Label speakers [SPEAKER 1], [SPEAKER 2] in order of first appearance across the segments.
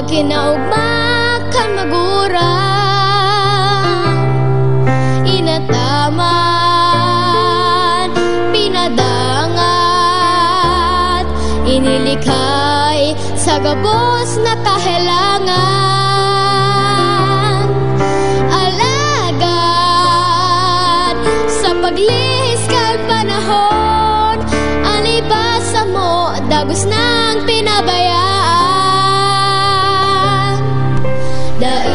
[SPEAKER 1] Kinaugma kan magurang, inataman, pinadangat, inilikhay sa gabos na kahilangan. Alagad sa paglihis kan panahon, alibasa mo dagos ng pinabayaan. Dai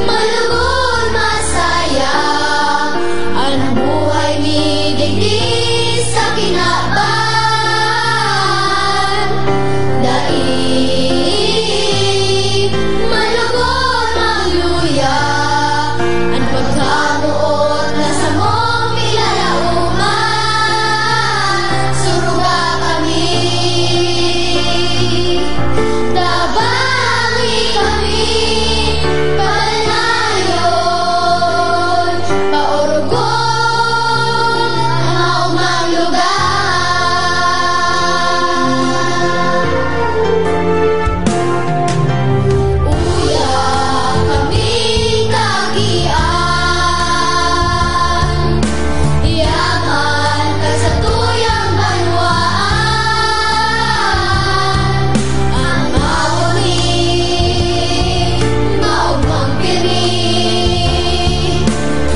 [SPEAKER 1] malugod masaya ang buhay mi digdi sa kinaban. Dai malugod magluya ang pagkamuot na sa mong pilalauman. Suruga kami, tabangi kami, panayon, paurugon ang maumang lugar. Uya kami tagian, yaman ka sa tuyang banwaan. Ang mauni, maugmang piri,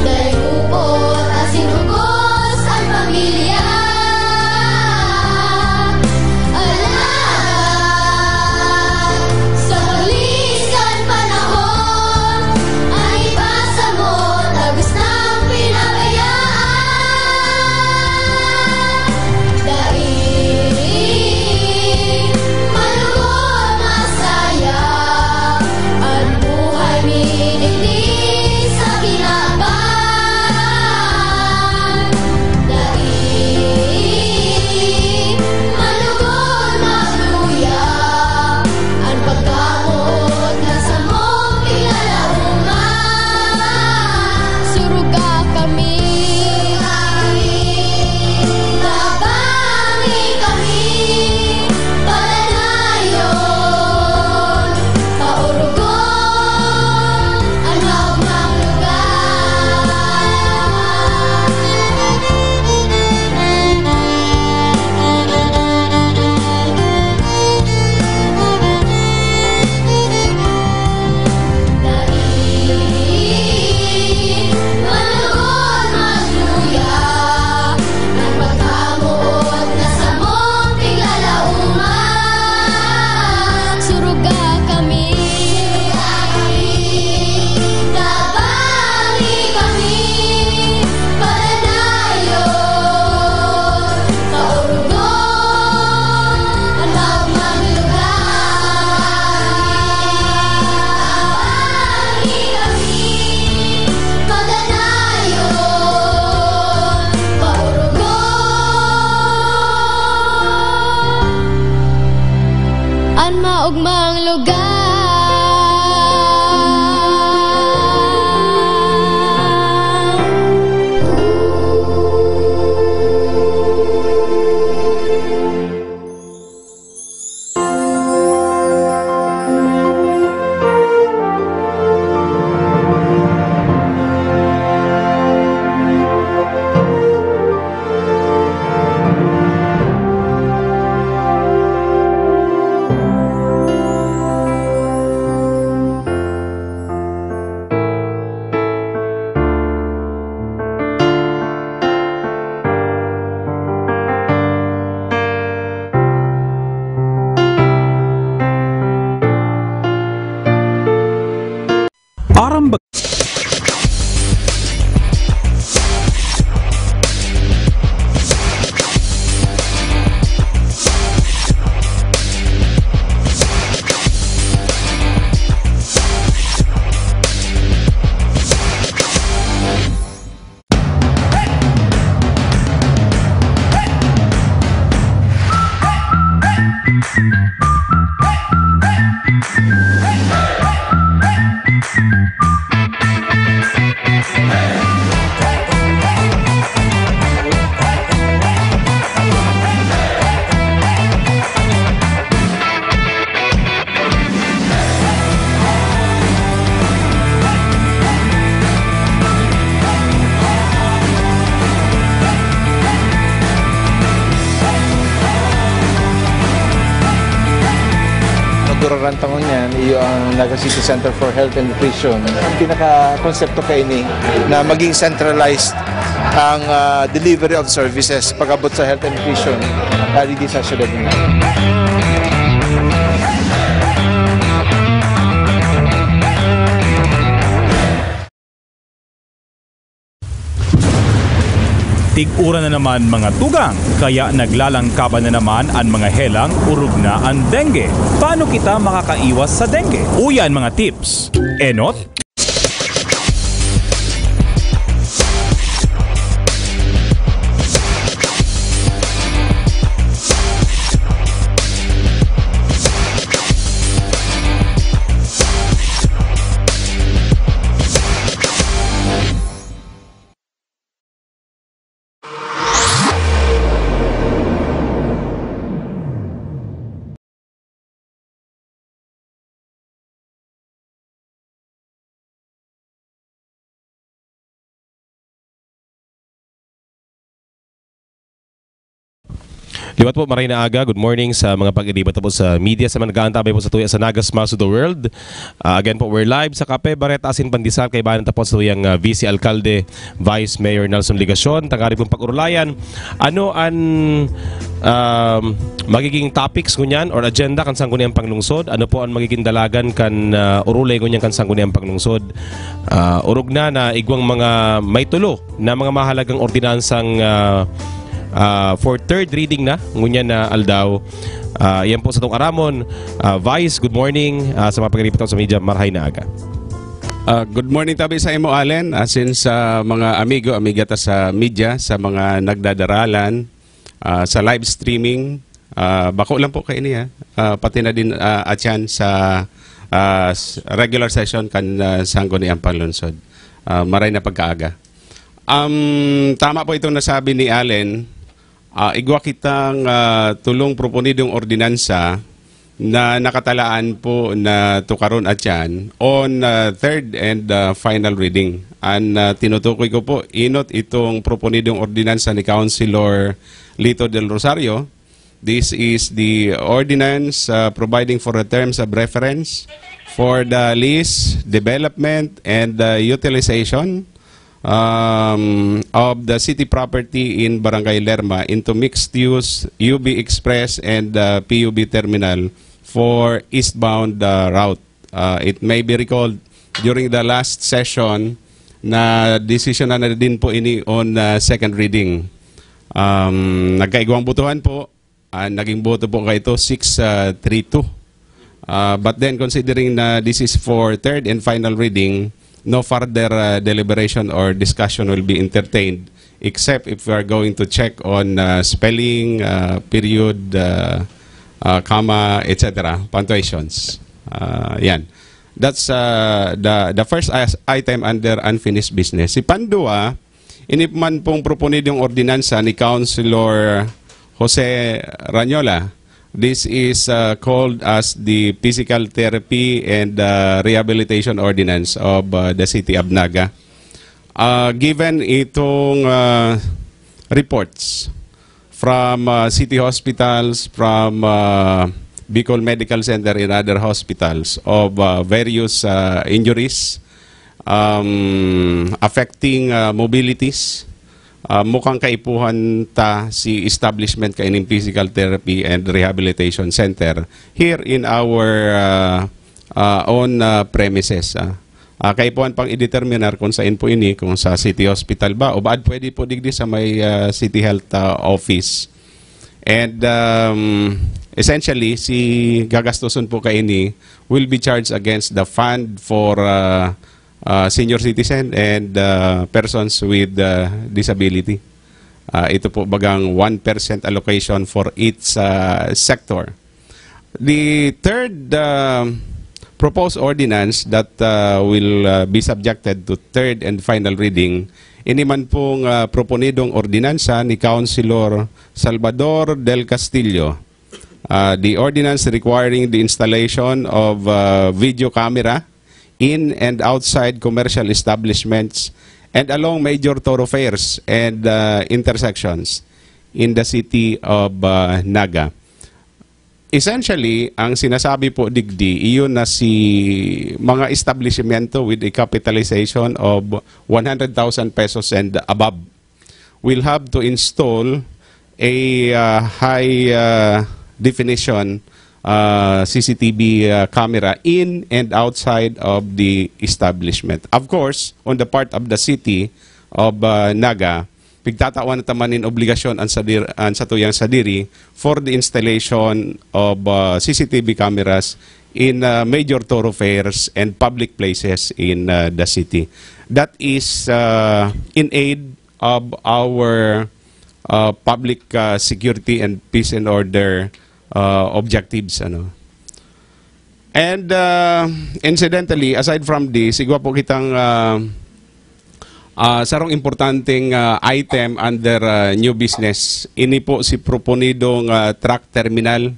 [SPEAKER 1] dayupot asin ugos ang pamilya. Alagad sa paglisan panahon, ay basa mo dagos ng pinabayaan. Dai malugod masaya ang buhay mi digdi sa kinaban. Dai malugod magluya ang pagkamot na sa mong pilalauman. Suruga kami, tabangi kami, palanayon, paurugon ang maugmang lugar. Malugod magluya ang pagkamuot na sa mong piglalauman. Suruga kami, tabangi kami, palanayon, paurugon ang maumang lugar. Tabangi kami, palanayon, paurugon ang maugmang lugar.
[SPEAKER 2] mararantangon niyan, iyo ang Naga City Center for Health and Nutrition. Ang pinaka-konsepto kay ini na maging centralized ang delivery of services pag-abot sa health and nutrition dito sa syudad nila.
[SPEAKER 3] Tig-ura na naman mga tugang, kaya naglalangkaban na naman ang mga helang urog na ang dengue. Paano kita makakaiwas sa dengue? Uyan mga tips. Enot?
[SPEAKER 4] Liwat po, maray na aga. Good morning sa mga pag-ilibat po sa media sa mga nag-aantabay po sa tuya sa Naga Smiles to the World. Again po, we're live sa Kape, Barret, Asin, Pandisal, kay banan tapos sa tuyang Vice Alcalde, Vice Mayor Nelson Ligacion. Tagari pong pag-urulayan. Ano ang magiging topics ngunyan or agenda kan sangguniang panglungsod? Ano po ang magiging dalagan kan urulay ngunyan kan sangguniang panglungsod? Urog na igwang mga may tulo na mga mahalagang ordinansang for third reading na ngunyan na aldaw. Yan po sa itong aramon. Vice, good morning sa mga pag-ilipat sa media. Marhay na aga.
[SPEAKER 5] Good morning tabi sa imo, Allen. Asin sa mga amiga sa media, sa mga nagdadaralan, sa live streaming. Bako lang po kayo niya. Pati na din atyan sa regular session kan sangguniang panglungsod. Maray na pagkaaga. Tama po itong nasabi ni Allen. Igwa kitang tulong proponidong ordinansa na nakatalaan po na tukaron at yan on third and final reading. Ang tinutukoy ko po, inot itong proponidong ordinansa ni Councilor Lito del Rosario. This is the ordinance providing for the terms of reference for the lease, development, and utilization of the city property in Barangay Lerma into mixed-use UB Express and PUB terminal for eastbound route. It may be recalled during the last session na decision na din po ini on second reading. Nagkaigwang botohan po. Naging boto po kayo ito 6-3-2. But then considering na this is for third and final reading, no further deliberation or discussion will be entertained except if we are going to check on spelling, period, comma, etc. Punctuations. Yan. That's the first item under unfinished business. Si Pandua, inipman pong proponid yung ordinansa ni Councilor Jose Ranyola. This is called as the Physical Therapy and Rehabilitation Ordinance of the City of Naga. Given itong reports from city hospitals, from Bicol Medical Center and other hospitals of various injuries affecting mobilities, mukhang kaipuhan ta si establishment kaining Physical Therapy and Rehabilitation Center here in our own premises. Kaipuhan pang i-determinar kung saan po ini, kung sa City Hospital ba o baad pwede po digdi sa may City Health Office. And essentially, si gagastuson po kaini will be charged against the fund for senior citizen and persons with disability. Ito po bagang 1% allocation for each sector. The third proposed ordinance that will be subjected to third and final reading, iniman pong proponidong ordinansa ni Councilor Salvador del Castillo. The ordinance requiring the installation of video camera in and outside commercial establishments and along major thoroughfares and intersections in the city of Naga. essentially, ang sinasabi po digdi, iyon na si mga establishmento with a capitalization of 100,000 pesos and above will have to install a high definition CCTV camera in and outside of the establishment. Of course, on the part of the city of Naga, pigtatawan tamanin obligasyon ang satuyang sadiri for the installation of CCTV cameras in major thoroughfares and public places in the city. That is in aid of our public security and peace and order objectives. And incidentally, aside from this, igwa po kitang sarong importanteng item under new business. Ini po si proponidong truck terminal.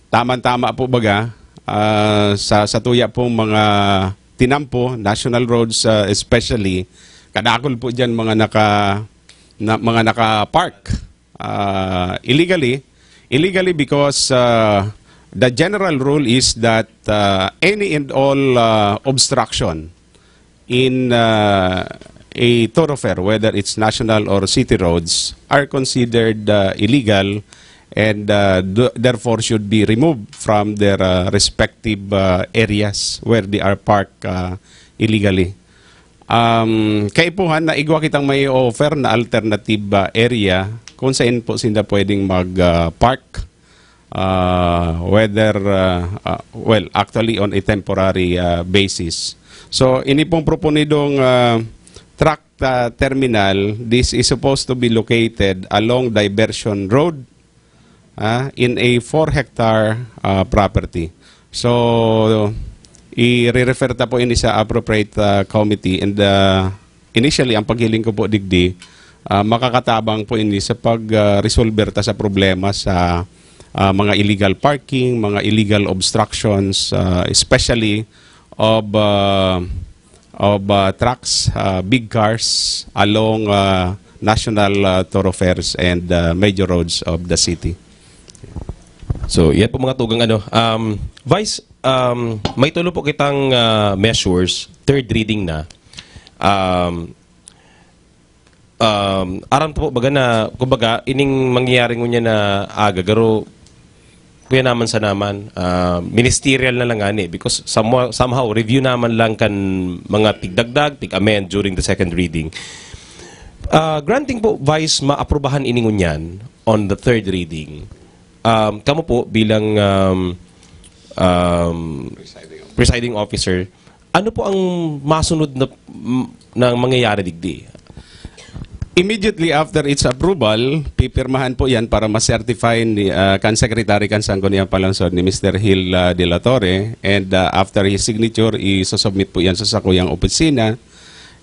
[SPEAKER 5] Tama-tama po baga sa tuya pong mga tinampo, national roads especially, kadakol po dyan mga naka-park illegally. Illegally because the general rule is that any and all obstruction in a thoroughfare, whether it's national or city roads, are considered illegal and therefore should be removed from their respective areas where they are parked illegally. Kaipuhan na igwa kitang may offer na alternative area kung saan po sila pwedeng mag-park, whether, well, actually on a temporary basis. So, ini pong proponidong truck terminal, this is supposed to be located along Diversion Road in a 4-hectare property. So, i-refer ta po ini sa appropriate committee and initially, ang paghiling ko po digdi, makakatabang po ini sa pag-resolver ta sa problema sa mga illegal parking, mga illegal obstructions, especially of trucks, big cars along national thoroughfares and major roads of the city.
[SPEAKER 4] So, yan po mga tugang Vice, may tulo po kitang measures, third reading na. Aram po baga na, kumbaga, ining mangyayari ngunya na agagaro, kuya naman sa naman, ministerial na lang ani, because somehow review naman lang kan mga tigdagdag, tig-amend during the second reading. Granting po, Vice, maaprubahan iningunyan on the third reading. Kamo po bilang presiding officer, ano po ang masunod na mangyayari digdi?
[SPEAKER 5] Immediately after its approval, pipirmahan po yan para ma-certify ni kan Secretary kan Sangguniang Palansod ni Mr. Gil de la Torre, and after his signature, isosubmit po yan sa sakuyang opisina,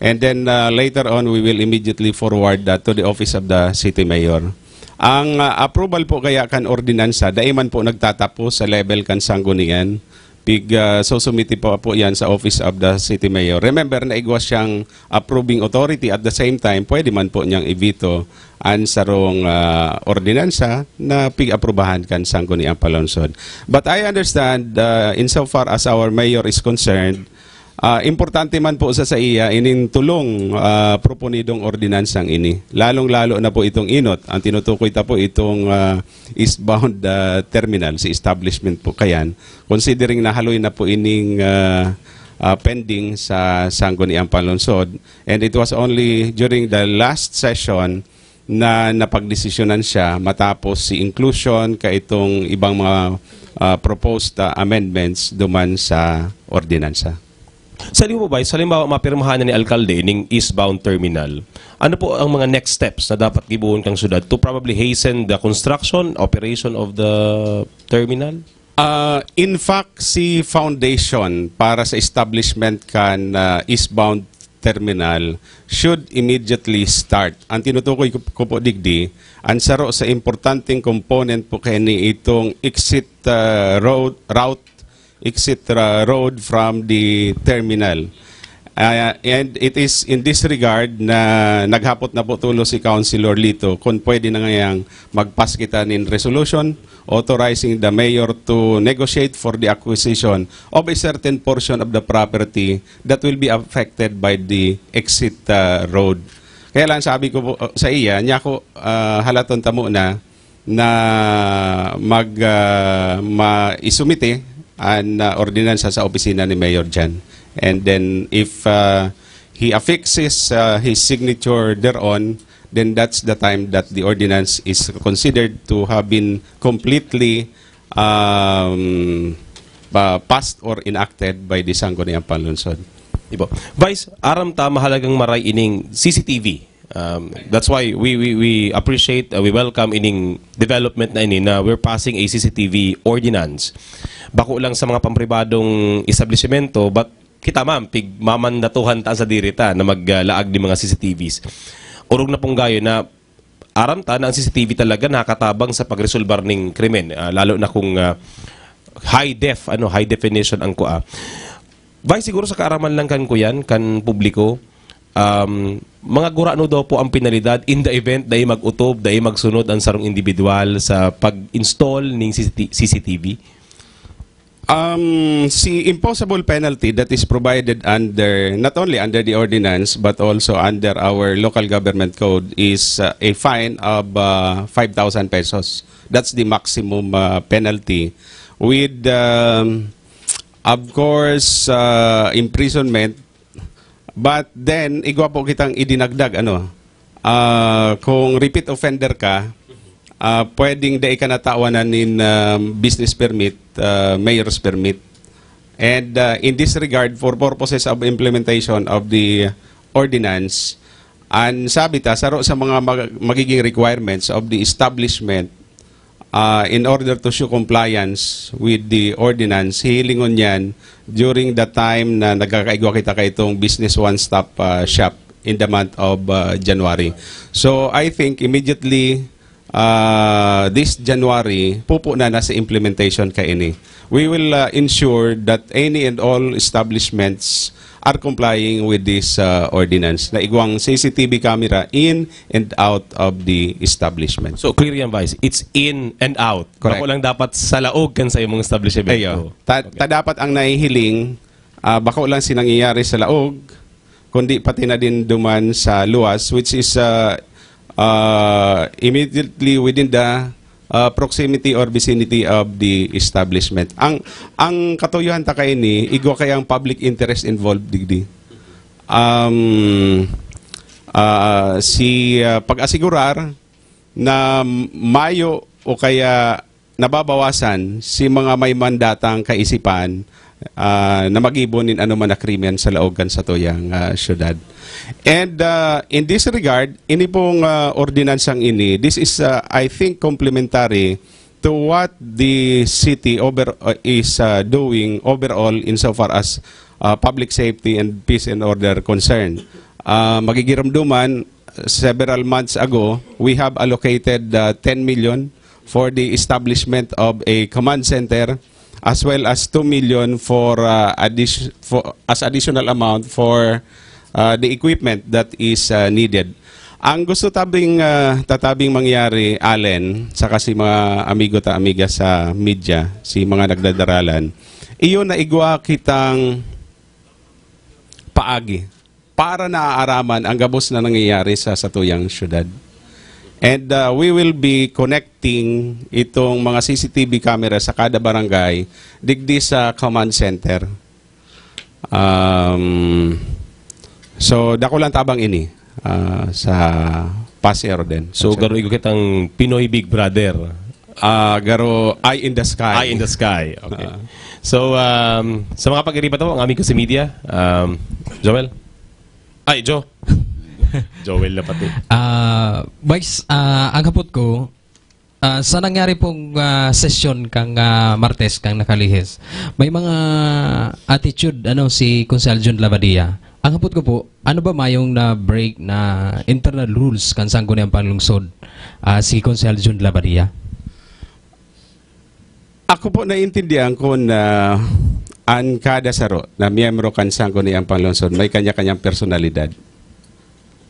[SPEAKER 5] and then later on, we will immediately forward to the office of the City Mayor. Ang approval po kaya kan ordinansa, daiman po nagtatapos sa level kan Sanggunian. Susumiti po yan sa Office of the City Mayor. Remember na igwas siyang approving authority, at the same time, pwede man po niyang i-veto ang sarong ordinansa na pig-aprobahan kan Sangguniang Palansod. But I understand, insofar as our mayor is concerned, importante man po sa iya ining tulong proponidong ordinansang ini. Lalong-lalo na po itong inot. Ang tinutukoy ta po itong eastbound terminal, si establishment po kayan. Considering na haloy na po ining pending sa Sangguniang Palansod. And it was only during the last session na napagdesisyonan siya matapos si inclusion ka itong ibang mga proposed amendments duman sa ordinansa.
[SPEAKER 4] Sa mo ba, halimbawa mapirmahan na ni Alkalde ning eastbound terminal, ano po ang mga next steps na dapat gibuon kang syudad to probably hasten the construction, operation of the terminal?
[SPEAKER 5] In fact, si foundation para sa establishment kan eastbound terminal should immediately start. Ang tinutukoy ko po digdi, ang saro sa importanteng component po kani itong exit road from the terminal. And it is in this regard na naghapot na po tulo si Councilor Lito kung pwede na ngayang magpas kita nin resolution authorizing the mayor to negotiate for the acquisition of a certain portion of the property that will be affected by the exit road. Kaya lang sabi ko po, sa iya, niya ko halaton tamo na isumite an ordinansa sa opisina ni Mayor Jan. And then if he affixes his signature thereon, then that's the time that the ordinance is considered to have been completely passed or enacted by the Sangguniang Panlunsod.
[SPEAKER 4] Ibo. Vice, aram ta mahalagang maray ining CCTV. That's why we appreciate, we welcome ining development na ini na we're passing a CCTV ordinance. Bako lang sa mga pampribadong establishmento, but kita ma'am, pig mamandatuhan ta sa dirita na maglaag di mga CCTVs. Urog na pong gayo na aram ta na ang CCTV talaga nakakatabang sa pagresolbar ng krimen, lalo na kung high definition ang kuha. Vice, siguro sa kaaraman lang kan ko yan, kan publiko, mga gurano daw po ang penalidad in the event dahil mag-utob, dahil magsunod ang sarong individual sa pag-install ng CCTV?
[SPEAKER 5] Si imposable penalty that is provided under, not only under the ordinance, but also under our local government code is a fine of 5,000 pesos. That's the maximum penalty. With, of course, imprisonment. But then, igwa po kitang idinagdag, kung repeat offender ka, pwedeng dai ka natawanan in business permit, mayor's permit. And in this regard, for purposes of implementation of the ordinance, ang sabi ta, saro sa mga magiging requirements of the establishment, in order to show compliance with the ordinance, hihilingon yan during the time na nagkakaigwa kita ka itong business one-stop shop in the month of January. So I think immediately this January, pupo na sa implementation ka ini. We will ensure that any and all establishments are complying with this ordinance na igwang CCTV camera in and out of the establishment.
[SPEAKER 4] So clear yan, Vice. It's in and out.
[SPEAKER 5] Correct.
[SPEAKER 4] Bako lang dapat sa laog kan sa imong establishment.
[SPEAKER 5] Ayo. Ta dapat ang nahihiling, bako lang sinangyayari sa laog, kundi pati na din duman sa luwas, which is immediately within the proximity or vicinity of the establishment. Ang katuyuhan ta kay ni igwa kay ang public interest involved digdi. Pag-asigurar na mayo o kaya nababawasan si mga may mandatang kaisipan na mag-ibonin anuman na krimen sa laogan sa tuyang syudad. And in this regard, ini pong ordinansang ini, this is, I think, complementary to what the city is doing overall insofar as public safety and peace and order concerned. Magigiramduman, several months ago, we have allocated 10 million for the establishment of a command center, as well as 2 million for as additional amount for the equipment that is needed. Ang gusto tatabing mangyari, Allen, saka si mga amigo ta amiga sa media, si mga nagdadaralan, iyon na igwa kitang paagi para naaaraman ang gabos na nangyayari sa satuyang syudad. And we will be connecting itong mga CCTV camera sa kada barangay digdi sa command center. So, dako lang tabang ini sa Paseo din.
[SPEAKER 4] So, garo igo kitang Pinoy Big Brother.
[SPEAKER 5] Garo Eye in the Sky.
[SPEAKER 4] Eye in the Sky. Okay. So, sa mga pag-iripa to, ang aming ko si media, Joel? Ay, Joe. Joel na pati.
[SPEAKER 6] Vice, ang kapot ko, sa nangyari pong session kang Martes, kang nakalihis, may mga attitude si Consel John Labadia. Ang kapot ko po, ano ba mayong na-break na internal rules kan Sangguniang Panlungsod si Consel John Labadia?
[SPEAKER 5] Ako po naiintindihan ko na ang kada saro na miyembro kan Sangguniang Panglungsod may kanya-kanyang personalidad.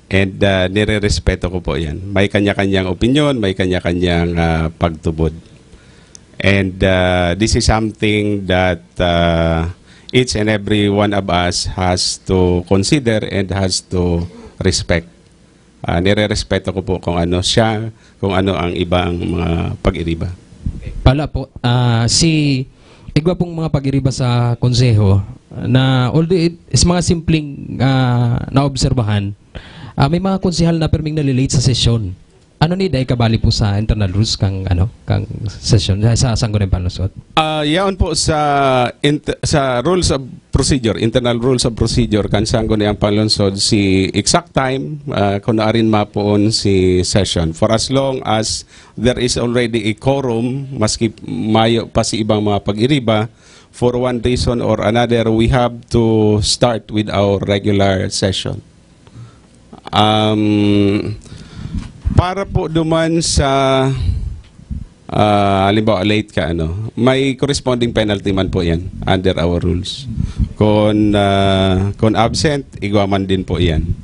[SPEAKER 5] And nire-respeto ko po yan. May kanya-kanyang opinion, may kanya-kanyang pagtubod. And this is something that each and every one of us has to consider and has to respect. Nire-respeto ko po kung ano siya, kung ano ang ibang mga pag-iriba.
[SPEAKER 6] Pala po, igwa pong mga pag-iriba sa konseho na although it is mga simpleng naobserbahan, may mga konsehal na perming nalilate sa sesyon. Ano ni dahil kabali po sa internal rules kang session sa Sangguniang Panlungsod?
[SPEAKER 5] Yaon po sa rules of procedure, internal rules of procedure kan Sangguniang Panlungsod si exact time kung naarin mapoon si session. For as long as there is already a quorum, maski mayo pa si ibang mga pag-iriba, for one reason or another, we have to start with our regular session. Para po duman sa halimbawa late ka may corresponding penalty man po yan under our rules. Kung absent, igwaman din po yan.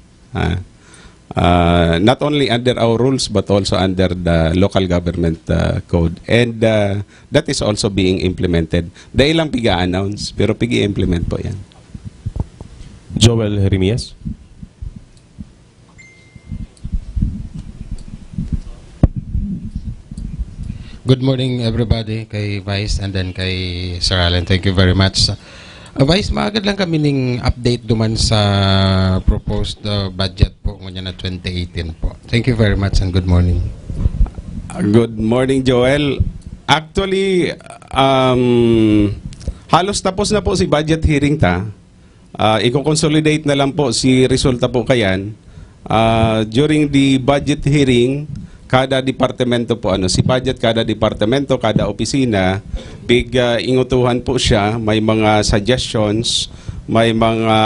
[SPEAKER 5] Not only under our rules but also under the local government code. And that is also being implemented. Dahil lang piga-announce pero pigi-implement po yan.
[SPEAKER 4] Joel Jeremias.
[SPEAKER 7] Good morning everybody, kay Vice and then kay Sir Allen. Thank you very much. Vice, maagad lang kami ning update duman sa proposed budget po ngayon na 2018 po. Thank you very much and good morning.
[SPEAKER 5] Good morning, Joel. Actually, halos tapos na po si budget hearing ta. I-consolidate na lang po si resulta po kayan. During the budget hearing, kada departamento po si budget, kada departamento, kada opisina, ingutuhan po siya, may mga suggestions, may mga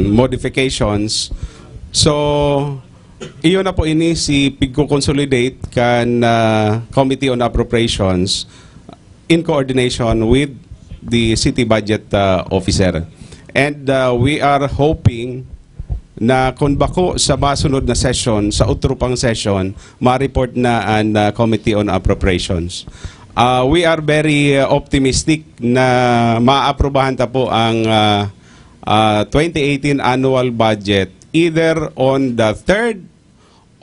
[SPEAKER 5] modifications. So iyon na po ini si pigko-consolidate kan Committee on Appropriations in coordination with the city budget officer. And we are hoping na kung bako sa masunod na session, sa utrupang session, ma-report na ang Committee on Appropriations. We are very optimistic na ma-aprobahan ta po ang 2018 annual budget either on the 3rd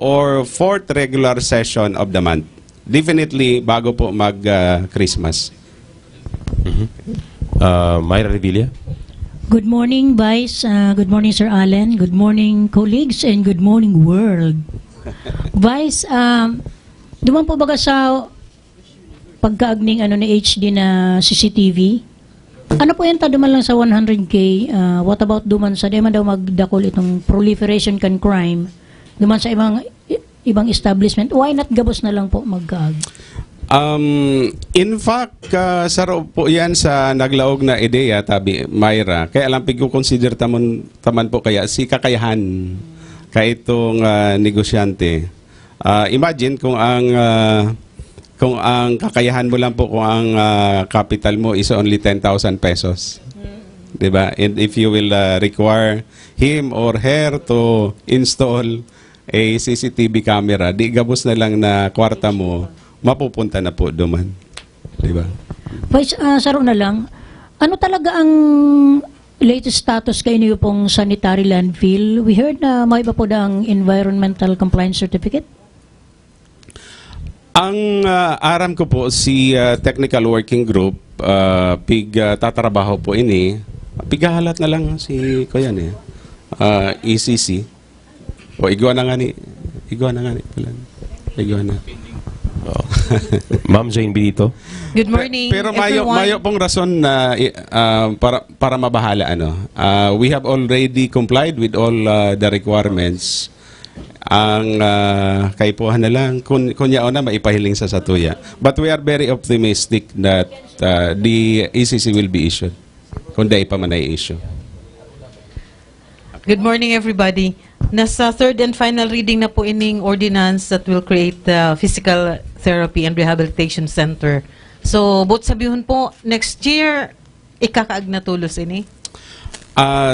[SPEAKER 5] or 4th regular session of the month. Definitely bago po mag-Christmas.
[SPEAKER 4] Myra Revilla.
[SPEAKER 8] Good morning, Vice. Good morning, Sir Allen. Good morning, colleagues, and good morning, world. Vice, duman po baga sa pagkaagning ni HD na CCTV? Ano po yan duman lang sa 100K? What about duman sa deman daw magdakol itong proliferation can crime? Duman sa ibang establishment? Why not gabos na lang po magkaag?
[SPEAKER 5] In fact, saro po yan sa naglaog na ideya, tabi Myra. Kaya alam ko consider taman po kaya si kakayahan kay itong negosyante. Imagine kung ang kakayahan mo lang po kung ang capital mo is only 10,000 pesos. Diba? And if you will require him or her to install a CCTV camera, di gabos na lang na kwarta mo, mapupunta na po duman. Diba?
[SPEAKER 8] Vice, saro na lang, ano talaga ang latest status kayo niyo pong sanitary landfill? We heard na may iba po ang environmental compliance certificate?
[SPEAKER 5] Ang aram ko po si Technical Working Group, tatrabaho po ini, pigahalat na lang si Kuya ECC. O igwa na nga ni.
[SPEAKER 4] Oh. Ma'am Jane Benito.
[SPEAKER 9] Good morning,
[SPEAKER 5] Pero mayo pong rason na para mabahala we have already complied with all the requirements. Ang kaipuhan na lang kunya na maipahiling sa satuya. But we are very optimistic that the ECC will be issued. Kung dahil pa man ay issue.
[SPEAKER 9] Good morning, everybody. Nasa third and final reading na po ining ordinance that will create the Physical Therapy and Rehabilitation Center So, both sabihon po, next year, ikakaag na tulos ini?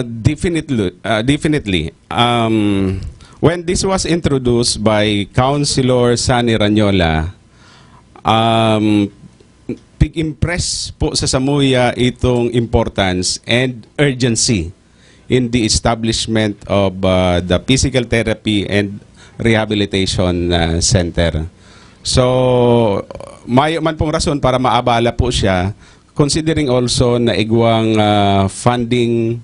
[SPEAKER 5] Definitely. When this was introduced by Councilor Sani Ranyola, pig-impress po sa Samuya itong importance and urgency in the establishment of the physical therapy and rehabilitation center. So, may man pong rason para maabala po siya, considering also na igwang funding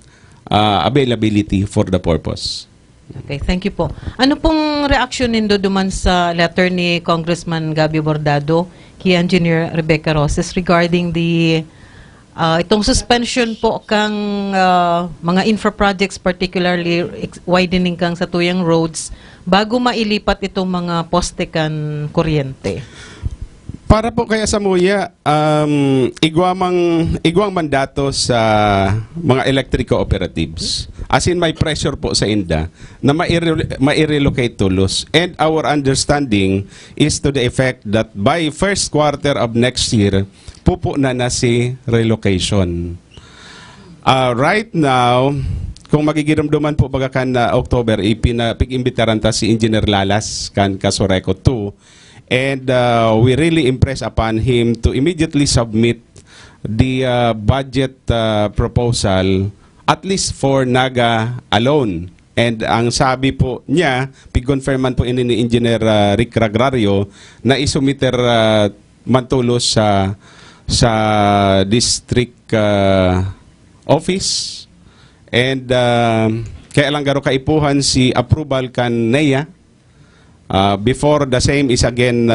[SPEAKER 5] availability for the purpose.
[SPEAKER 9] Okay, thank you po. Ano pong reaction nindo duman sa letter ni Congressman Gabby Bordado kay Engineer Rebecca Roses regarding the itong suspension po kang mga infra projects, particularly widening kang sa tuyang roads, bago mailipat itong mga poste kan kuryente?
[SPEAKER 5] Para po kaya sa Muya, igwang mandato sa mga electric cooperatives. As in, may pressure po sa INDA na ma-relocate tulos. And our understanding is to the effect that by first quarter of next year, pupo na si relocation. Right now, kung magigiramduman po baga kan na October, pig-imbitaran ta si Engineer Lalas kan Kasoreco 2. And we really impress upon him to immediately submit the budget proposal, at least for Naga alone. And ang sabi po niya, pig-confirman po ini ni Engineer Rick Ragrario, na isumiter mantulos sa district office. And kaya lang garo kaipuhan si approval kan NEA. Before the same is again,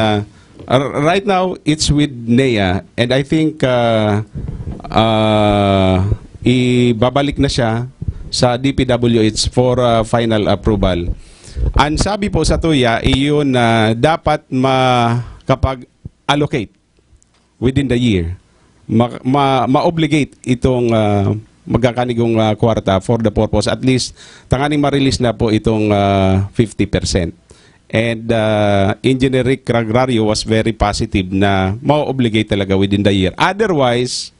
[SPEAKER 5] right now it's with NEA, and I think ibabalik na siya sa DPWH for final approval. Ang sabi po sa tuya, iyon na dapat kapag allocate within the year, ma-obligate itong magkakanigong kwarta for the purpose, at least tanganing ma-release na po itong 50%. And Engineer Rick Ragrario was very positive na ma-obligate talaga within the year. Otherwise,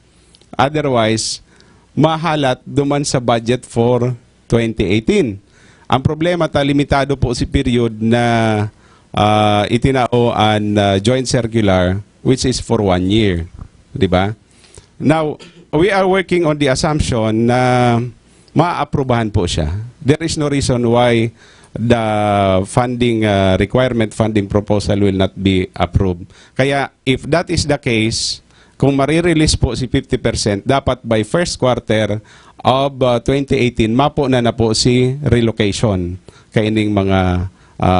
[SPEAKER 5] mahalat duman sa budget for 2018. Ang problema limitado po si period na itinao ang joint circular, which is for 1 year. Diba? Now, we are working on the assumption na ma-aprobahan po siya. There is no reason why the funding requirement, funding proposal will not be approved. Kaya if that is the case, kung marirelease po si 50%, dapat by first quarter of 2018, mapo na po si relocation kaining mga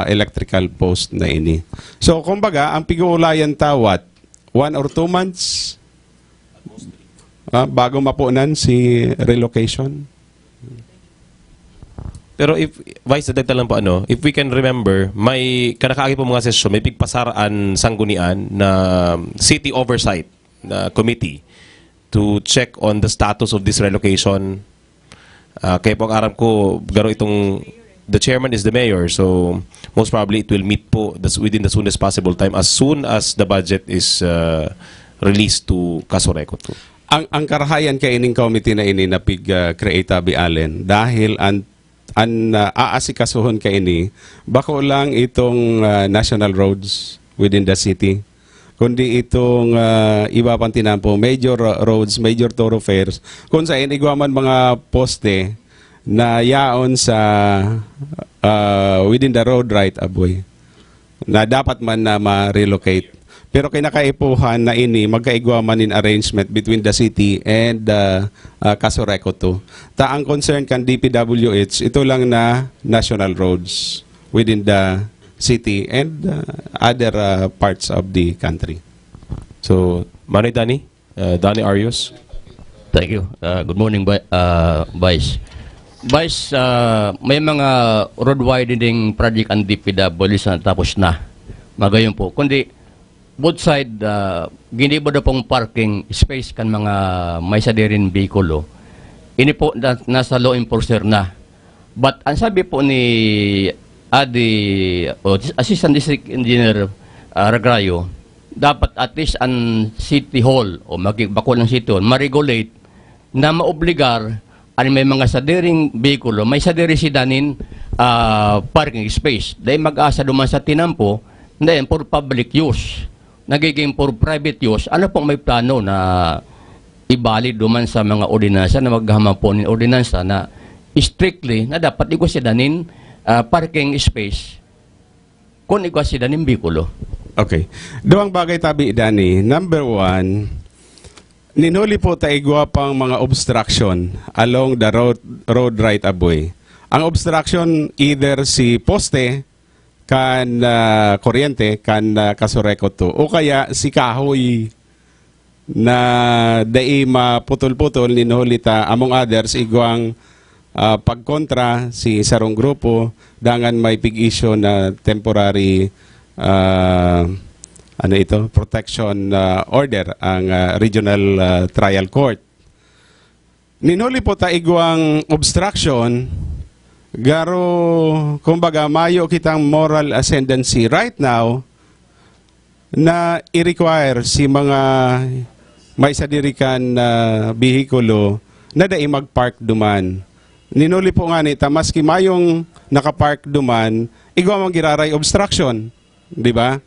[SPEAKER 5] electrical post na ini. So kumbaga, ang pag-uulayan tawat 1 or 2 months bago mapunan si relocation.
[SPEAKER 4] Pero if, Vice, dadagdag lang po if we can remember, may kanakaagi po mga sesyon, may pigpasaraan sanggunian na city oversight na committee to check on the status of this relocation. Kaya po ang aram ko, garo itong, the chairman is the mayor, so most probably it will meet po within the soonest possible time as soon as the budget is released to Kasoreco 2.
[SPEAKER 5] Ang karahayan kay ining committee na ini na pig-create Abi Allen dahil ang aasikasuhon kay ini bako lang itong national roads within the city, kundi itong iba pang tinampo major roads, major thoroughfares kung saan igwaman mga poste na yaon sa within the road right aboy na dapat man na ma-relocate. Pero kinakaipuhan na ini magkaigwaman in arrangement between the city and Kasoreco 2. Ang concern kan DPWH, ito lang na national roads within the city and other parts of the country.
[SPEAKER 4] So, Manay Danny Arios.
[SPEAKER 10] Thank you. Good morning, Vice. Vice, may mga road widening project ang DPWH na tapos na. Magayon po. Kundi, both side, gindi ba pong parking space kan mga may sadirin vehicle. Ini po nasa law enforcer na. But ang sabi po ni Assistant District Engineer Ragrayo, dapat at least ang City Hall o bako ng City Hall ma-regulate na maobligar ang may mga sadiring bikulo, may sadiri sidanin parking space. Dahil mag-asa duman sa tinampo, then for public use. Nagiging for private use. Ano pong may plano na ibalid duman sa mga ordinansa na maghamaponin ordinansa na strictly na dapat igwasidanin parking space kung igwasidanin bikulo?
[SPEAKER 5] Okay. Duwang bagay tabi, Danny. Number one, ninuli po taigwa pang mga obstruction along the road right of way. Ang obstruction either si poste kan kuryente kan kasureko to o kaya si kahoy na dai maputol-putol ninuli ta among others igwang pagkontra si sarong grupo dangan may pig-issue na temporary protection order ang regional trial court. Ninuli po taigwang obstruction garo kumbaga mayo kitang moral ascendancy right now na i-require si mga may sadirikan na bihikulo na dai magpark duman. Ninuli po nga ni maski mayong nakapark duman igwa mang giraray obstruction, di ba?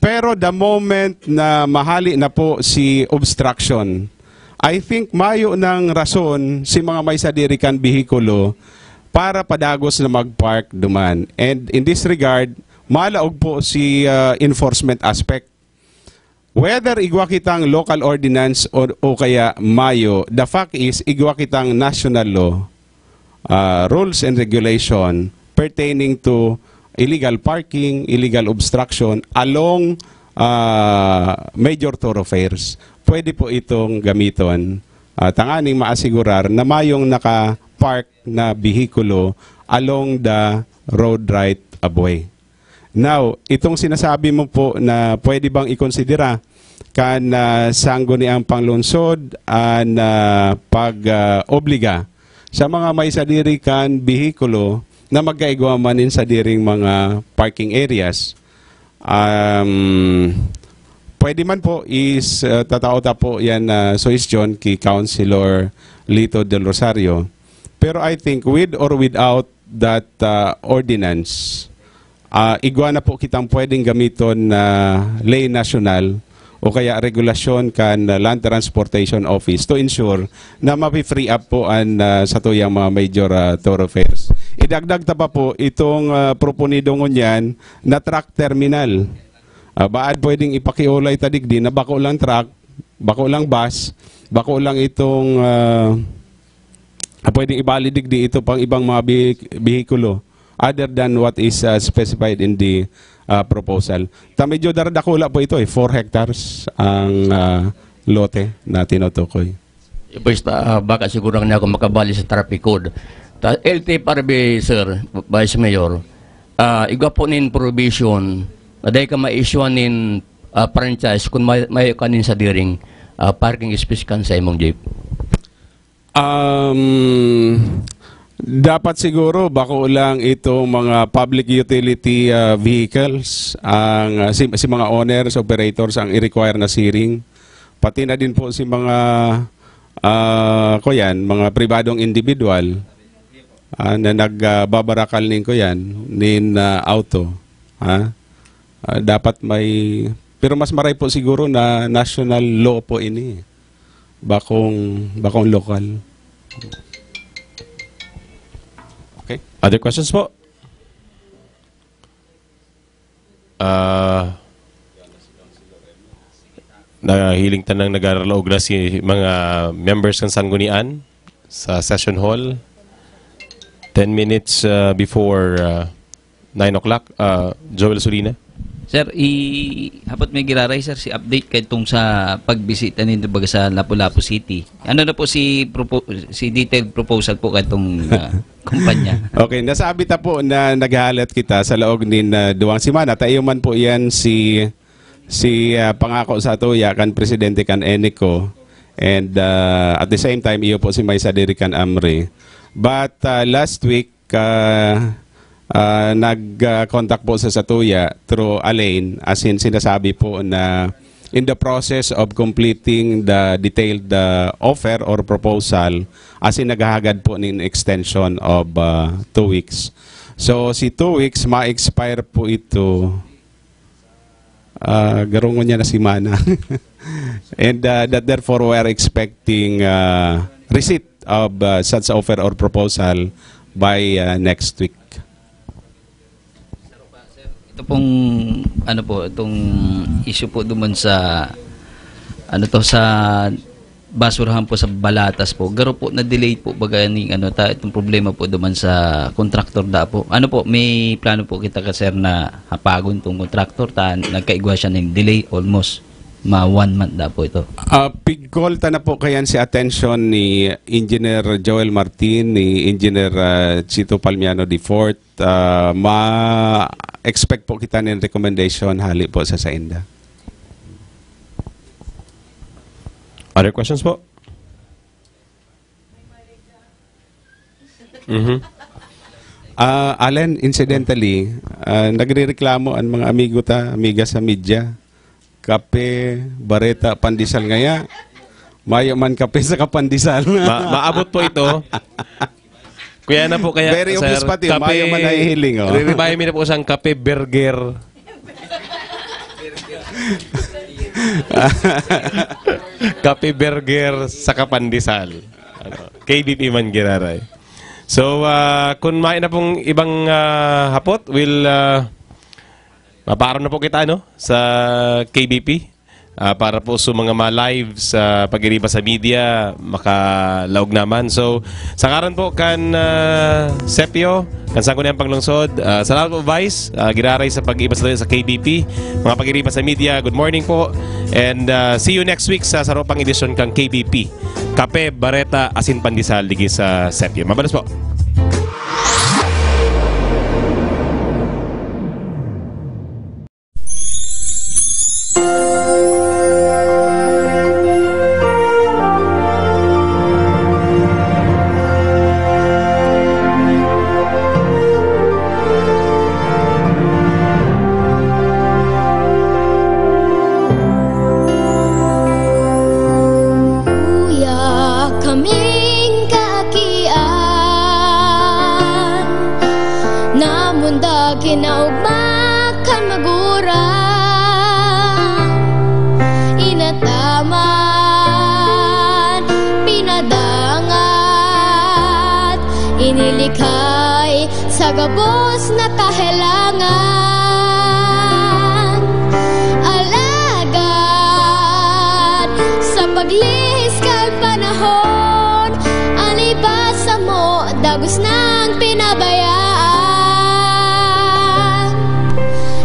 [SPEAKER 5] Pero the moment na mahali na po si obstruction, I think mayo ng rason si mga may sadirikan bihikulo para padagos na magpark duman. And in this regard, malaog po si enforcement aspect. Whether igwa kitang local ordinance o kaya mayo, the fact is igwa kitang national law, rules and regulation pertaining to illegal parking, illegal obstruction along major thoroughfares. Pwede po itong gamiton. Tanganing maasigurar na mayong naka-park na bihikulo along the road right of way. Now, itong sinasabi mo po na pwede bang ikonsidera kan sanggo ni ang panglungsod na pag-obliga sa mga may sadiri kan bihikulo na magkaigwamanin sa diring mga parking areas. Pwede man po is tatao po yan suggestion kay Councilor Lito del Rosario. Pero I think with or without that ordinance, igwa na po kitang pwedeng gamiton na lay national o kaya regulasyon kan Land Transportation Office to ensure na mapi-free up po ang sa tuyang mga major thoroughfares. Idagdag ta pa po itong proponido ngunyan na truck terminal. Baad pwedeng ipakiulay tadigdi na bako lang truck, bako lang bus, bako lang itong pwedeng ibalidigdi ito pang ibang mga bihikulo other than what is specified in the proposal. Medyo daradakula po ito 4 hectares ang lote na tinutukoy.
[SPEAKER 10] Baka siguro na ako makabali sa traffic code. LTFRB, sir, Vice Mayor, igwa po nin provision na dahil ka ma-issue nin franchise kung may kanin sa diring parking space kan sa imong jeep.
[SPEAKER 5] Dapat siguro bako lang itong mga public utility vehicles ang si mga owners, operators ang i-require na searing. Pati na din po si mga mga pribadong individual na nagbabarakal nin nin auto. Dapat may pero mas maray po siguro na national law po ini. Bakong local.
[SPEAKER 4] Okay. Other questions po? Nahiling tanang nag-aralaog na si mga members ng Sanggunian sa session hall. 10 minutes before 9 o'clock. Joel Solina.
[SPEAKER 11] Sir, hapot may giraray sir si update kay tung sa pagbisita nito baga sa Lapu-Lapu City. Ano na po si detailed proposal po katong kumpanya?
[SPEAKER 5] Okay, nasabi ta po na naghahalat kita sa laog nin duwang semana. Tayo man po yan si pangako sa tuya kan presidente kan Enico and at the same time iyo po si May Sadiri kan Amri. But last week nag-contact po sa Satuya through Alain, as in sinasabi po na in the process of completing the detailed offer or proposal, as in naghahagad po ng extension of 2 weeks. So si 2 weeks, ma-expire po ito, garungon niya na si Mana. And that therefore we are expecting receipt of such offer or proposal by next week.
[SPEAKER 11] Ito pong itong issue po duman sa sa basurahan po sa Balatas po. Garo po na delay po baga ning itong problema po duman sa contractor da po. May plano po kita ka sir na hapagon tong contractor nagkaigwa siya ng delay almost 1 month da po ito.
[SPEAKER 5] Pigkolta na po kayan si attention ni Engineer Joel Martin, ni Engineer Chito Palmiano IV. Ma-expect po kita ng recommendation hali po sa SAINDA.
[SPEAKER 4] Other questions po?
[SPEAKER 5] Allen, incidentally, nagrereklamo ang mga amiga sa media. Kape, bareta, pandesal ngaya. Mayo man kape sa kapandesal.
[SPEAKER 4] Maabot po ito. Kuya na po kaya,
[SPEAKER 5] very obvious pati, mayo man nahihiling.
[SPEAKER 4] Re-remind me na po siyang kape burger. Kape burger sa kapandesal. KBP man giraray. So, kung may na pong ibang hapot, we'll mapaaro na po kita sa KBP para po sa mga live sa pag-iriba sa media makalaog naman. So sa karon po kan Sepio kan Sangguniang Panglungsod, salamat po Vice giraray sa pag-iriba sa KBP, mga pag-iriba sa media. Good morning po and see you next week sa saropang edisyon kang KBP Kape, Bareta, Asin Pandesal digi sa Sepio. Mabalas po.
[SPEAKER 1] Inilikay sa gabos na kahilangan, alagad sa paglihis kay panahon, alibasa mo dagos ng pinabayaan.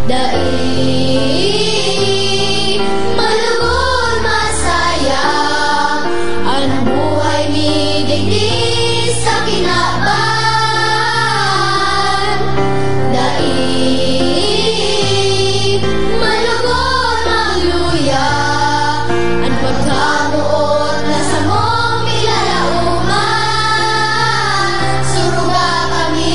[SPEAKER 1] Daig malugod masayang ang buhay mi digdi sa kinabang. Kami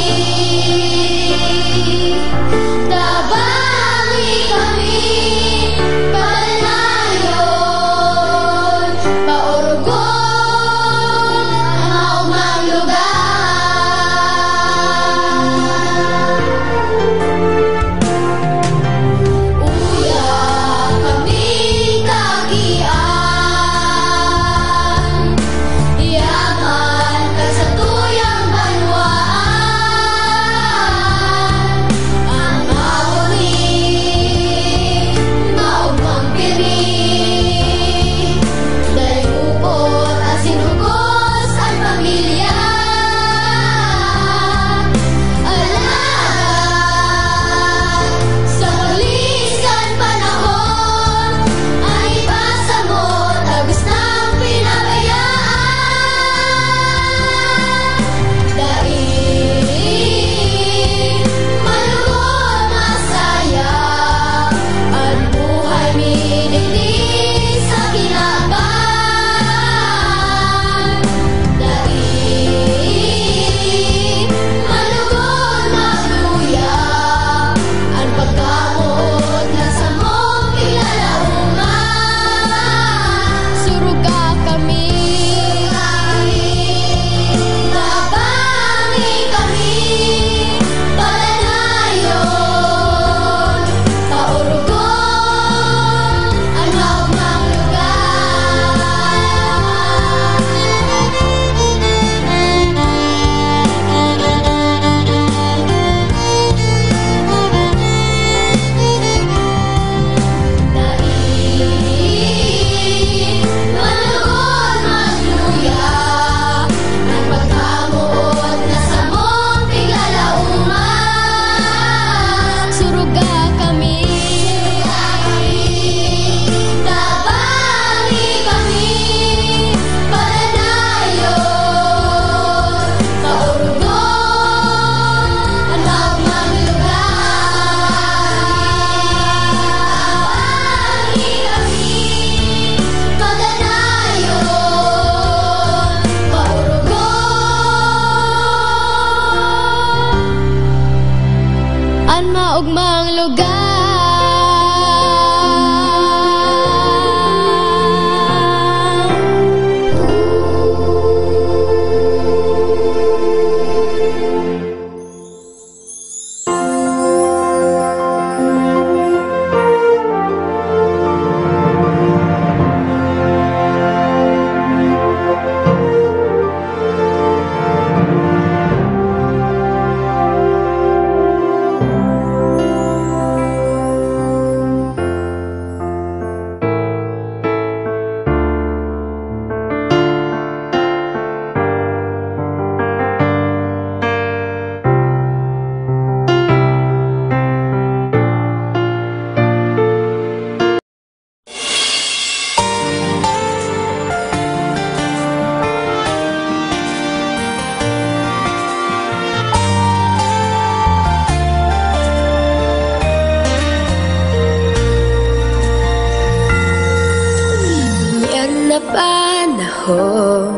[SPEAKER 1] na panahon,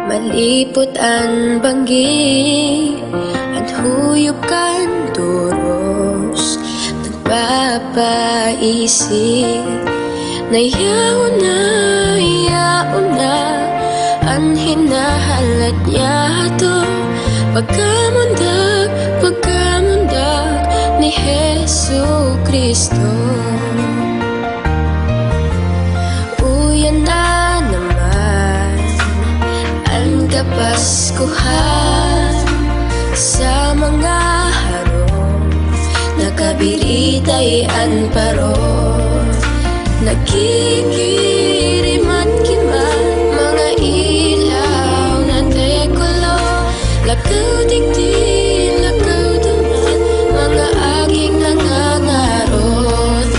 [SPEAKER 1] malipot ang banggi, at huyop kan duros, nagpapaisip na yaon na ang hinahalat niya to, pagkamundag ni Jesu Kristo. Uyan na naman ang kapaskuhan, sa mga harong nakabiritay ang paron, nagkikiriman kiman mga ilaw na tekulo, lakaw digdi, lakaw duman, mga aging nangangarot.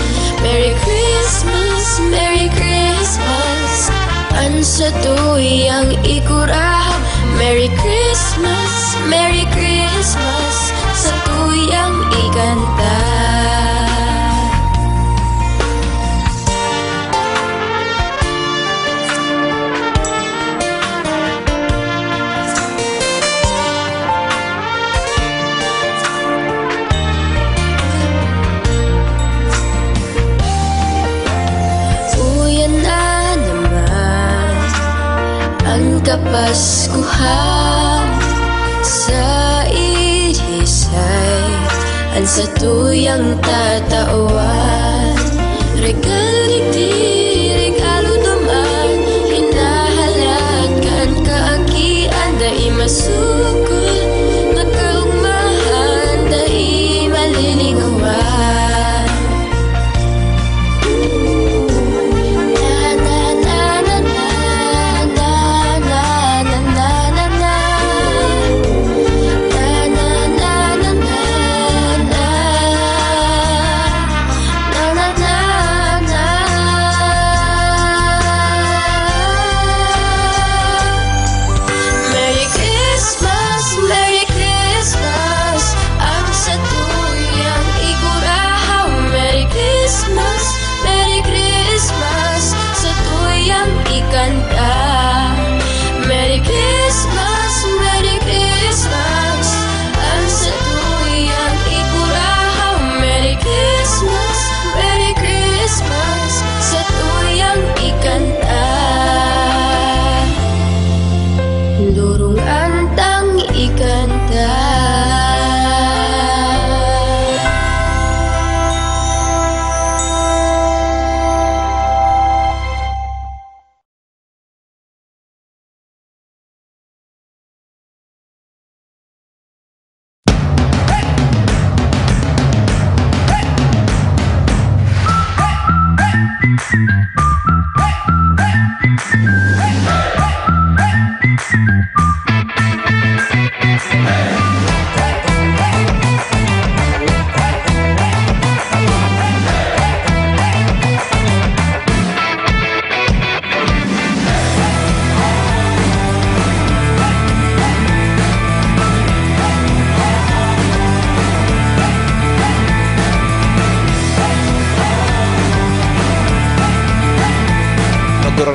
[SPEAKER 1] Merry Christmas, Merry Christmas, ang sa tuyang ikuraw. Merry Christmas, Merry Christmas, sa tuyang ikanta. Kapaskuhan sa irisay, ang sa tuyang tatawan, regalo duman, hinahalat kan kaagian, dai masukol, makaugmahan, dai maliligawan.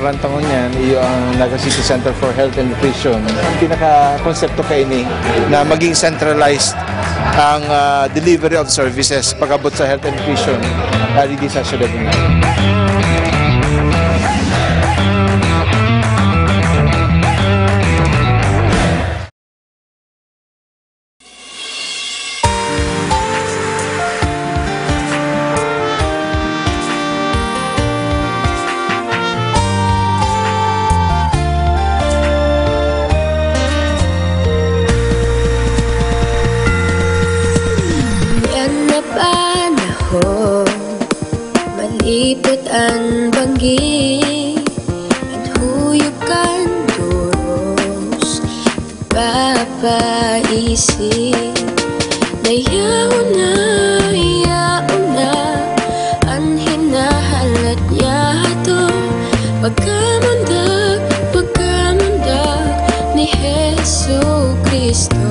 [SPEAKER 2] Rantangon yan, iyo ang Naga City Center for Health and Nutrition. Ang pinaka-konsepto kay ini na maging centralized ang delivery of services pag-abot sa health and nutrition dito sa syudad nila.
[SPEAKER 1] Malipot ang banggi, at huyop kan duros, nagpapaisip na yaon na ang hinahalat niya to, pagkamundag ni Jesu Kristo.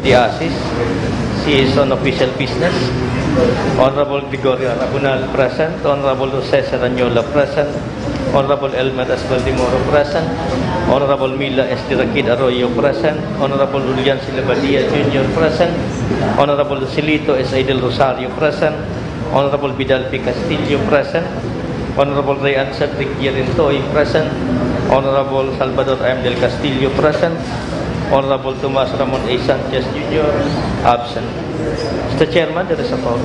[SPEAKER 12] Tiasis. She is on official business. Honorable Gregorio Arabunal present. Honorable Jose Serranyola present. Honorable Elmer Esbaldimoro present. Honorable Mila Estirakid Arroyo present. Honorable Julian Silabadia Jr. present. Honorable Silito S. Aidel Rosario present. Honorable Vidal P. Castillo present. Honorable Rayan Cedric Girintoy present. Honorable Salvador M. Del Castillo present. Honorable Tomas Ramon A. Sanchez Jr. absent. Mr. Chairman, there is a call.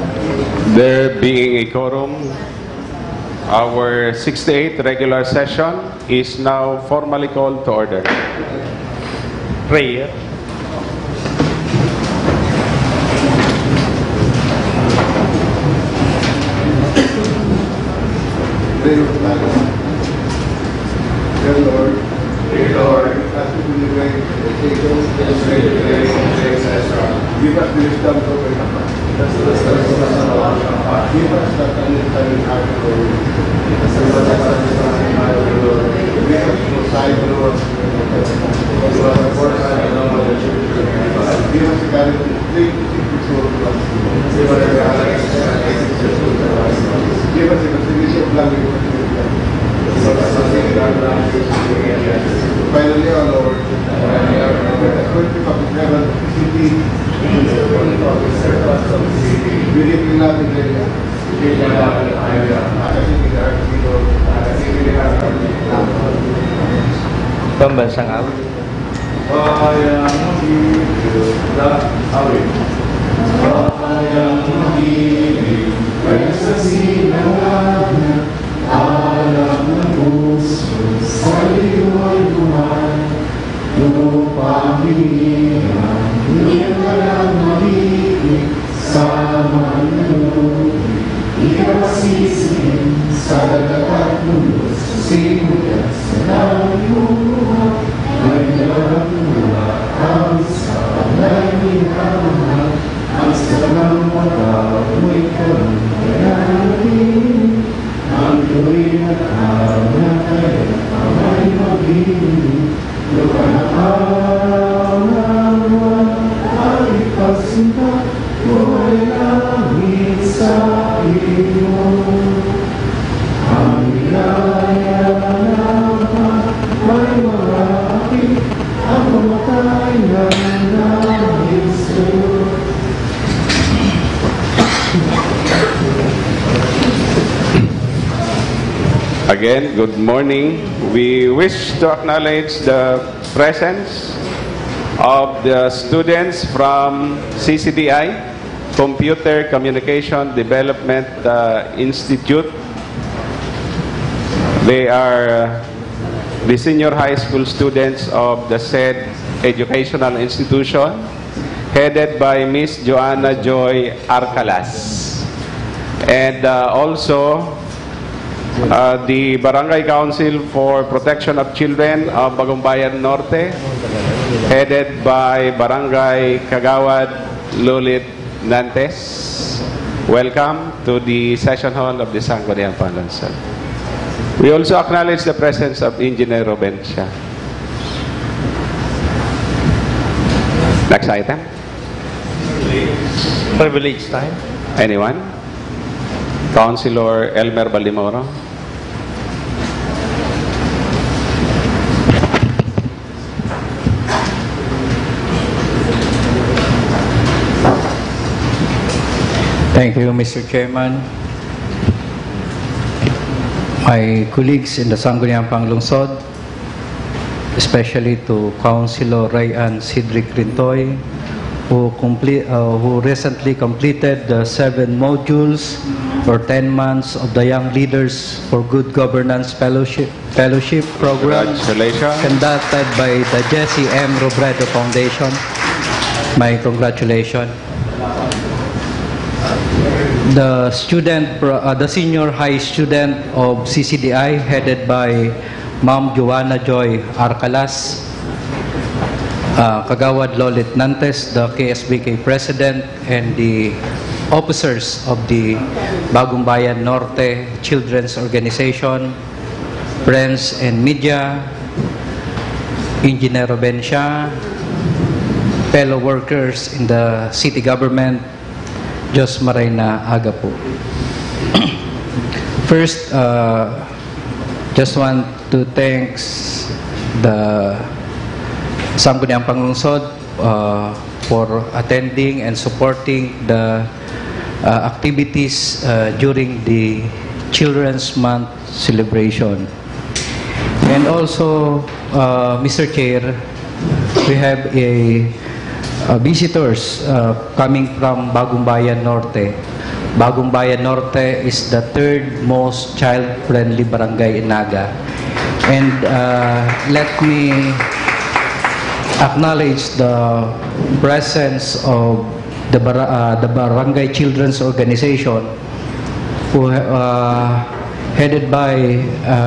[SPEAKER 5] There being a quorum, our 68th regular session is now formally called to order.
[SPEAKER 12] Prayer.
[SPEAKER 2] Dear Lord, as we celebrate the tables, illustrate the day of today's Ezra, give us wisdom to overcome. Give us the time heart to Lord. Give us the satisfying heart to Lord. Give us the sight to Lord. Give us the foresight to know the church. Give us the guidance to speak the soul to us. Give us the guidance to give us the consideration of language. Finally, our Lord,
[SPEAKER 12] Pembahasan awal.
[SPEAKER 13] Alam ng puso sa liway duman, lupang hinihan, niyang walang maliit sa manunod. Ipasisihin sa dagat at mundo, simulat sa nalimuha, may nalamuha ang sa nalimuha, ang sa ng magaw, may karungayanin. Ang tuwing at araw na kayo ay magiging lupa na araw na buwan ay pagsinta buhay langit sa iyo. Ang nilaya naman may marami ang mamatay na nangin sa iyo.
[SPEAKER 5] Again, good morning. We wish to acknowledge the presence of the students from CCDI, Computer Communication Development Institute. They are the senior high school students of the said educational institution, headed by Miss Joanna Joy Arcalas. And also the Barangay Council for Protection of Children of Bagumbayan Norte, headed by Barangay Kagawad Lulit Nantes. Welcome to the session hall of the Sangguniang Panlungsod. We also acknowledge the presence of Engineer Robencia. Next item.
[SPEAKER 12] Privilege time.
[SPEAKER 5] Anyone? Councilor Elmer Baldimoro.
[SPEAKER 14] Thank you, Mr. Chairman. My colleagues in the Sangguniang Panlungsod, especially to Councilor Rayan Cedric Rintoy, who recently completed the 7 modules for 10 months of the Young Leaders for Good Governance Fellowship program conducted by the Jesse M. Robredo Foundation. My congratulations. The senior high student of CCDI, headed by Ma'am Joanna Joy Arcalas, Kagawad Lolit Nantes, the KSBK President, and the officers of the Bagumbayan Norte Children's Organization, friends and media, Engineer Robencia, fellow workers in the city government, Diyos maray na aga po. First, just want to thank the Sangguniang Panglungsod for attending and supporting the activities during the Children's Month celebration. And also, Mr. Chair, we have visitors coming from Bagong Bayan Norte. Bagong Bayan Norte is the third most child-friendly barangay in Naga. And let me acknowledge the presence of the Barangay Children's Organization, who headed by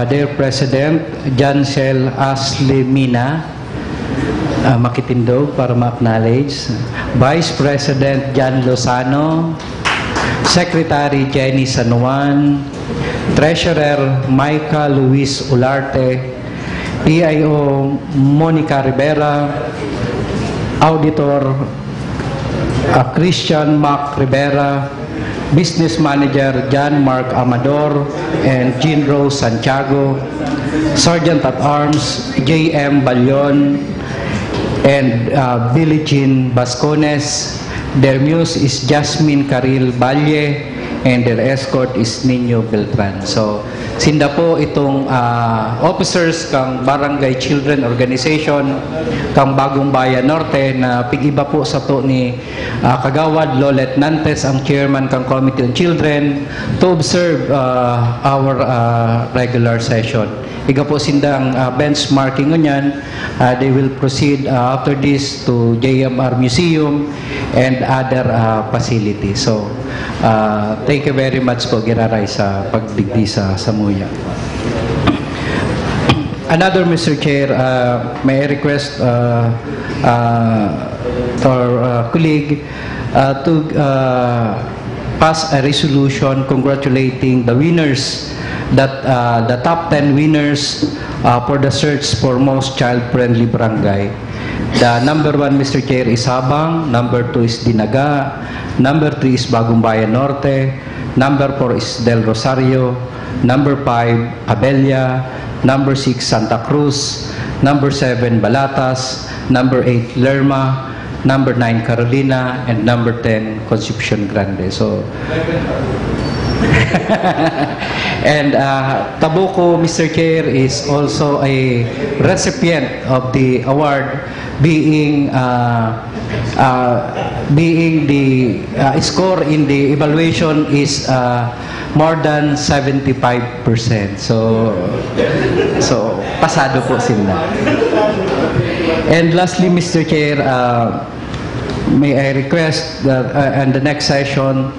[SPEAKER 14] their president, Jancel Ashley Mina, makitindog para ma-acknowledge, Vice President Jan Lozano, Secretary Jenny San Juan, Treasurer Micah Luis Ularte, PIO Monica Rivera, Auditor Christian Mac Rivera, Business Manager John Mark Amador and Jean Rose Santiago, Sergeant at Arms J.M. Balyon, and Billie Jean Bascones. Their muse is Jasmine Caril Valle, and their escort is Nino Beltran. So, sinda po itong officers kang Barangay Children Organization kang Bagong Bayan Norte na pig-iba po sa to ni Kagawad Lolet Nantes, ang chairman kang Committee on Children, to observe our regular session. Iga po sindang benchmarking ngunyan. They will proceed after this to JMR Museum and other facilities. So, thank you very much po, Giraray, sa pagdigdi sa Samuya. Another, Mr. Chair, may I request our colleague to pass a resolution congratulating the winners, that the top 10 winners for the search for most child-friendly barangay. The number 1, Mr. Chair, is Habang. Number 2 is Dinaga. Number 3 is Bagong Bayan Norte. Number 4 is Del Rosario. Number 5, Abella. Number 6, Santa Cruz. Number 7, Balatas. Number 8, Lerma. Number 9, Carolina. And number 10, Concepcion Grande. So, and Tabuco, Mr. Chair, is also a recipient of the award, being the score in the evaluation is more than 75%. So pasado po sila. And lastly, Mr. Chair, may I request that in the next session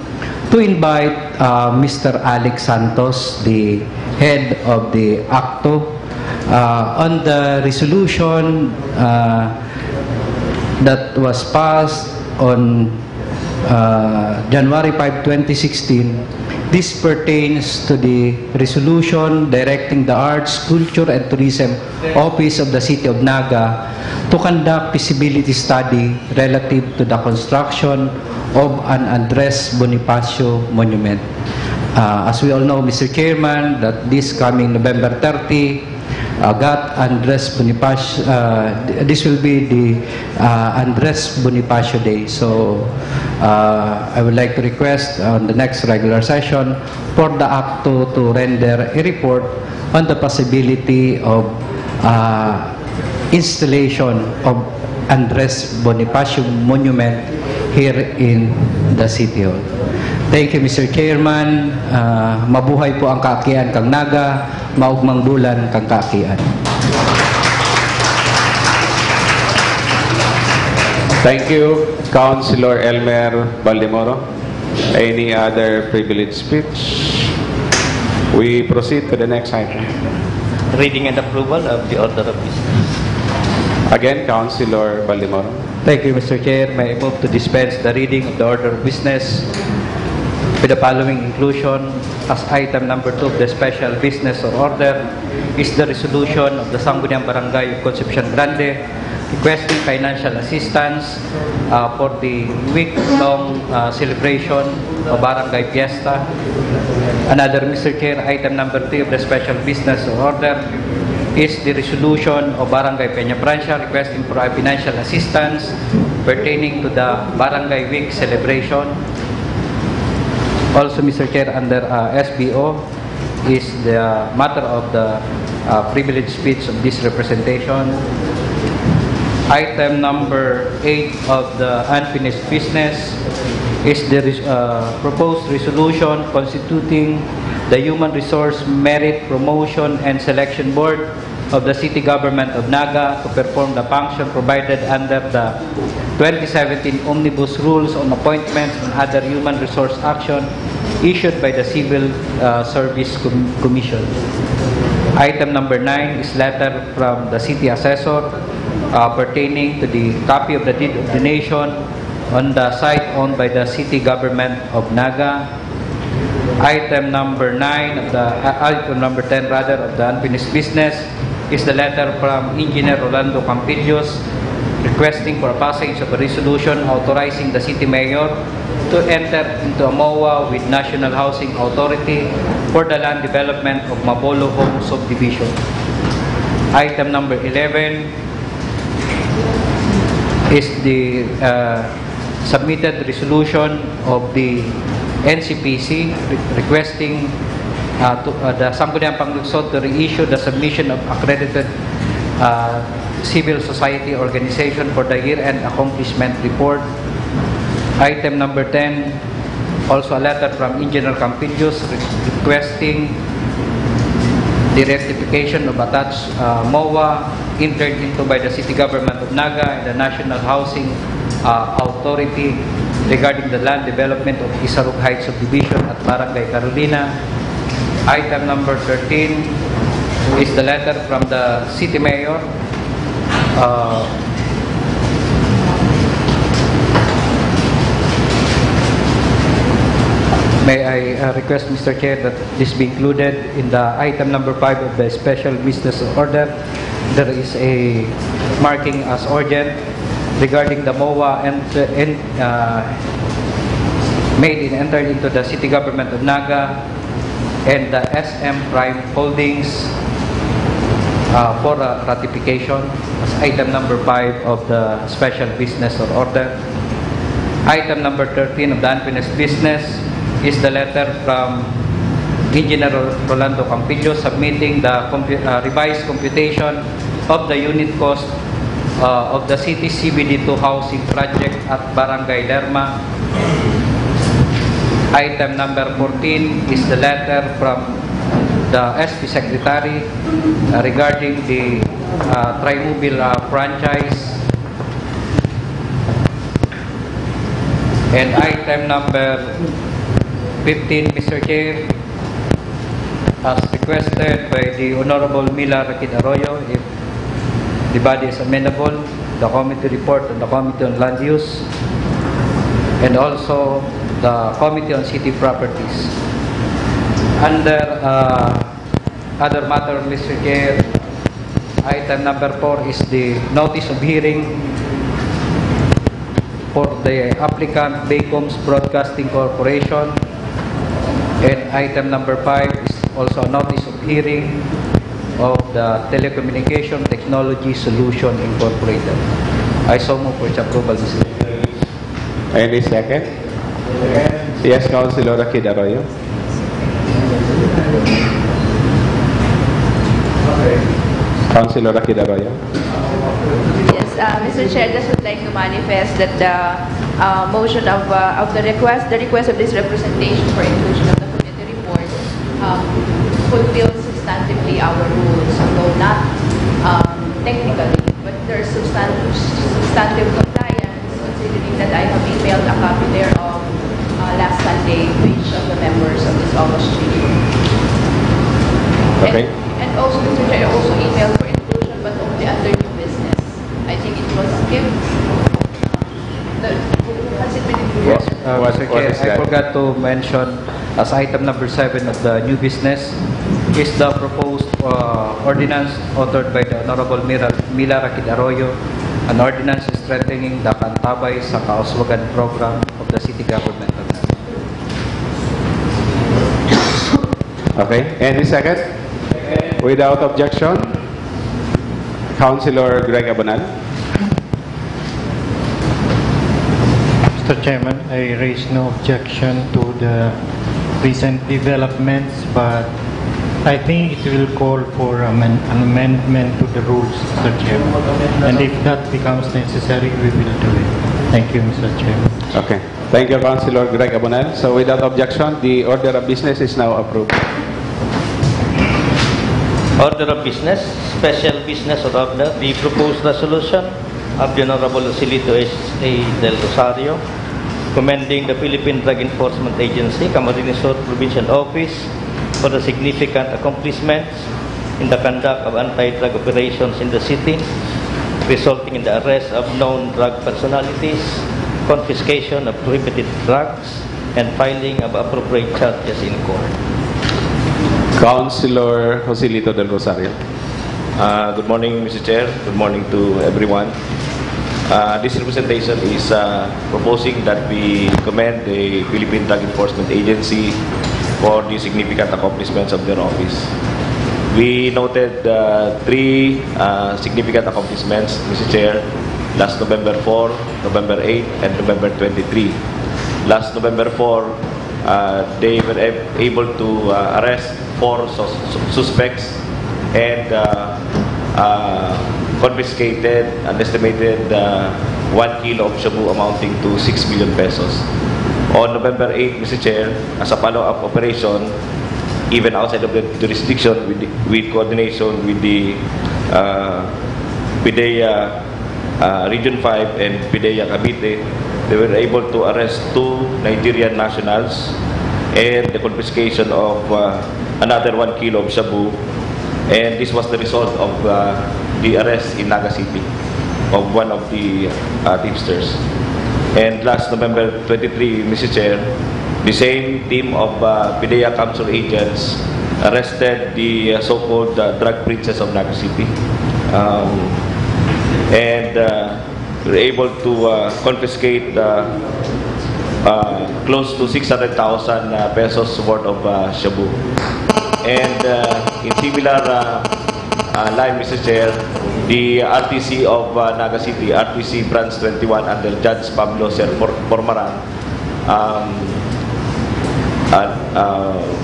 [SPEAKER 14] to invite Mr. Alex Santos, the head of the ACTO, on the resolution that was passed on January 5, 2016. This pertains to the resolution directing the Arts, Culture and Tourism Office of the City of Naga to conduct feasibility study relative to the construction of an Andres Bonifacio Monument. As we all know, Mr. Chairman, that this coming November 30, Andres Bonifacio, this will be the Andres Bonifacio Day. So I would like to request on the next regular session for the ACTO to render a report on the possibility of installation of Andres Bonifacio Monument here in the City Hall. Thank you, Mr. Chairman. Mabuhay po ang kaakian kang Naga, maugmang bulan kang kaakian.
[SPEAKER 5] Thank you, Councilor Elmer Baldemoro. Any other privileged speech? We proceed to the next item.
[SPEAKER 12] Reading and approval of the order of business.
[SPEAKER 5] Again, Councilor Baldemoro.
[SPEAKER 14] Thank you, Mr. Chair. May I move to dispense the reading of the order of business with the following inclusion. As item number 2 of the special business or order is the resolution of the Sangguniang Barangay of Concepcion Grande requesting financial assistance for the week-long celebration of Barangay Fiesta. Another, Mr. Chair, item number 3 of the special business order is the resolution of Barangay Peña Francia requesting for financial assistance pertaining to the Barangay Week celebration. Also, Mr. Chair, under SBO is the matter of the privileged speech of this representation. Item number 8 of the unfinished business is the proposed resolution constituting the Human Resource Merit Promotion and Selection Board of the City Government of Naga to perform the function provided under the 2017 Omnibus Rules on Appointments and Other Human Resource Action issued by the Civil Service Commission. Item number 9 is letter from the City Assessor pertaining to the copy of the deed of donation on the site owned by the City Government of Naga. Item number 10 of the unfinished business is the letter from Engineer Rolando Campillos requesting for passage of a resolution authorizing the City Mayor to enter into a MOA with National Housing Authority for the land development of Mabolo Home Subdivision. Item number 11 is the submitted resolution of the NCPC requesting the Sangguniang Panglungsod to reissue the submission of accredited civil society organization for the year-end accomplishment report. Item number 10, also a letter from Engineer Campillos requesting the rectification of attached MOA entered into by the City Government of Naga and the National Housing Authority regarding the land development of Isarug Heights Subdivision at Barangay Carolina. Item number 13 is the letter from the City Mayor may I request, Mr. Chair, that this be included in the item number 5 of the special business order. There is a marking as urgent regarding the MOA made and entered into the City Government of Naga and the SM Prime Holdings for ratification as item number 5 of the special business order. Item number 13 of the unfinished business is the letter from Engineer Rolando Campillos submitting the revised computation of the unit cost of the city CBD2 housing project at Barangay Lerma. Item number 14 is the letter from the SP Secretary regarding the Trimobile franchise. And item number 15, Mr. Chair, as requested by the Honorable Mila Rakid Arroyo, if the body is amenable, the committee report on the Committee on Land Use and also the Committee on City Properties. Under other matter, Mr. Chair, item number 4 is the notice of hearing for the applicant Baycoms Broadcasting Corporation. And item number 5 is also a notice of hearing of the Telecommunication Technology Solution Incorporated. I so move for its approval, Mr. Chair.
[SPEAKER 5] Any second? Yes, Councilor Rakid Arroyo. Councilor Rakid Arroyo.
[SPEAKER 15] Yes, Mr. Chair, just would like to manifest that the motion of the request of this representation for inclusion of the committee report fulfills substantively our rules, although not technically, but there's substantive compliance, considering that I have emailed a copy thereof last Sunday to each of the members of this August meeting.
[SPEAKER 5] Okay.
[SPEAKER 15] And also, Mr. Chair, I also emailed for inclusion, but only under new business. I think it was skipped. Has it been included?
[SPEAKER 14] Mr. Chair, I forgot to mention as item number 7 of the new business is the proposed ordinance authored by the Honorable Mila Rakid Arroyo an ordinance strengthening the Kantabay sa Kauswagan program of the city government of Naga.
[SPEAKER 5] Okay, any second? Without objection, Councilor Greg Abonal.
[SPEAKER 16] Mr. Chairman, I raise no objection to the recent developments, but I think it will call for an amendment to the rules, Mr. Chairman. And if that becomes necessary, we will do it. Thank you, Mr. Chairman.
[SPEAKER 5] Okay, thank you, Councilor Greg Abonal. So without objection, the order of business is now approved.
[SPEAKER 12] Order of business, special business order, the proposed resolution of the Honorable Joselito S.A. Del Rosario, commending the Philippine Drug Enforcement Agency, Camarines Sur Provincial Office, for the significant accomplishments in the conduct of anti-drug operations in the city, resulting in the arrest of known drug personalities, confiscation of prohibited drugs, and filing of appropriate charges in court.
[SPEAKER 5] Councilor Joselito Del Rosario.
[SPEAKER 17] Good morning, Mr. Chair. Good morning to everyone. This representation is proposing that we commend the Philippine Drug Enforcement Agency for the significant accomplishments of their office. We noted three significant accomplishments, Mr. Chair, last November 4, November 8, and November 23. Last November 4, they were able to arrest 4 suspects and confiscated an estimated 1 kilo of shabu amounting to 6 million pesos. On November 8, Mr. Chair, as a follow-up operation, even outside of the jurisdiction with coordination with the PIDEA Region 5 and PIDEA Cavite, they were able to arrest 2 Nigerian nationals and the confiscation of another 1 kilo of shabu, and this was the result of the arrest in Naga City of one of the tipsters. And last November 23, Mr. Chair, the same team of PIDEA Council agents arrested the so-called drug princess of Naga City, and were able to confiscate close to 600,000 pesos worth of shabu. And in similar line, Mr. Chair, the RTC of Naga City, RTC Branch 21 under Judge Pablo Ser Pormaran,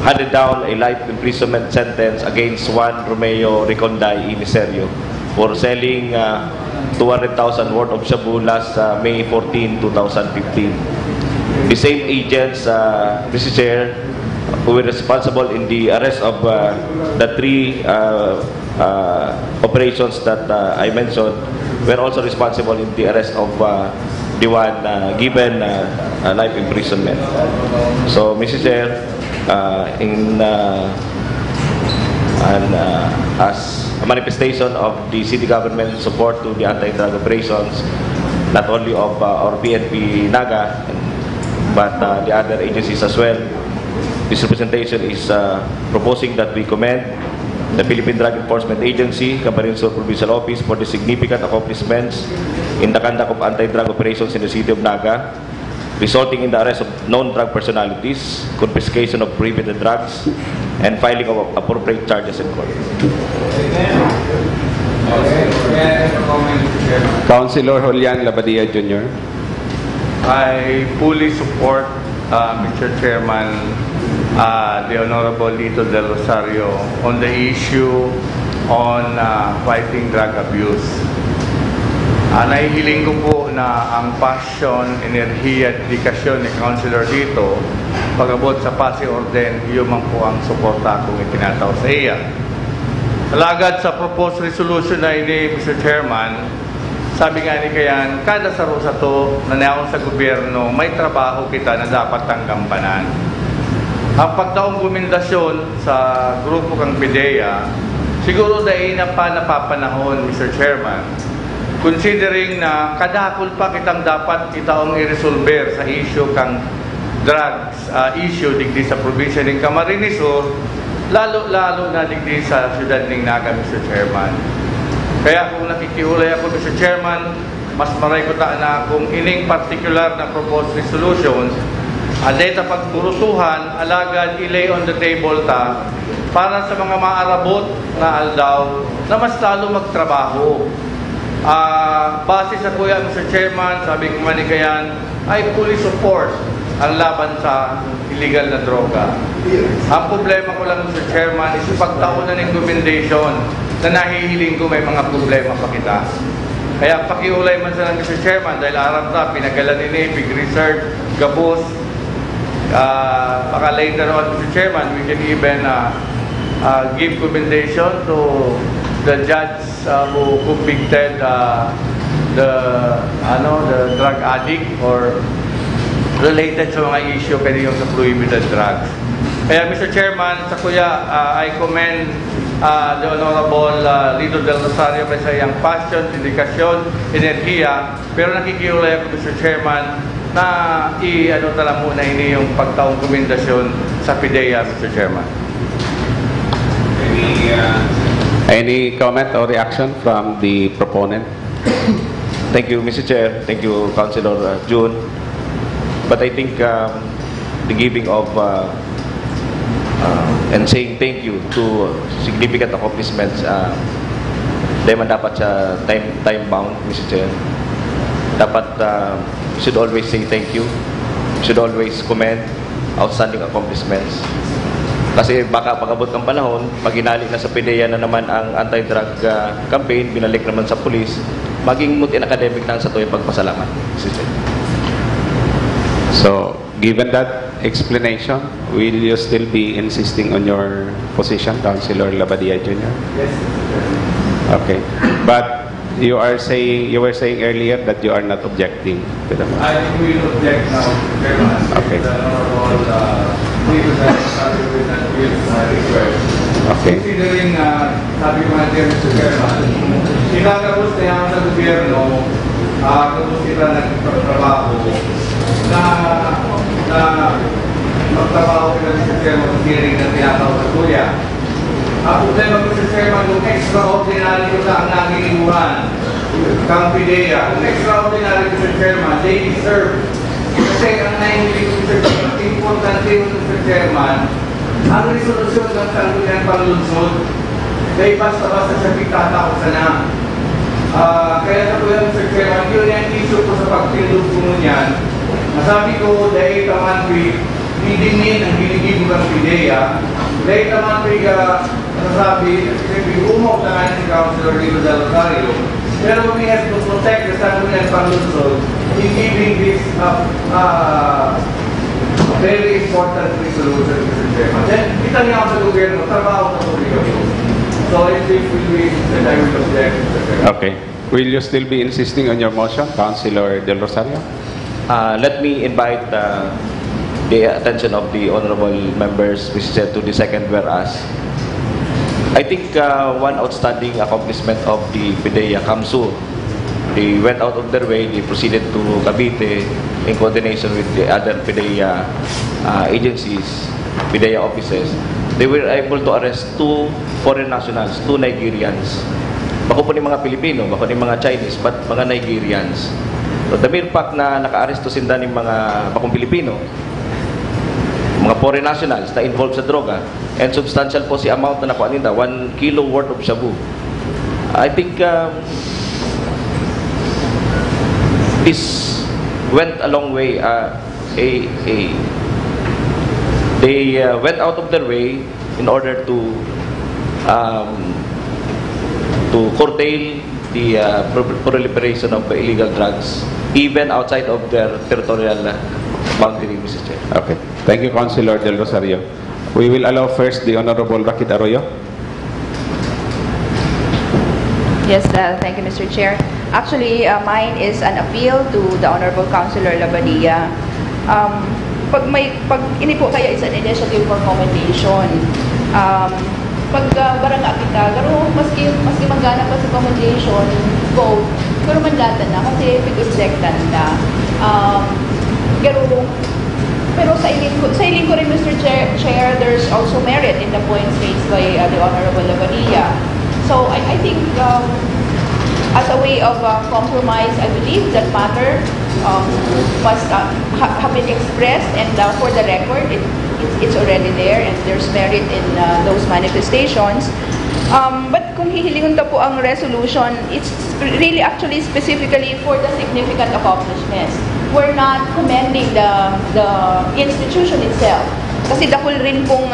[SPEAKER 17] handed down a life imprisonment sentence against Juan Romeo Riconday y Miserio for selling 200,000 worth of shabu last May 14, 2015. The same agents, Mr. Chair, who were responsible in the arrest of the 3 operations that I mentioned, were also responsible in the arrest of the one given life imprisonment. So, Mr. Chair, as a manifestation of the city government support to the anti-drug operations, not only of our PNP Naga, but the other agencies as well, this representation is proposing that we commend the Philippine Drug Enforcement Agency, Camarines Sur Provincial Office, for the significant accomplishments in the conduct of anti-drug operations in the city of Naga, resulting in the arrest of known drug personalities, confiscation of prohibited drugs, and filing of appropriate charges in court.
[SPEAKER 5] Councilor Julian Labadia Jr.
[SPEAKER 18] I fully support, Mr. Chairman, the Honorable Lito Del Rosario on the issue on fighting drug abuse. Nahihiling ko po na ang passion, enerhiya at dedikasyon ni Councilor Lito pag-abot sa Pasi Orden, yun man po ang suporta kong itinataw sa iya. Alagad sa proposed resolution na ini, Mr. Chairman, sabi nga ni Kayan, kada sa to na naon sa gobyerno, may trabaho kita na dapat tanggampanan. Ang pagtaong gumendasyon sa grupo kang PIDEA, siguro dahil na pa napapanahon, Mr. Chairman, considering na kadakol pa kitang dapat itaong i-resolver sa issue kang drugs issue digdi sa probinsya ng Camarines Sur, lalo-lalo na digdi sa syudad ng Naga, Mr. Chairman. Kaya kung nakikiulay ako, Mr. Chairman, mas maray ko ta na kung ining particular na proposed resolutions, data pagpurutuhan, alagad ilay on the table ta para sa mga maarabot na aldaw na mas lalo magtrabaho. Base sa kuya, Mr. Chairman, sabi ko manikayan, I fully support ang laban sa illegal na droga. Ang problema ko lang, Mr. Chairman, is pagtaon na ng commendation na nahihiling ko may mga problema pa kita. Kaya pakiulay man sa lang, Mr. Chairman, dahil arap ta, pinagalan ni big research, gabos, baka later on, Mr. Chairman, we can even give commendation to the judge who convicted the drug addict or related sa mga issue kaya yung sa prohibited drugs. Kaya Mr. Chairman, sa kuya, I commend the Honorable Lito del Rosario sa iyang passion, dedikasyon, enerhiya, pero nakikiulay ako, Mr. Chairman, na tala muna ini yung pagtaong komendasyon sa PIDEA, Mr. Chairman.
[SPEAKER 5] Any comment or reaction from the proponent?
[SPEAKER 17] Thank you, Mr. Chair. Thank you, Councilor June. But I think the giving of and saying thank you to significant accomplishments, di man dapat sa time bound, Mr. Chair. Dapat should always say thank you. Should always commend outstanding accomplishments. Kasi baka pag-abot ng panahon, pag inali na sa PIDEA na naman ang anti-drug campaign, binalik naman sa police, maging mutin academic lang sa tuwing pagpasalamat.
[SPEAKER 5] So, given that explanation, will you still be insisting on your position, Councilor Labadia Jr.?
[SPEAKER 18] Yes, sir.
[SPEAKER 5] Okay. But you were saying earlier that you are not objecting to the motion.
[SPEAKER 18] I will object now, Chairman.
[SPEAKER 5] Okay. Okay.
[SPEAKER 18] Considering, sabi ko nga din, Mr. Chairman, sinagabos na yan sa gobyerno, kung sila nagtrabaho, na magtrabaho sila, Mr. Chairman, kung hearing na tinatawag sa kuya. Ang problema, Mr. Chairman, kung extraordinary ko sa ang nangilimuhan, kang PIDEA, kung extraordinary, Mr. Chairman, they deserve. Kasi ang naingilig ko, Mr. Chairman, importante yung Mr. Chairman, ang resolusyon ng Sangguniang Panglunsod, dahil basta-basta siya pitatao sana. Kaya sa kuya, Mr. Chairman, yun yung issue ko sa pagtindog ko niyan. Masabi ko, dahil taman didingin ang ginigibo ng PIDEA, dahil taman nasabi, kasi umaw na nga si Councilor Lito del Rosario, pero we have to protect the Sangguniang Panglunsod in giving this very important resolution, Mr. Chairman. Then, kita niya ako sa gobyerno, trabaho sa gobyerno. So, if this will be, then I will object, Mr. Chairman.
[SPEAKER 5] Okay. Will you still be insisting on your motion, Councilor Del Rosario?
[SPEAKER 17] Let me invite the attention of the honorable members, Mr. Chair, to the second whereas. I think one outstanding accomplishment of the PIDEA Kamsu, they went out of their way, they proceeded to Cavite in coordination with the other PIDEA agencies, PIDEA offices. They were able to arrest 2 foreign nationals, 2 Nigerians. Bako po ni mga Pilipino, bako ni mga Chinese, but mga Nigerians. So the mere fact na naka-aresto sinda ni mga bakong Pilipino, mga foreign nationals na involved sa droga, and substantial po si amount na nakuha nila, 1 kilo worth of shabu. I think this went a long way. They went out of their way in order to curtail the proliferation of illegal drugs, even outside of their territorial boundary, Mr. Chair.
[SPEAKER 5] Okay. Thank you, Councilor Del Rosario. We will allow first the Honorable Rakit Arroyo.
[SPEAKER 15] Yes, thank you, Mr. Chair. Actually, mine is an appeal to the Honorable Councilor Labadia. Pag ini po kaya is an initiative for commendation. Pag barangay kita, pero maski manggana pa sa commendation vote, pero mandatan na kasi pag-objectan na. Pero sa iling ko rin, Mr. Chair, there's also merit in the points raised by the Honorable Labadia. So I think as a way of compromise, I believe that matter must have been expressed, and for the record, it's already there, and there's merit in those manifestations. But kung hihilingon ta po ang resolution, it's really actually specifically for the significant accomplishments. We're not commending the institution itself. Kasi dakul rin pong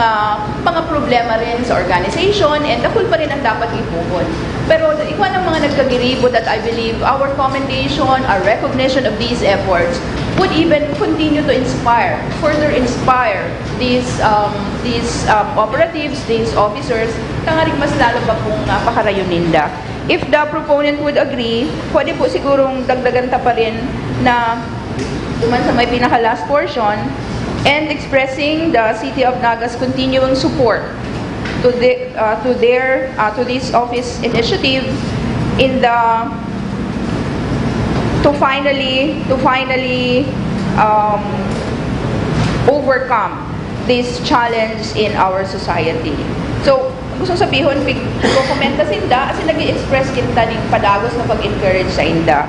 [SPEAKER 15] mga problema rin sa organization, and dakul pa rin ang dapat ipuhon. Pero ikaw ng mga nagkagiribo that I believe our commendation, our recognition of these efforts would even continue to inspire, further inspire these operatives, these officers, kangaring mas lalo pa pong pakarayuninda. If the proponent would agree, pwede po sigurong dagdagan ta pa rin na duman sa may pinaka-last portion, and expressing the City of Nagas' continuing support to this office initiative in to finally overcome this challenge in our society. So gusto sabihon komenta sinda kasi nag-express kita ning padagos na pag-encourage sa inda.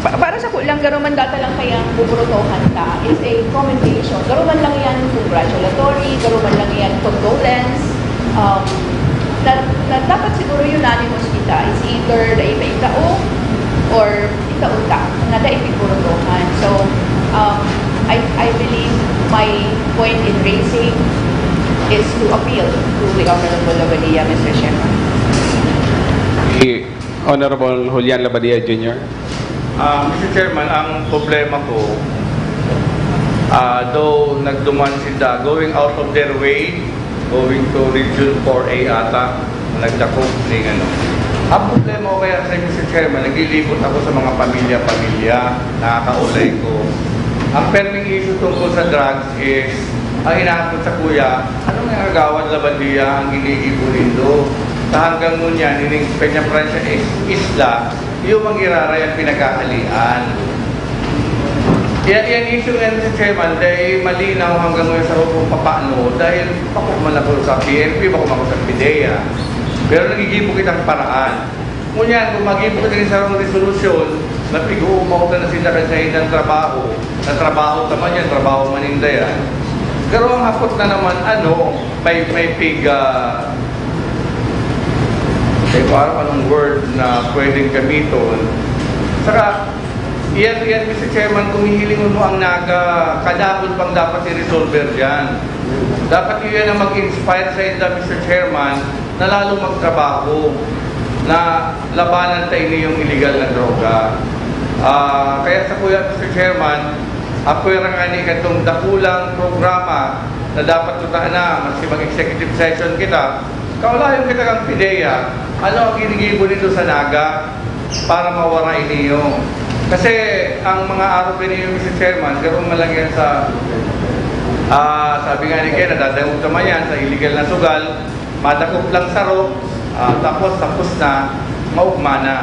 [SPEAKER 15] Para sa kulang, garuman data lang kayang buburutohan ta is a commendation. Garuman lang yan congratulatory, garuman lang yan condolence. Na dapat siguro unanimous kita is either da ipaitao or itauta na da ipiburutohan. So, I believe my point in raising is to appeal to the Honorable Labadia, Mr. Chairman.
[SPEAKER 5] The Honorable Julian Labadia Jr.
[SPEAKER 18] Mr. Chairman, ang problema ko, though nagduman sila, going out of their way, going to Region 4A ata, nagdakop ng ano. Ang problema ko kaya sa Mr. Chairman, naglilibot ako sa mga pamilya-pamilya, nakakaulay ko. Ang perming issue tungkol sa drugs is, ang inaakot sa kuya, anong nangagawad Labadia ang iniipunin do? Sa hanggang nun yan, ining Peña Francia Isla, yung mga iraray ang pinagkakalian. Yan issue ngayon si Chairman, dahil malinaw hanggang ngayon sa kung paano, dahil pakuman ako sa PNP, pakuman ako sa PIDEA. Pero nagigibo kitang paraan. Ngunyan, kung magibo kita rin sa resolusyon, napig-uumaw na sila kasi ng trabaho. Na trabaho naman yan, trabaho maninda yan. Pero ang hapot na naman, may pig... parang anong word na pwedeng gamiton. Saka, iyan, Mr. Chairman, kung hihilingon mo ang Naga, kadapot pang dapat i-resolver dyan. Dapat iyan ang mag-inspire sa inyo, Mr. Chairman, na lalo magtrabaho, na labanan tayo yung illegal na droga. Kaya sa kuya, Mr. Chairman, apwera nga ni katong dakulang programa na dapat tutaan na, maski mag-executive session kita, kaulayan kita kang PIDEA, ano ang ginigibo nito sa Naga para mawaray niyo? Kasi ang mga araw niyo, Mr. Chairman, ganoon man lang yan sa sabi nga ni Ken, nadadangog naman yan sa illegal na sugal, madakop lang sa rock, tapos na, maugma na.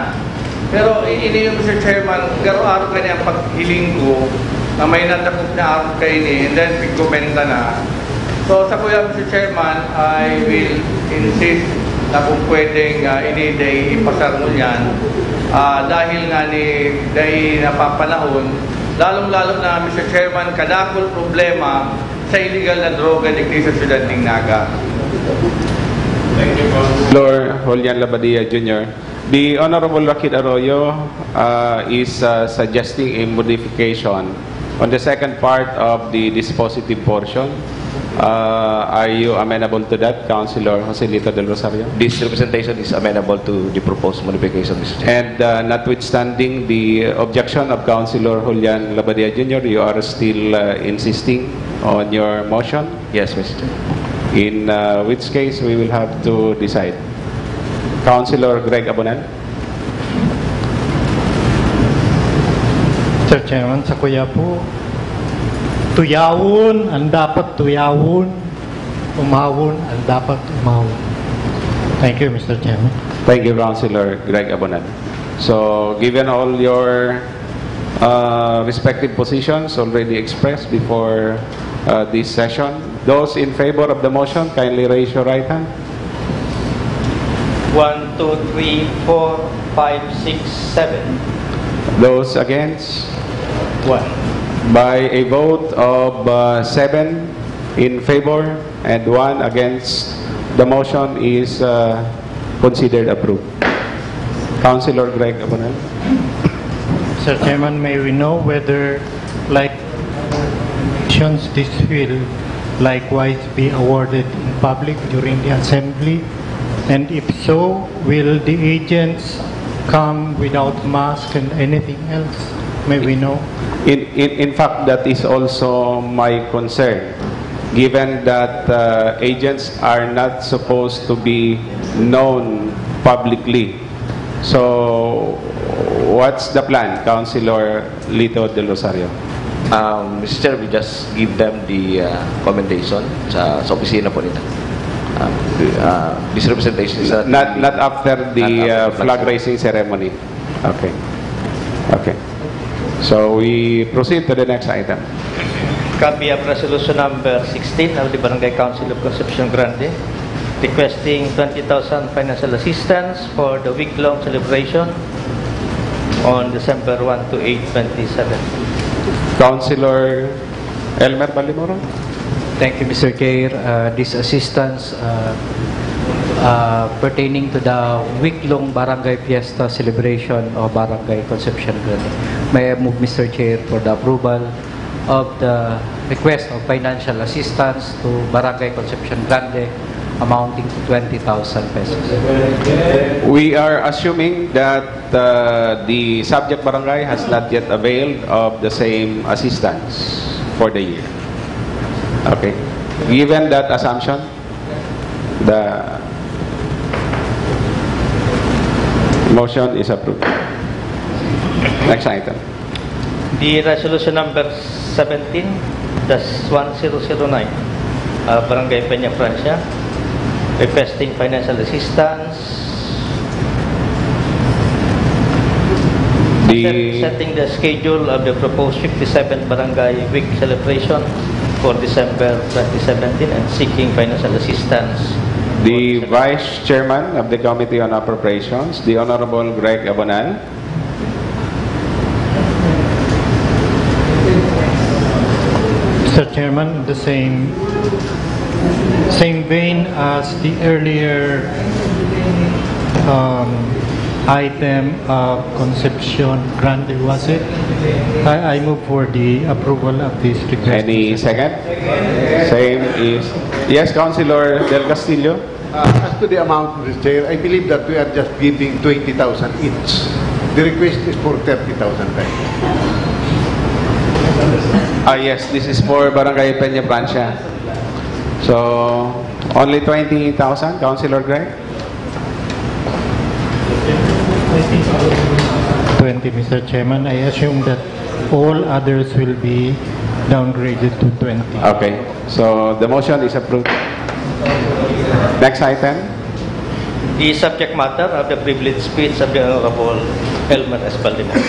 [SPEAKER 18] Pero ini yung Mr. Chairman, ganoon araw kanya ang paghiling ko na may nadakop na araw kayo ni, and then pigkomenta na. So sa kuya, Mr. Chairman, I will insist na kung pwedeng ipasar mo yan dahil nga dahil napapanahon, lalong-lalo na, Mr. Chairman, kadakol problema sa illegal na droga dito sa siyudad ng Naga.
[SPEAKER 5] Thank you, Lord Julian Labadia Jr. The Honorable Rakit Arroyo is suggesting a modification on the second part of the dispositive portion. Are you amenable to that, Councilor Joselito Del Rosario?
[SPEAKER 17] This representation is amenable to the proposed modification, Mr. Chair.
[SPEAKER 5] And notwithstanding the objection of Councilor Julian Labadia Jr., you are still insisting on your motion?
[SPEAKER 17] Yes, Mr. Chair.
[SPEAKER 5] In which case, we will have to decide. Councilor Greg Abonal.
[SPEAKER 16] Mr. Chairman, sa kuya po, tuyawon ang dapat tuyawon, umawon ang dapat umawon. Thank you, Mr. Chairman.
[SPEAKER 5] Thank you, Councilor Greg Abonal. So, given all your respective positions already expressed before this session, those in favor of the motion, kindly raise your right hand.
[SPEAKER 18] 1,
[SPEAKER 12] 2, 3, 4, 5, 6, 7.
[SPEAKER 5] Those against?
[SPEAKER 12] 1.
[SPEAKER 5] By a vote of 7 in favor and 1 against, the motion is considered approved. Councilor Greg Abonal.
[SPEAKER 16] Sir Chairman, may we know whether, like, this will likewise be awarded in public during the assembly? And if so, will the agents come without mask and anything else? May we know?
[SPEAKER 5] In fact, that is also my concern, given that agents are not supposed to be known publicly. So, what's the plan, Councilor Lito de Rosario?
[SPEAKER 17] Mr. Chair, we just give them the commendation sa opisina po nila. This representation is
[SPEAKER 5] not after the flag raising ceremony. Okay. Okay. So we proceed to the next item.
[SPEAKER 12] Copy of resolution number 16 of the Barangay Council of Concepcion Grande requesting 20,000 financial assistance for the week-long celebration on December 1 to 8, 2017.
[SPEAKER 5] Councilor Elmer Balimoro.
[SPEAKER 14] Thank you, Mr. Chair. This assistance pertaining to the week-long Barangay Fiesta celebration of Barangay Concepcion Grande. May I move, Mr. Chair, for the approval of the request of financial assistance to Barangay Concepcion Grande amounting to 20,000 pesos.
[SPEAKER 5] We are assuming that the subject barangay has not yet availed of the same assistance for the year. Okay. Given that assumption, the motion is approved. Next item.
[SPEAKER 12] The resolution number 17-1009 Barangay Peña Francia requesting financial assistance, setting the schedule of the proposed 57th Barangay Week celebration for December 2017 and seeking financial assistance.
[SPEAKER 5] The Vice Chairman of the Committee on Appropriations, the Honorable Greg Abonal.
[SPEAKER 16] Mr. Chairman, the same vein as the earlier item of Concepcion Grande, was it? I move for the approval of this request.
[SPEAKER 5] Any second? Same is... Yes, Councilor Del Castillo.
[SPEAKER 19] As to the amount, Mr. Chair, I believe that we are just giving 20,000 each. The request is for 30,000.
[SPEAKER 5] Yes, this is for Barangay Peña Francia. So, only 20,000, Councilor Greg?
[SPEAKER 16] 20, Mr. Chairman. I assume that all others will be downgraded to 20.
[SPEAKER 5] Okay. So, the motion is approved. Next item.
[SPEAKER 12] The subject matter of the privileged speech of the Honorable Elmer S. Balimoro.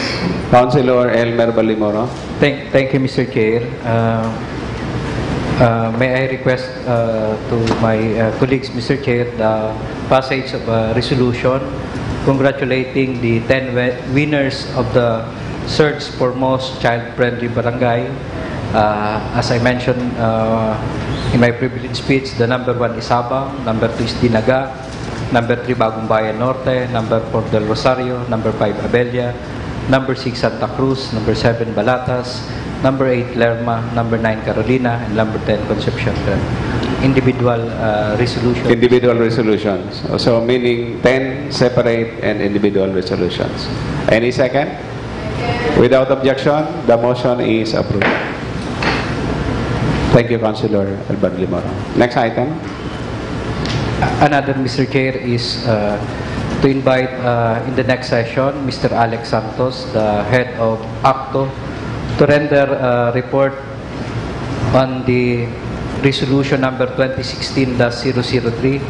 [SPEAKER 5] Councilor Elmer Balimoro.
[SPEAKER 14] Thank you, Mr. Chair. May I request to my colleagues, Mr. Chair, the passage of a resolution congratulating the 10 winners of the search for most child-friendly barangay. As I mentioned in my privilege speech, the number 1 is Sabang, number 2 is Dinaga, number 3 Bagong Bayan Norte, number 4 Del Rosario, number 5 Abella, number 6 Santa Cruz, number 7 Balatas, number 8 Lerma, number 9 Carolina, and number 10 Concepcion. Individual resolutions.
[SPEAKER 5] Individual resolutions. So meaning 10 separate and individual resolutions. Any second? Without objection, the motion is approved. Thank you, Councilor Alban Limoro. Next item.
[SPEAKER 14] Another, Mr. Chair, is to invite in the next session Mr. Alex Santos, the head of ACTO, to render a report on the resolution number 2016-003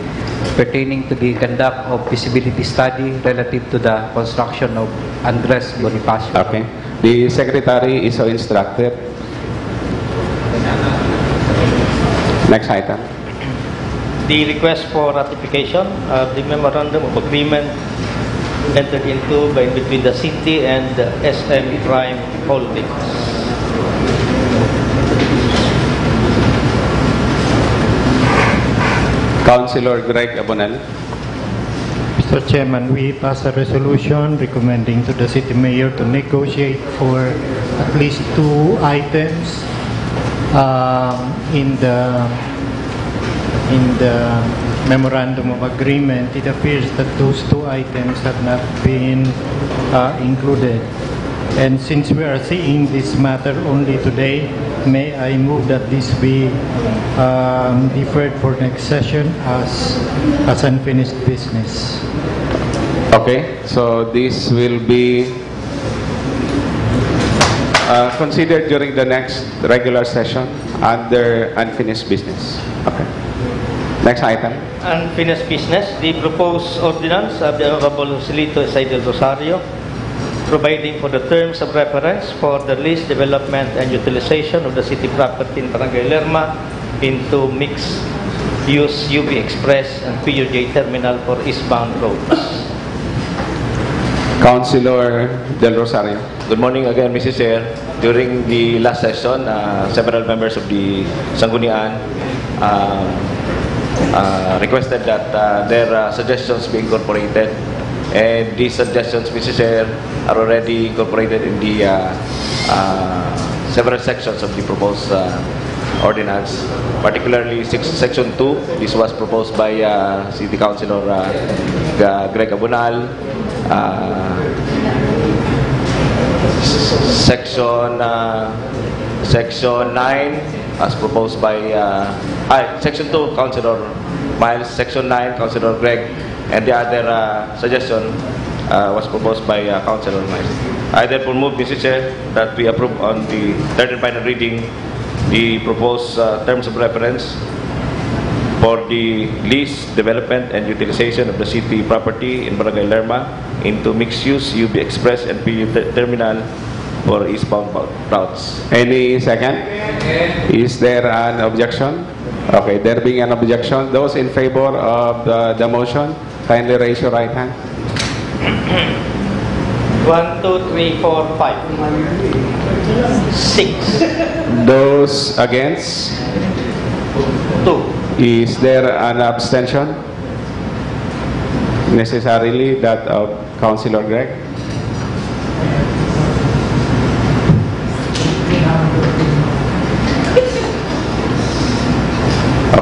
[SPEAKER 14] pertaining to the conduct of feasibility study relative to the construction of Andres Bonifacio.
[SPEAKER 5] Okay. The Secretary is so instructed. Next item.
[SPEAKER 12] the request for ratification of the memorandum of agreement entered into between the city and the SM Prime Holdings.
[SPEAKER 5] Councilor Greg Abonal.
[SPEAKER 16] Mr. Chairman, we passed a resolution recommending to the city mayor to negotiate for at least 2 items in the memorandum of agreement. It appears that those 2 items have not been included. And since we are seeing this matter only today, may I move that this be deferred for next session as unfinished business.
[SPEAKER 5] Okay, so this will be considered during the next regular session under unfinished business. Okay. Next item.
[SPEAKER 12] Unfinished business, the proposed ordinance of the Honorable Joselito Isay del Rosario, providing for the terms of reference for the lease, development, and utilization of the city property in Barangay Lerma into mixed-use UB Express and PUJ terminal for eastbound roads.
[SPEAKER 5] Councilor Del Rosario.
[SPEAKER 17] Good morning again, Mrs. Chair. During the last session, several members of the Sangguniang requested that their suggestions be incorporated. And these suggestions, Mrs. Chair, are already incorporated in the several sections of the proposed ordinance, particularly Section 2. This was proposed by City Councilor Greg Abonal. Section 9, as proposed by Section 2, Councilor Miles. Section 9, Councilor Greg. And the other suggestion was proposed by Councilor Miles. I therefore move, Mr. Chair, that we approve on the third and final reading the proposed terms of reference for the lease, development, and utilization of the city property in Barangay Lerma into mixed-use UB Express and PU terminal for eastbound routes.
[SPEAKER 5] Any second? Is there an objection? Okay, there being an objection, those in favor of the motion, kindly raise your right hand.
[SPEAKER 12] 1, 2, 3, 4, 5, 6.
[SPEAKER 5] Those against?
[SPEAKER 12] 2.
[SPEAKER 5] Is there an abstention? Necessarily that of Councilor Greg?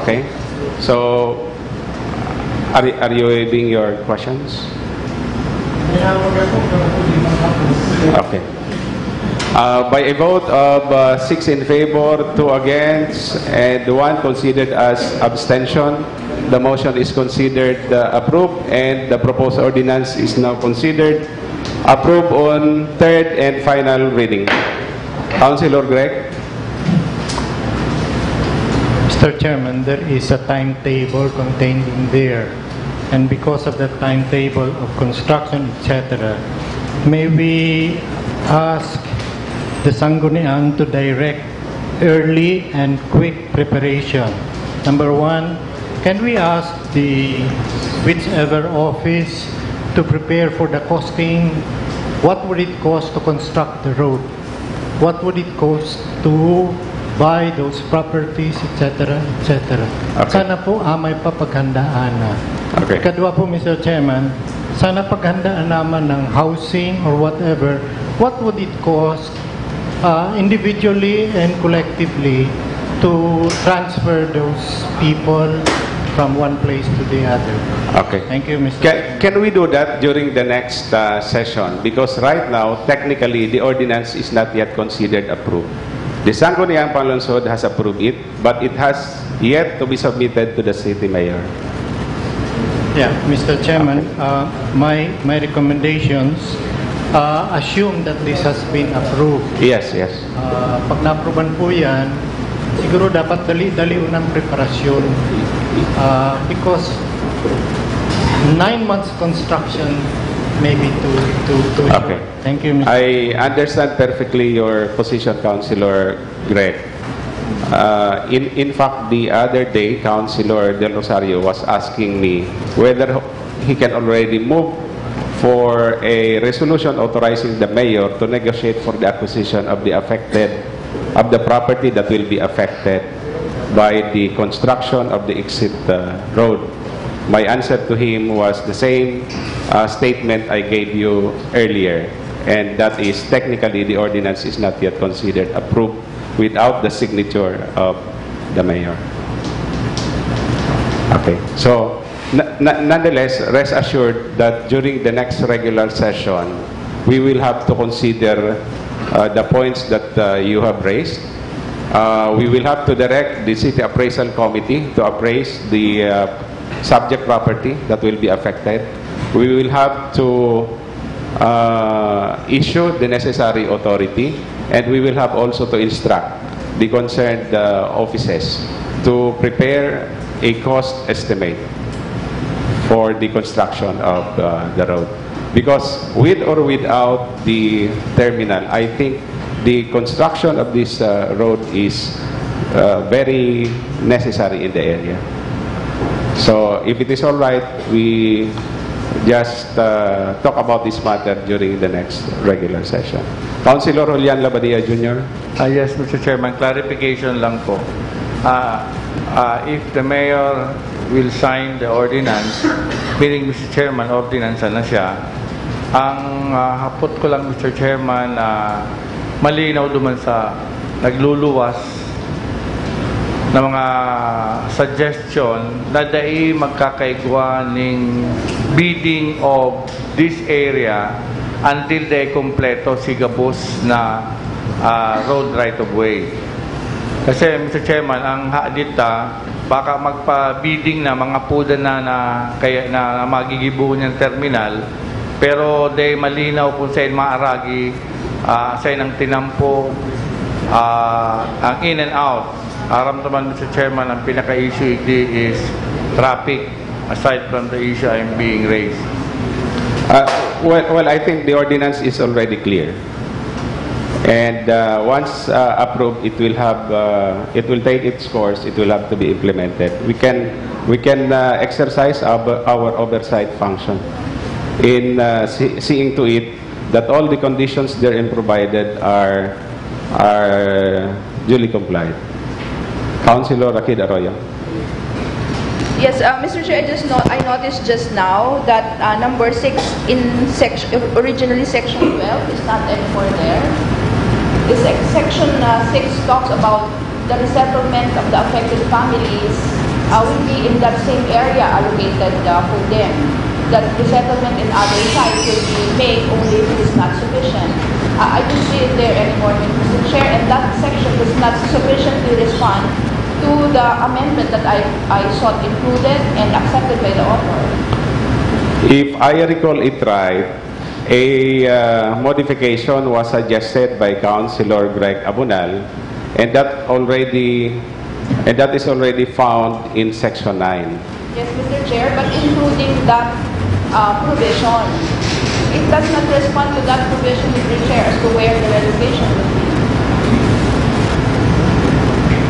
[SPEAKER 5] Okay. So, are you waiving your questions? Okay. By a vote of 6 in favor, 2 against, and 1 considered as abstention, the motion is considered approved, and the proposed ordinance is now considered approved on third and final reading. Councilor Greg.
[SPEAKER 16] Mr. Chairman, there is a timetable contained in there, and because of the timetable of construction, etc., may we ask the Sangguniang to direct early and quick preparation. Number 1, can we ask the whichever office to prepare for the costing? What would it cost to construct the road? What would it cost to buy those properties, etc., etc.?
[SPEAKER 5] Okay.
[SPEAKER 16] Sana po may papaghandaan na.
[SPEAKER 5] Okay.
[SPEAKER 16] Kadwa po, Mr. Chairman, sana paghandaan naman ng housing or whatever, what would it cost individually and collectively to transfer those people from one place to the other?
[SPEAKER 5] Okay.
[SPEAKER 16] Thank you, Mr.
[SPEAKER 5] Can we do that during the next session? Because right now, technically, the ordinance is not yet considered approved. The Sangguniang Panlungsod has approved it, but it has yet to be submitted to the city mayor.
[SPEAKER 16] Yeah, Mr. Chairman, my recommendations assume that this has been approved.
[SPEAKER 5] Yes, yes.
[SPEAKER 16] Pag na-approvean po yan, siguro dapat dali-dali unang preparasyon because 9 months construction may be too short.
[SPEAKER 5] Okay.
[SPEAKER 16] Thank you, Mr.
[SPEAKER 5] I understand perfectly your position, Councilor Greg. In fact, the other day, Councilor Del Rosario was asking me whether he can already move for a resolution authorizing the mayor to negotiate for the acquisition of the property that will be affected by the construction of the exit road. My answer to him was the same statement I gave you earlier, and that is technically the ordinance is not yet considered approved without the signature of the mayor. Okay, so nonetheless, rest assured that during the next regular session, we will have to consider the points that you have raised. We will have to direct the City Appraisal Committee to appraise the subject property that will be affected. We will have to issue the necessary authority, and we will have also to instruct the concerned offices to prepare a cost estimate for the construction of the road. Because with or without the terminal, I think the construction of this road is very necessary in the area. So if it is all right, we just talk about this matter during the next regular session. Councilor Julian Labadia Jr.
[SPEAKER 18] Yes, Mr. Chairman, clarification lang po. If the mayor will sign the ordinance, meaning Mr. Chairman, ordinance na siya, ang hapot ko lang, Mr. Chairman, malinaw duman sa nagluluwas na mga suggestion na dai magkakaigwa ng bidding of this area until they kompleto si gabos na road right of way. Kasi Mr. Chairman, ang hadita baka magpa-bidding na mga puda na kaya na magigibuo niyang terminal, pero they malinaw kung saan maaragi sa ng tinampo ang in and out. Aram naman, Mr. Chairman, ang pinaka-issue is traffic, aside from the issue I'm being raised.
[SPEAKER 5] Well, I think the ordinance is already clear, and once approved, it will take its course. It will have to be implemented. We can exercise our oversight function in seeing to it that all the conditions therein provided are duly complied. Councilor Rakid Arroyo.
[SPEAKER 15] Yes, Mr. Chair, I noticed just now that number 6 in originally section 12 is not anymore there. This section 6 talks about the resettlement of the affected families will be in that same area allocated for them. That resettlement in other sites will be made only if it is not sufficient. I don't see it there anymore, Mr. Chair, and that section is not sufficiently respond to the amendment that I sought included and accepted by the author.
[SPEAKER 5] If I recall it right, a modification was suggested by Councilor Greg Abunal, and that is already found in section 9.
[SPEAKER 15] Yes, Mr. Chair, but including that provision, it does not respond to that provision, Mr. Chair, as to where the relocation will be.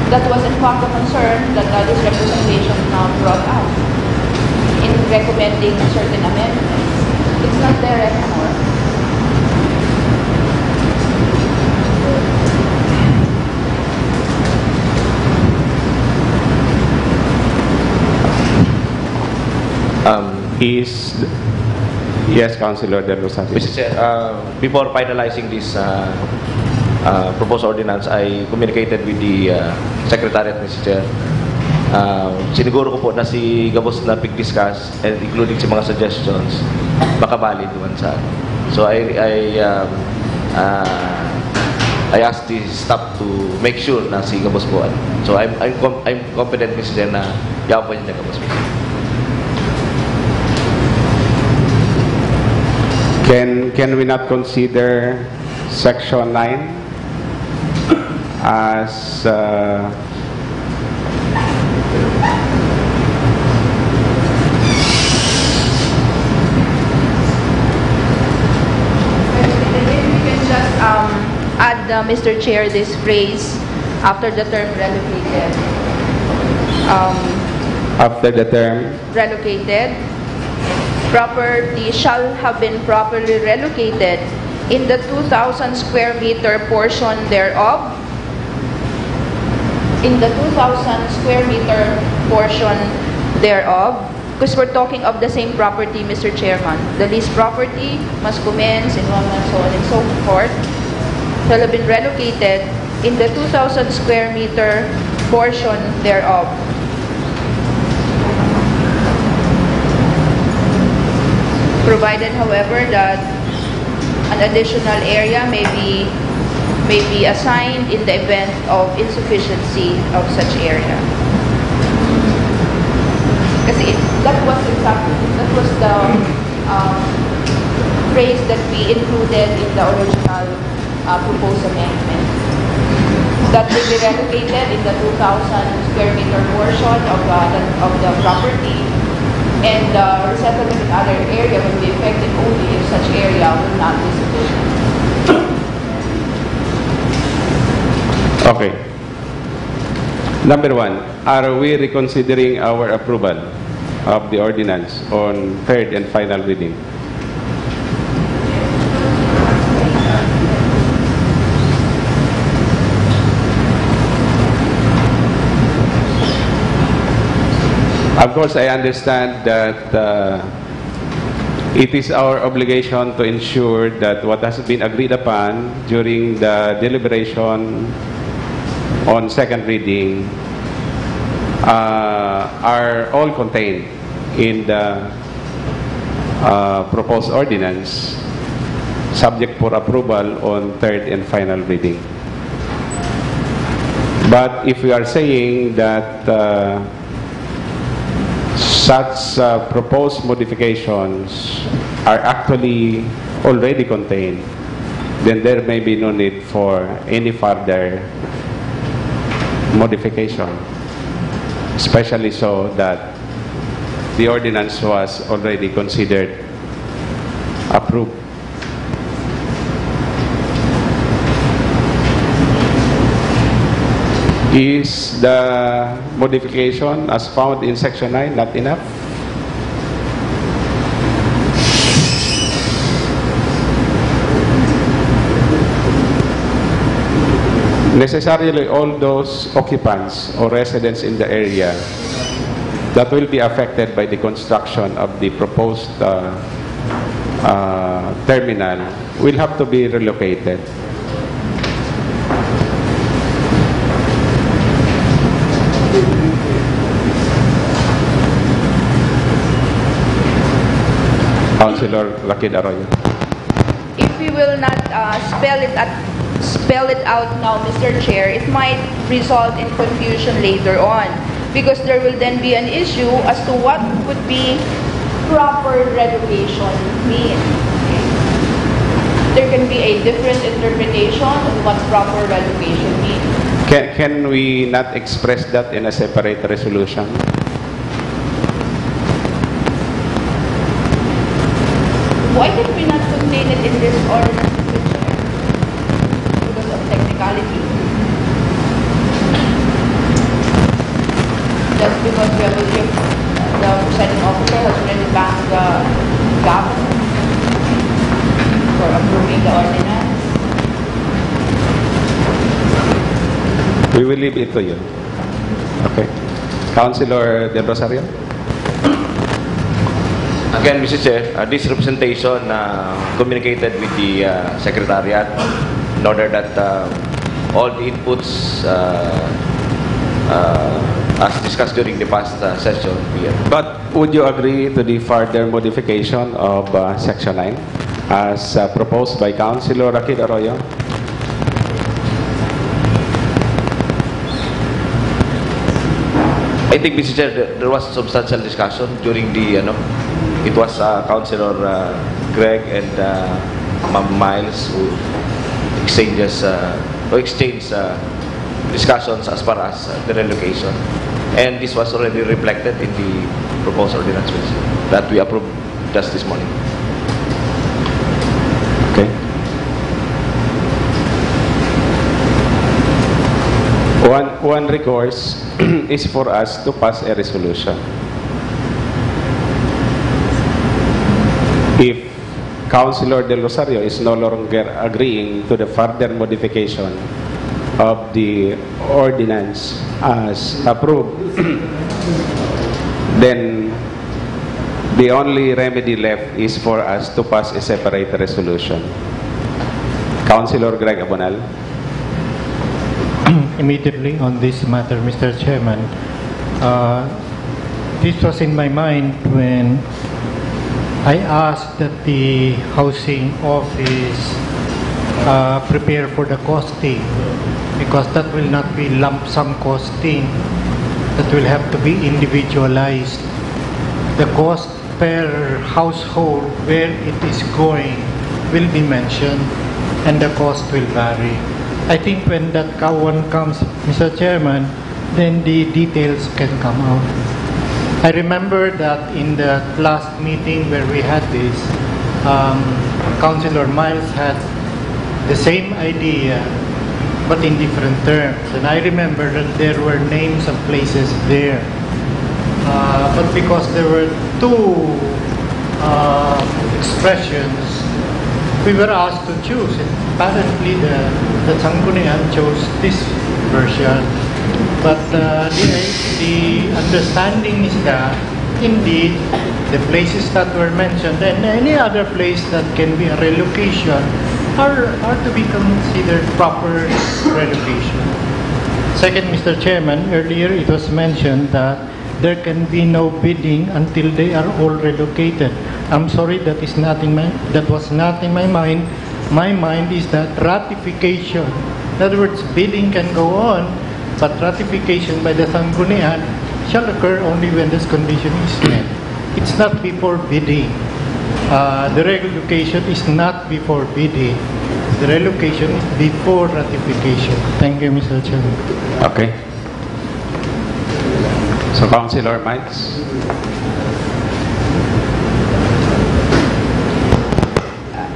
[SPEAKER 15] That was in fact a concern that this representation brought out in recommending certain amendments. It's not there anymore.
[SPEAKER 5] Yes, Councilor Del Rosario.
[SPEAKER 17] Mr. Chair, before finalizing this proposed ordinance, I communicated with the Secretariat, Mr. Chair. Siniguro ko po na si Gabos na pig-discuss and including si mga suggestions makabali doon sa. So I asked the staff to make sure na si Gabos po. So I'm confident, Mr. Chair, na yaw po niya Gabos po.
[SPEAKER 5] Can we not consider section 9 as
[SPEAKER 15] add, Mr. Chair, this phrase after the term relocated.
[SPEAKER 5] After the term,
[SPEAKER 15] Relocated, property shall have been properly relocated in the 2,000 square meter portion thereof. In the 2,000 square meter portion thereof, because we're talking of the same property, Mr. Chairman. The leased property must commence in 1 month, so on and so forth, shall have been relocated in the 2,000 square meter portion thereof. Provided, however, that an additional area may be assigned in the event of insufficiency of such area. Kasi that was the phrase that we included in the original proposed amendment. That will be relocated in the 2,000 square meter portion of the property, and resettlement in other area will be effective only if such area will not be sufficient.
[SPEAKER 5] okay. Number one, are we reconsidering our approval of the ordinance on third and final reading? Of course, I understand that it is our obligation to ensure that what has been agreed upon during the deliberation on second reading are all contained in the proposed ordinance, subject for approval on third and final reading. But if we are saying that such proposed modifications are actually already contained, then there may be no need for any further modification, especially so that the ordinance was already considered approved. Is the modification as found in Section 9 not enough? Necessarily all those occupants or residents in the area that will be affected by the construction of the proposed terminal will have to be relocated. Councilor Rakid Arroyo.
[SPEAKER 15] If we will not spell it out now, Mr. Chair, it might result in confusion later on, because there will then be an issue as to what would be proper relocation mean. There can be a different interpretation of what proper relocation means.
[SPEAKER 5] Can we not express that in a separate resolution?
[SPEAKER 15] Why did we not contain it in this ordinance, Mr. Chair? Because of technicality. Just because we have to give the presiding officer has already banked the governor for approving the ordinance.
[SPEAKER 5] We will leave it to you. Okay. Councilor Del Rosario.
[SPEAKER 17] Again, Mr. Chair, this representation communicated with the Secretariat in order that all the inputs as discussed during the past session be.
[SPEAKER 5] But would you agree to the further modification of Section 9 as proposed by Councilor Rakid Arroyo?
[SPEAKER 17] I think, Mr. Chair, there was substantial discussion during the, it was Councilor Greg and Ma'am Miles who exchanged discussions as far as the relocation. And this was already reflected in the proposed ordinance that we approved just this morning.
[SPEAKER 5] Okay. one recourse is for us to pass a resolution. If Councilor Del Rosario is no longer agreeing to the further modification of the ordinance as approved, then the only remedy left is for us to pass a separate resolution. Councilor Greg Abonal.
[SPEAKER 16] Immediately on this matter, Mr. Chairman, this was in my mind when I asked that the housing office prepare for the costing, because that will not be lump sum costing, that will have to be individualized. The cost per household where it is going will be mentioned and the cost will vary. I think when that one comes, Mr. Chairman, then the details can come out. I remember that in the last meeting where we had this, Councilor Miles had the same idea but in different terms. And I remember that there were names of places there. But because there were two expressions, we were asked to choose. And apparently the Sangguniang chose this version. But the understanding is that indeed the places that were mentioned and any other place that can be a relocation are to be considered proper relocation. Second, Mr. Chairman, earlier it was mentioned that there can be no bidding until they are all relocated. I'm sorry, that was not in my mind. My mind is that ratification, in other words, bidding can go on, but ratification by the Sangguniang shall occur only when this condition is met. It's not before bidding. The relocation is not before bidding. The relocation is before ratification. Thank you, Mr. Chairman.
[SPEAKER 5] Okay. So, Councilor Miles.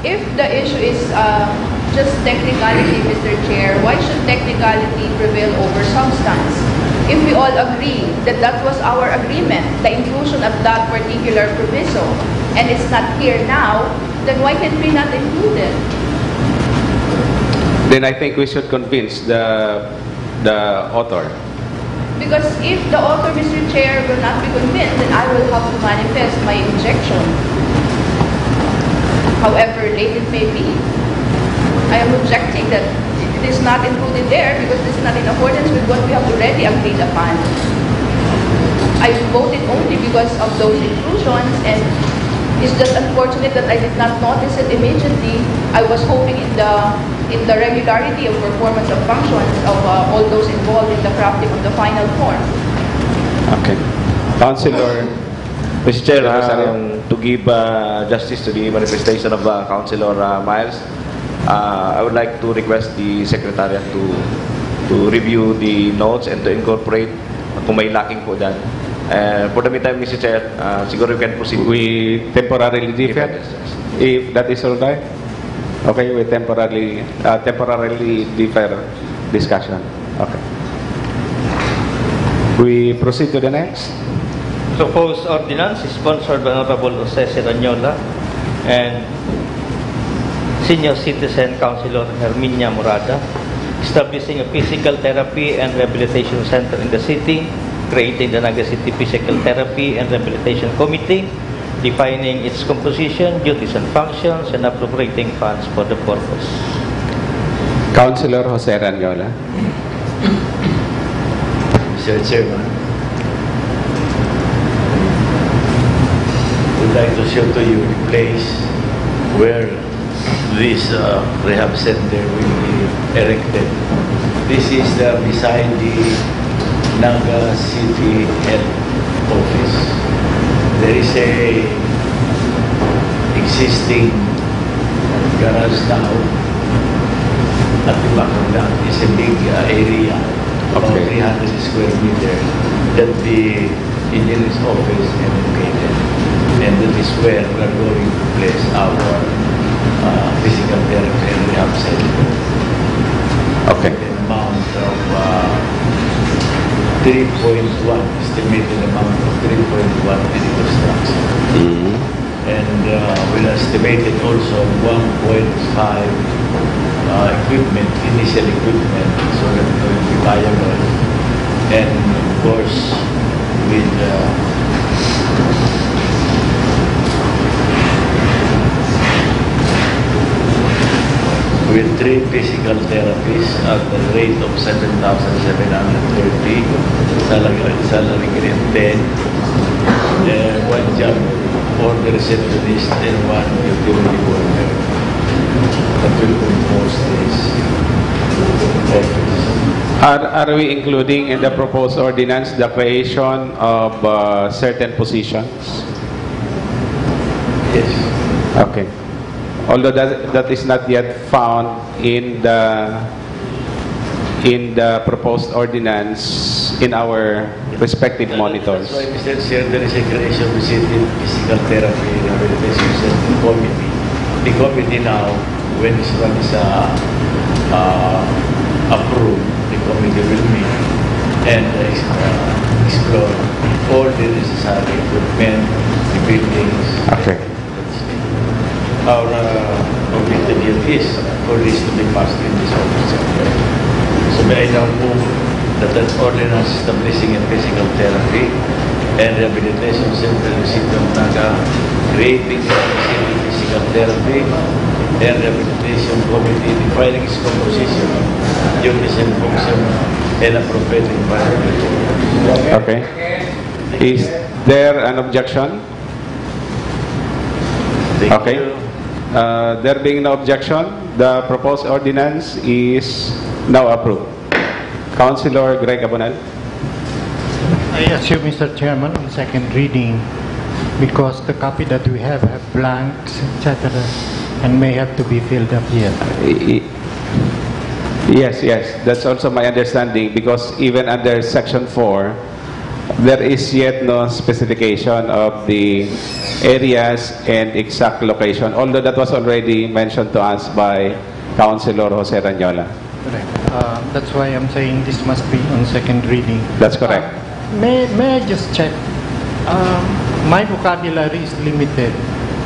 [SPEAKER 15] If the issue is just technicality, Mr. Chair, why should technicality prevail over substance? If we all agree that that was our agreement, the inclusion of that particular proviso, and it's not here now, then why can we not include it?
[SPEAKER 5] Then I think we should convince the author.
[SPEAKER 15] Because if the author, Mr. Chair, will not be convinced, then I will have to manifest my objection. However late it may be. I am objecting that it is not included there because this is not in accordance with what we have already agreed upon. I voted only because of those inclusions, and it's just unfortunate that I did not notice it immediately. I was hoping in the regularity of performance of functions of all those involved in the crafting of the final form.
[SPEAKER 5] Okay. Councilor.
[SPEAKER 17] Mr. Chair, to give justice to the manifestation of Councilor Miles, I would like to request the Secretariat to review the notes and to incorporate kung may lacking po dyan. For the meantime, Mr. Chair, siguro you can proceed.
[SPEAKER 5] We temporarily defer, if that is all right. Okay, we temporarily defer discussion. Okay. We proceed to the next.
[SPEAKER 12] Proposed ordinance is sponsored by Honorable Jose Serranyola and Senior Citizen Councilor Herminia Morada, establishing a physical therapy and rehabilitation center in the city, creating the Naga City Physical Therapy and Rehabilitation Committee, defining its composition, duties and functions, and appropriating funds for the purpose.
[SPEAKER 5] Councilor Jose Serranyola.
[SPEAKER 20] Mr. Chairman, I would like to show to you the place where this rehab center will be erected. This is beside the Naga City Health Office. There is a existing garage now at the back of that. It's a big area, about 300 square meters, that the engineer's office is located. And that is where we are going to place our physical therapy and rehab center.
[SPEAKER 5] Okay.
[SPEAKER 20] The amount of 3.1, estimated amount of 3.1 in construction. And we estimated also 1.5 equipment, initial equipment, so that it will be viable. And of course, with 3 physical therapies at the rate of 7,730, salary grade 10, 1 job for the receptionist and 1 utility worker that will compose this office.
[SPEAKER 5] Are we including in the proposed ordinance the creation of certain positions?
[SPEAKER 20] Yes.
[SPEAKER 5] Okay. Although that is not yet found in the proposed ordinance in our respective monitors.
[SPEAKER 20] That's why, Mr. Chair, there is a creation of the City Physical Therapy Rehabilitation Center Committee. The committee now, when this one is approved, the committee will meet and explore all the necessary equipment, the buildings.
[SPEAKER 5] Okay.
[SPEAKER 20] Our objective is for this to be passed in this office. So may I now move that ordinance establishing a physical therapy and rehabilitation center in the city of Naga, creating a city physical therapy and rehabilitation committee, defining its composition, duties and function, and appropriate environment.
[SPEAKER 5] Okay. Is there an objection? Okay. There being no objection, the proposed ordinance is now approved. Councilor Greg Abonal.
[SPEAKER 16] I assume, Mr. Chairman, on second reading, because the copy that we have blanks, etc., and may have to be filled up yet.
[SPEAKER 5] Yes, that's also my understanding, because even under Section 4, there is yet no specification of the areas and exact location, although that was already mentioned to us by Councilor Jose Ranyola.
[SPEAKER 16] Correct. That's why I'm saying this must be on second reading.
[SPEAKER 5] That's correct.
[SPEAKER 16] May I just check? My vocabulary is limited,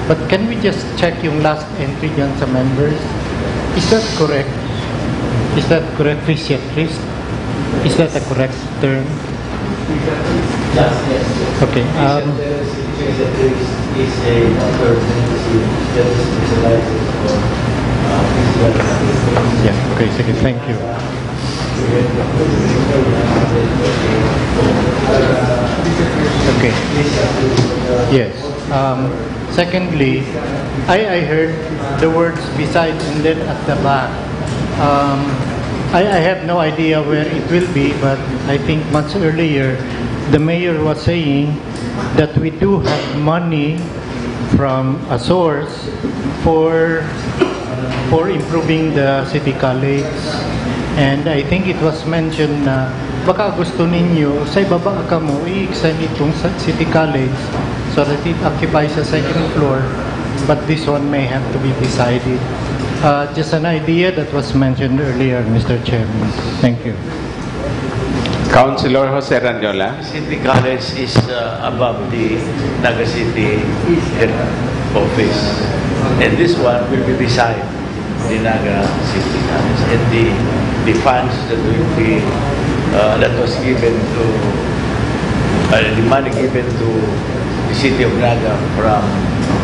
[SPEAKER 16] but can we just check yung last entry dyan sa members? Is that correct? Is that correct? Physiatrist? Is that a correct term?
[SPEAKER 20] Yes.
[SPEAKER 16] Okay.
[SPEAKER 20] Is a emergency that is specialized for
[SPEAKER 16] Yeah, okay, sige, thank you. Okay. Yes. Secondly, I heard the words beside and then at the back. I have no idea where it will be, but I think much earlier the mayor was saying that we do have money from a source for improving the city college. And I think it was mentioned na baka gusto ninyo sa ibaba ka mo i-extend itong city college so that it occupies the second floor, but this one may have to be decided. Just an idea that was mentioned earlier, Mr. Chairman. Thank you.
[SPEAKER 5] Councilor Jose Ranyola.
[SPEAKER 20] City College is above the Naga City office, and this one will be beside the Naga City College. And the funds that will be that was given to the money given to the city of Naga from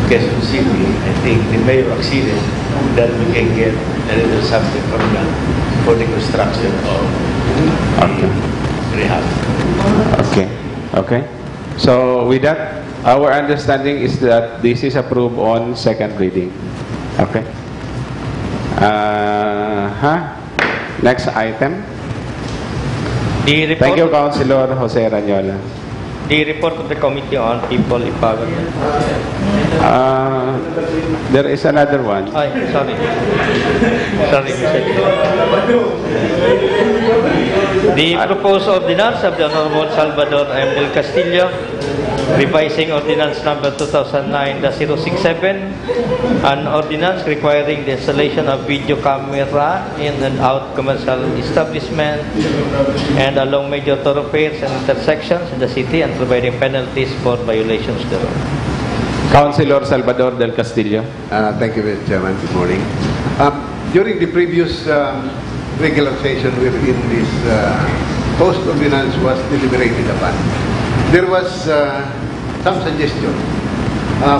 [SPEAKER 20] Quezon City, I think the mayor acceded that we can get a little something from that for the construction of the rehab.
[SPEAKER 5] Okay. So with that, our understanding is that this is approved on second reading. Okay. Next item. Thank you, Councilor Jose Ranyola.
[SPEAKER 12] The report of the Committee on People Empowerment.
[SPEAKER 5] There is another one.
[SPEAKER 12] Sorry, Mr. The proposed ordinance of the Honorable Salvador M. Del Castillo, revising ordinance number 2009-067, an ordinance requiring the installation of video camera in and out commercial establishment and along major thoroughfares and intersections in the city and providing penalties for violations thereof.
[SPEAKER 5] Councilor Salvador Del Castillo.
[SPEAKER 19] Thank you, Mr. Chairman. Good morning. During the previous regular session wherein this post ordinance was deliberated upon, there was some suggestion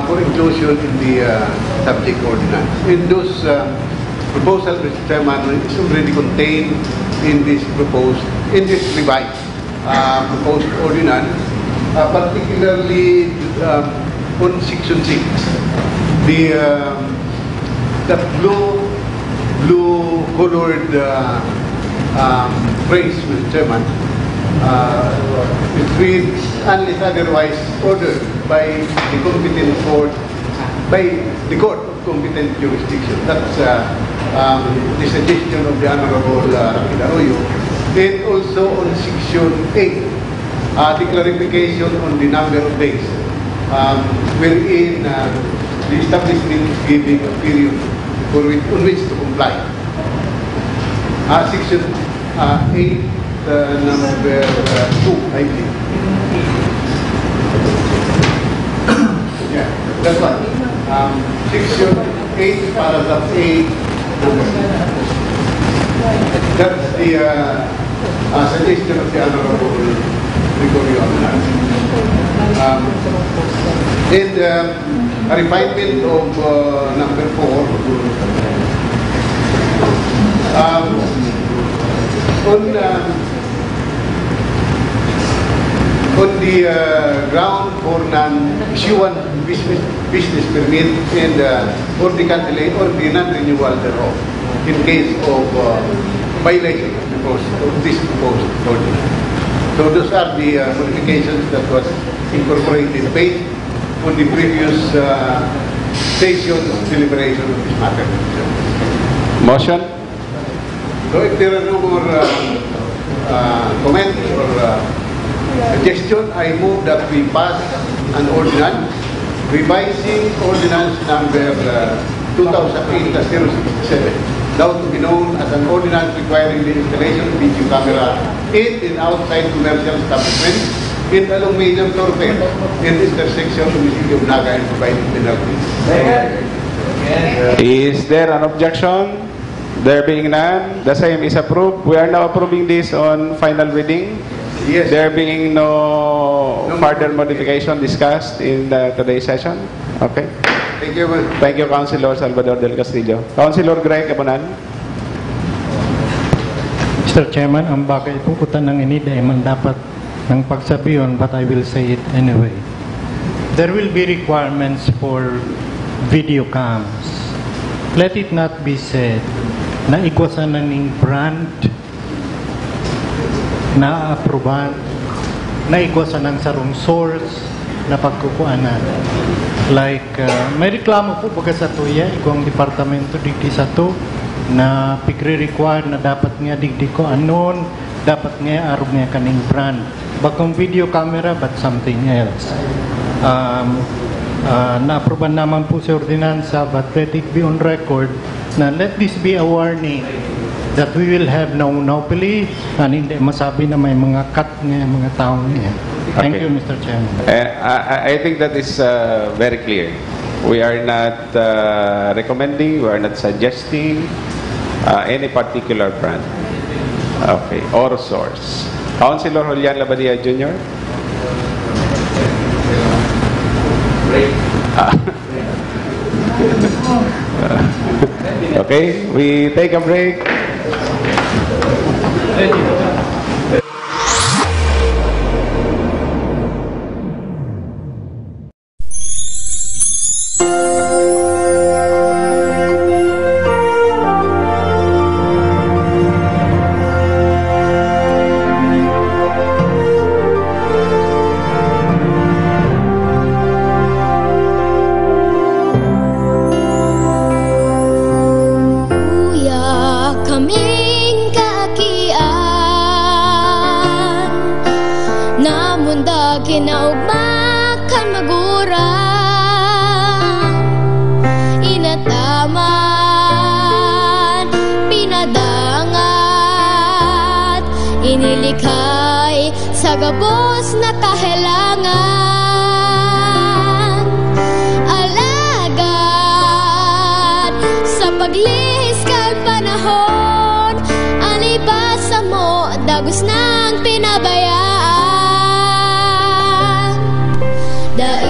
[SPEAKER 19] for inclusion in the subject ordinance. In those proposals, Mr. Chairman, is already contained in this revised proposed ordinance, particularly on Section 6, the blue-colored phrase, Mr. Chairman, it reads, unless otherwise ordered by the competent court, by the court of competent jurisdiction. That's the suggestion of the Honorable Rafi Arroyo. And also on Section 8, the clarification on the number of days, wherein the establishment is giving a period on which to comply. Section 8, number 2, I believe. Yeah, that's one. Section 8, paragraph 8, number 2. That's the suggestion of the Honorable Gregorio Aguilar. And a refinement of number 4 on the ground for non-issuance business permit and or the cancellation or the non-renewal thereof in case of violation of this proposed ordinance. So those are the modifications that was incorporated based on the previous session deliberation of this matter.
[SPEAKER 5] Motion?
[SPEAKER 19] So if there are no more comments or suggestion, I move that we pass an ordinance revising ordinance number 2008-067, now to be known as an ordinance requiring the installation of video camera in and outside commercial establishments in along major thoroughfares in intersection of the city of Naga and providing penalties.
[SPEAKER 5] Is there an objection? There being none, the same is approved. We are now approving this on final reading.
[SPEAKER 19] Yes.
[SPEAKER 5] There being no further modification discussed in today's session. Okay.
[SPEAKER 19] Thank you.
[SPEAKER 5] Thank you, Councilor Salvador Del Castillo. Councilor Greg Cabanan.
[SPEAKER 16] Mr. Chairman, ang bagay po kutan ng inid ay man dapat ng pagsabiyon, but I will say it anyway. There will be requirements for video cams. Let it not be said na ikwasan na ning brand na aproban, na ikwasan ng sarong source na pagkukuanan. Like, may reklamo po baga sa tuya, ikong departamento digdi sa to, na pigre-require na dapat nga digdi ko anon, dapat nga arog nga kaning brand. Bakong video camera, but something else. Na-aproban naman po sa ordinansa, but let it be on record na let this be a warning that we will have no monopoly and hindi masabi na may mga cut nga mga tao niya. Thank you, Mr. Chairman.
[SPEAKER 5] I think that is very clear. We are not recommending, we are not suggesting any particular brand. Okay, or source. Councilor Julian Labadia Jr. Okay, we take a break.
[SPEAKER 1] Kaming kaakian Kinaugmakan magurang inataman, pinadangat, inilikhay sa gabos na kahilangan. Alagad sa paglihis kay panahon, alibasa mo dagos ng pinabayaan. Dai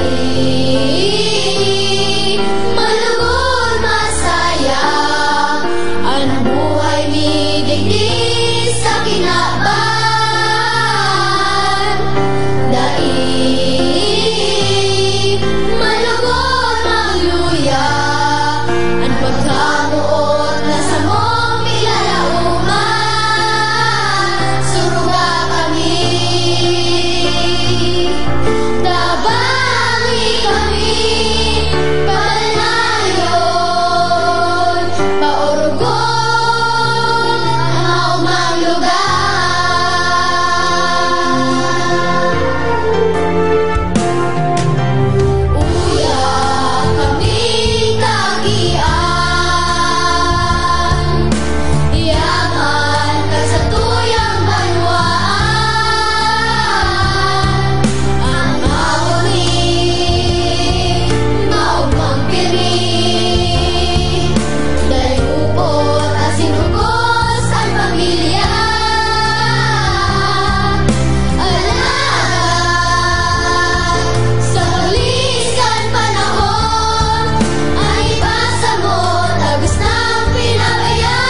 [SPEAKER 1] malugod masayang ang buhay mi digdi sa kinaban. Dai malugod magluya ang pagkamuot na sa mong pilalauman. Suruga kami, tabangi kami, palanayon, paurugon ang maumang lugar. Uya kaming tagian, yaman ka sa tuyang banwaan. Ang mauni, maugmang piri, dayupot asin hugos ang pamilya. Alagad sa pagliskan panahon, ay basa mo tagos ng pinabayaan.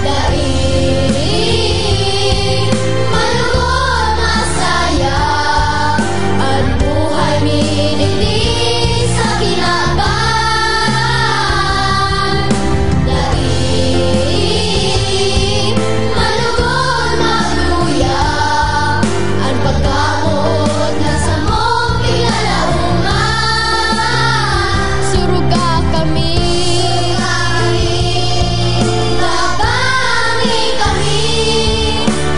[SPEAKER 1] Dai malugod masayang ang buhay mi digdi sa kinaban. Dai malugod magluya ang pagkamot na sa mong pilalauman. Suruga kami, tabangi kami,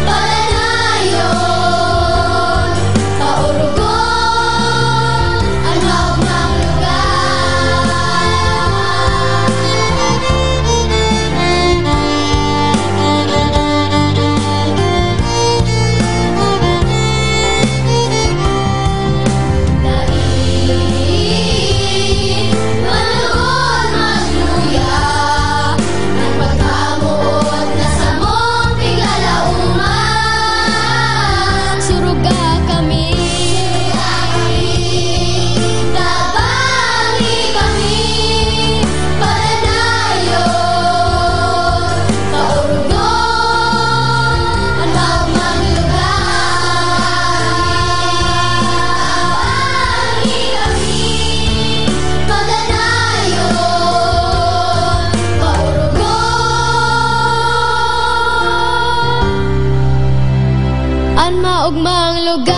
[SPEAKER 1] palanayon, paurugon ang maugmang malugod magluya ang pagkamuot na sa mong pilalauman. Suruga kami, tabangi kami, palanayon, paurugon ang maumang lugar. Tabangi kami, maganayon, paurugon ang maugmang lugar.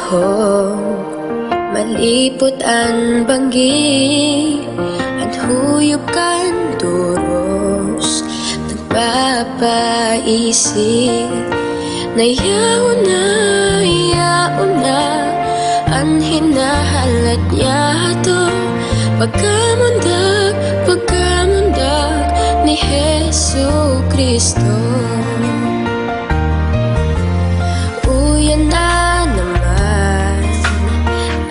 [SPEAKER 1] panahon, malipot ang banggi, at huyop kan duros, nagpapaisip, na yaon na, ang hinahalat niya to, pagkamundag, ni Jesucristo. Uyan na naman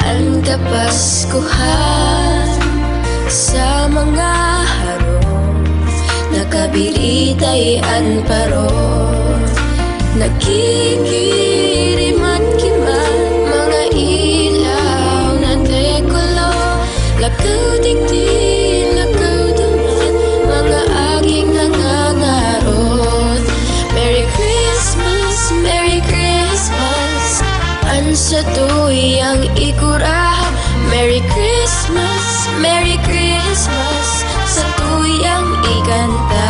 [SPEAKER 1] ang Kapaskuhan, sa mga harong nakabiritay-an paron, nagkikirim at kiman mga ilaw na tekulo, lakaw digdi, lakaw duman mga aging nangangarot. Merry Christmas, Merry Christmas, an sa tuyang ikurahaw. Merry Christmas, Merry Christmas, sa tuyang ikanta.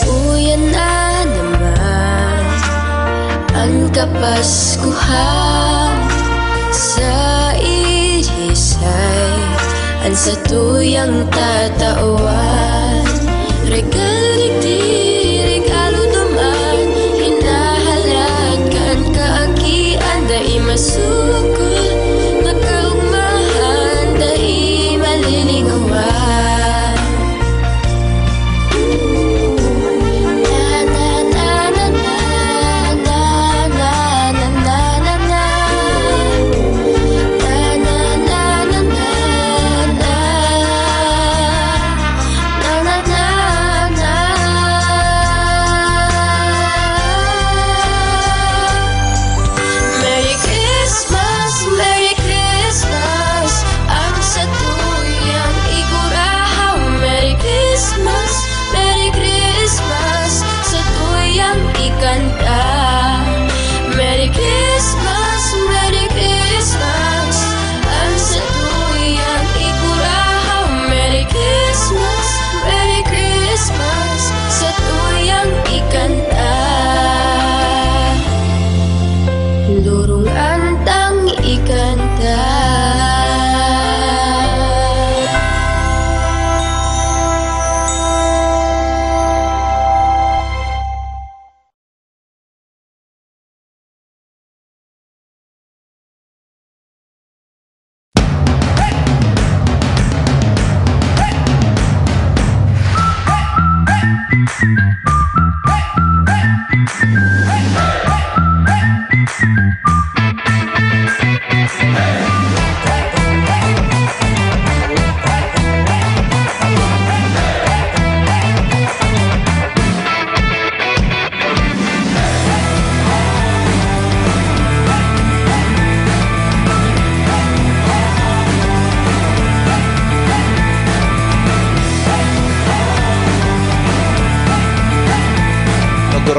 [SPEAKER 1] Uyan na naman ang Kapaskuhan, sa irisay an sa tuyang tatawan. Regaligdi, regalo duman, hinahalad kan kaagian, dai masukol, nakaugmahan, dai malilingawan. Merry Christmas, Merry Christmas, ang sa tuyang ikurahaw. Merry Christmas, Merry Christmas, sa tuyang ikanta. Lurong antang ikanta.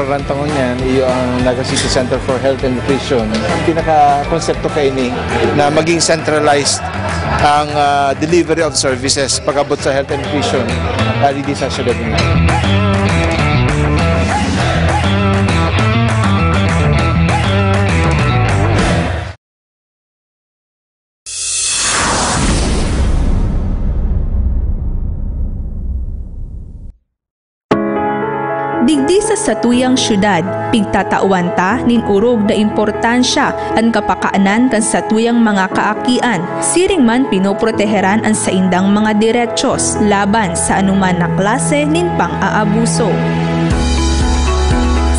[SPEAKER 2] Rantangon yan, iyo ang Naga City Center for Health and Nutrition. Ang pinaka-konsepto kayo ni na maging centralized ang delivery of services pag-abot sa health and nutrition dito sa syudad nila.
[SPEAKER 21] Digdi sa satuyang syudad, pigtatauan ta nin urog na importansya ang kapakaanan kan satuyang mga kaakian. Siring man pinoproteheran ang saindang mga diretsyon laban sa anuman na klase nin pang-aabuso.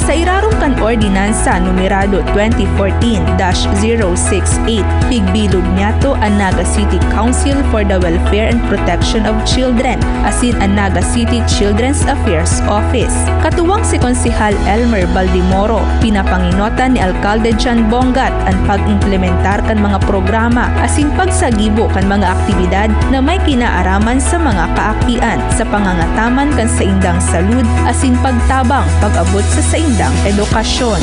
[SPEAKER 21] Sa irarong kan ordinansa numerado 2014-068, pigbilog niyato ang Naga City Council for the Welfare and Protection of Children, asin ang Naga City Children's Affairs Office. Katuwang si Konsehal Elmer Baldimoro, pinapanginotan ni Alcalde John Bongat ang pag-implementar kan mga programa, asin pagsagibo kan mga aktibidad na may kinaaraman sa mga kaakian, sa pangangataman kan saindang salud, asin pagtabang pag-abot sa saindang edukasyon.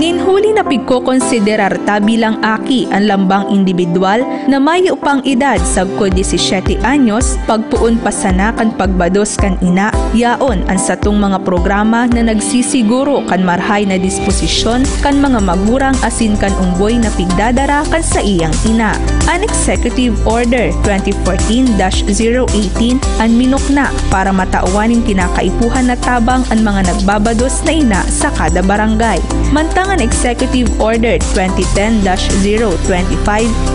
[SPEAKER 21] Ninhuli na pigkokonsiderar ta bilang aki ang lambang individual na may upang edad sagko 17 anyos pagpuon pa sana kan pagbados kan ina, yaon ang satong mga programa na nagsisiguro kan marhay na disposisyon kan mga magurang asin kan unggoy na pigdadara kan sa iyang ina. An Executive Order 2014-018 an minukna para matauwanin kinakaipuhan na tabang ang mga nagbabados na ina sa kada barangay. Mantangan Executive Order 2010-025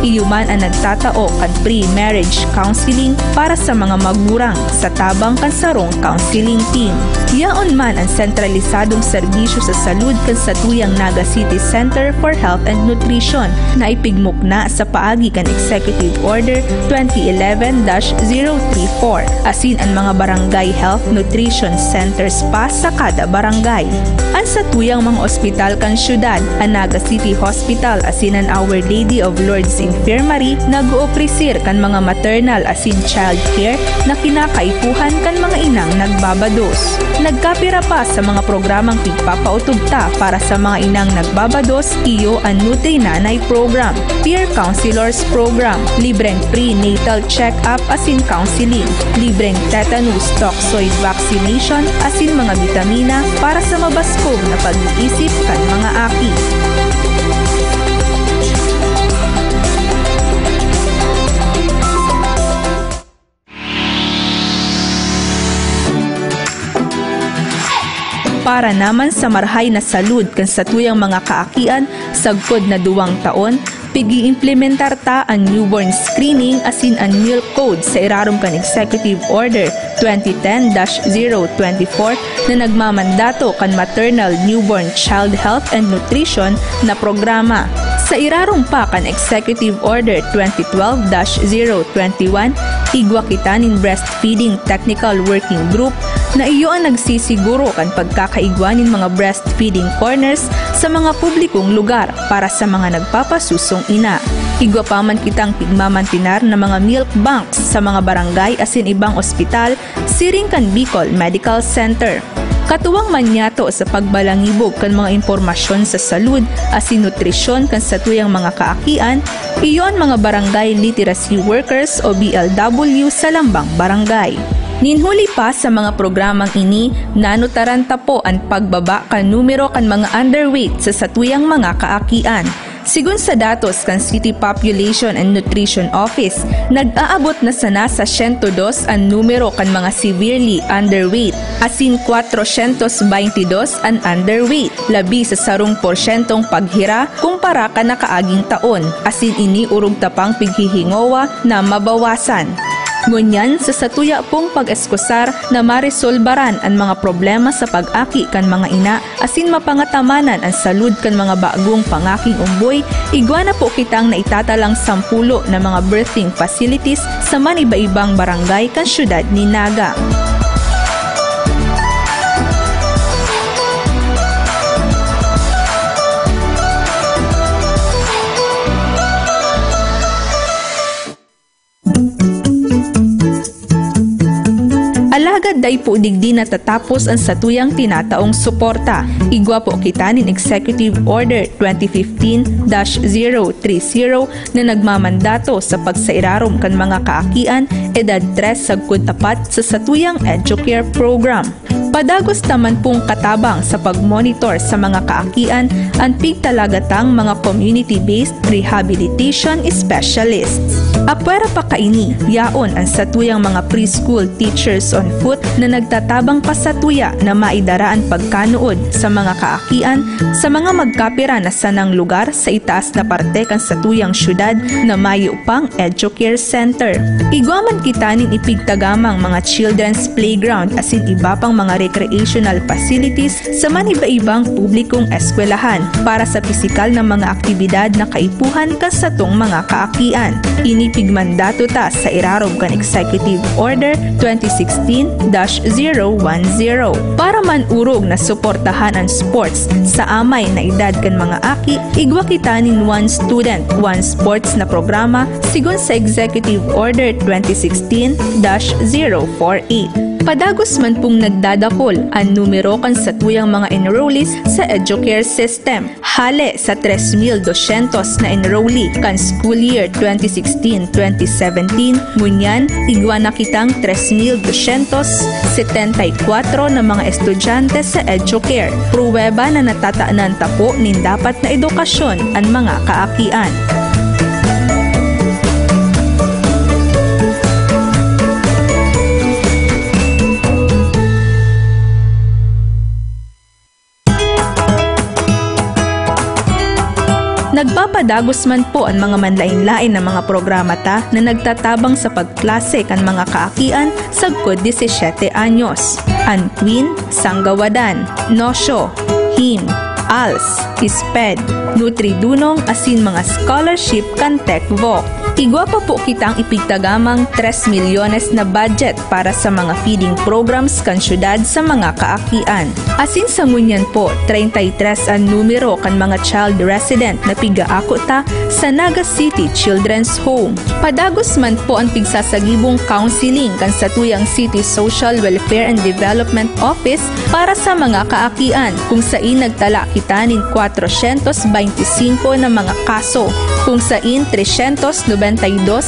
[SPEAKER 21] iyuman ang nagtatao kan pre-marriage counseling para sa mga magurang sa tabang kan sarong counseling team. Yaon man ang sentralisadong serbisyo sa salud kan sa tuyang Naga City Center for Health and Nutrition na ipigmukna sa paagi kan Executive Order 2011-034 asin ang mga barangay health nutrition centers pa sa kada barangay. Ang sa tuyang mga ospital kan syudad, ang Naga City Hospital asin ang Our Lady of Lourdes Infirmary nag-ooprisir kan mga maternal asin child care na kinakaipuhan kan mga inang nagbabados. Nagkapira pa sa mga programang pigpapautugta para sa mga inang nagbabados iyo ang Nutri Nanay Program, Peer Counselors Program, libreng prenatal check-up asin counseling, libreng tetanus toxoid vaccination asin mga bitamina para sa mabaskog na pag-iisip kan mga aki. Para naman sa marhay na salud kan sa tuyang mga kaakian sagkod na 2 taon, pigi-implementar ta ang newborn screening asin ang milk code sa irarom kan Executive Order 2010-024 na nagmamandato kan Maternal Newborn Child Health and Nutrition na programa. Sa irarom pa kan Executive Order 2012-021, igwa kitanin breastfeeding technical working group na iyo ang nagsisiguro kan pagkakaigwanin mga breastfeeding corners sa mga publikong lugar para sa mga nagpapasusong ina. Igwa pa man kitang pigmamantinar na mga milk banks sa mga barangay asin ibang ospital, siring kan Bicol Medical Center. Katuwang manyato sa pagbalangibog kan mga impormasyon sa salud asin nutrisyon kan sa tuyang mga kaakian, iyon mga barangay literacy workers o BLW sa lambang barangay. Ninhuli pa sa mga programang ini, nanutaranta po ang pagbaba kan numero kan mga underweight sa satuyang mga kaakian. Sigun sa datos kan City Population and Nutrition Office, nag-aabot na sana sa 102 ang numero kan mga severely underweight, asin 422 ang underweight, labi sa sarong porsyentong paghira kumpara ka na kaaging taon, asin ini urog tapang pighihingowa na mabawasan. Ngunyan sa satuya pong pag-eskusar na maresolbaran ang mga problema sa pag-aki kan mga ina asin mapangatamanan ang salud kan mga bagong pangaking umboy, igwa na po kitang naitatalang 10 na mga birthing facilities sa maniba-ibang barangay kan syudad ni Naga. Alagad day po digdi natatapos ang satuyang tinataong suporta. Igwa po kitanin Executive Order 2015-030 na nagmamandato sa pagsairarom kan mga kaakian edad 3 sagkod 4 sa satuyang EduCare Program. Padagos naman pong katabang sa pagmonitor sa mga kaakian ang pigtalagatang mga community-based rehabilitation specialists. Apwera pa kaini, yaon ang satuyang mga preschool teachers on foot na nagtatabang pasatuya na maidaraan pagkanuod sa mga kaakian sa mga magkapira na sanang lugar sa itaas na parte kan satuyang syudad na may upang EduCare Center. Igwaman kitanin ipigtagamang mga children's playground asin iba pang mga recreational facilities sa maniba-ibang publikong eskwelahan para sa pisikal na mga aktibidad na kaipuhan kan satong mga kaakian. Inipigmandato ta sa irarom kan Executive Order 2016-010 para manurog na suportahan ang sports sa amay na edad kan mga aki, igwa kitanin 1 student, 1 sports na programa sigon sa Executive Order 2016-048. Padagos man pong nagdadak mahul ang numero kan sa tuyang mga enrollees sa Educare system. Hale sa 3,200 na enrollee kan school year 2016-2017, ngunyan igwa na kitang 3,274 na mga estudyante sa Educare. Pruweba na natataanan tapo nin dapat na edukasyon ang mga kaakian. Nagpapadagos man po ang mga manlain-lain na mga programa ta na nagtatabang sa pagklase kan mga kaakian sagkod 17 anyos. An Queen, Sanggawadan, Nosyo, HIM, ALS, ISPED, Nutridunong asin mga scholarship kan TechVoc. Igwa pa po kitang ipigtagamang 3 milyones na budget para sa mga feeding programs kan syudad sa mga kaakian. Asin sa ngunyan po, 33 ang numero kan mga child resident na pigaako ta sa Naga City Children's Home. Padagos man po ang pigsasagibong counseling kan sa tuyang City Social Welfare and Development Office para sa mga kaakian kung sain nagtala kita nin 425 na mga kaso, kung sain 392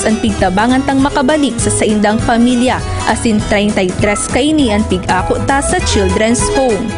[SPEAKER 21] ang pigtabangan tang makabalik sa saindang pamilya, asin 33 kaini ang pig-ako ta sa Children's Home.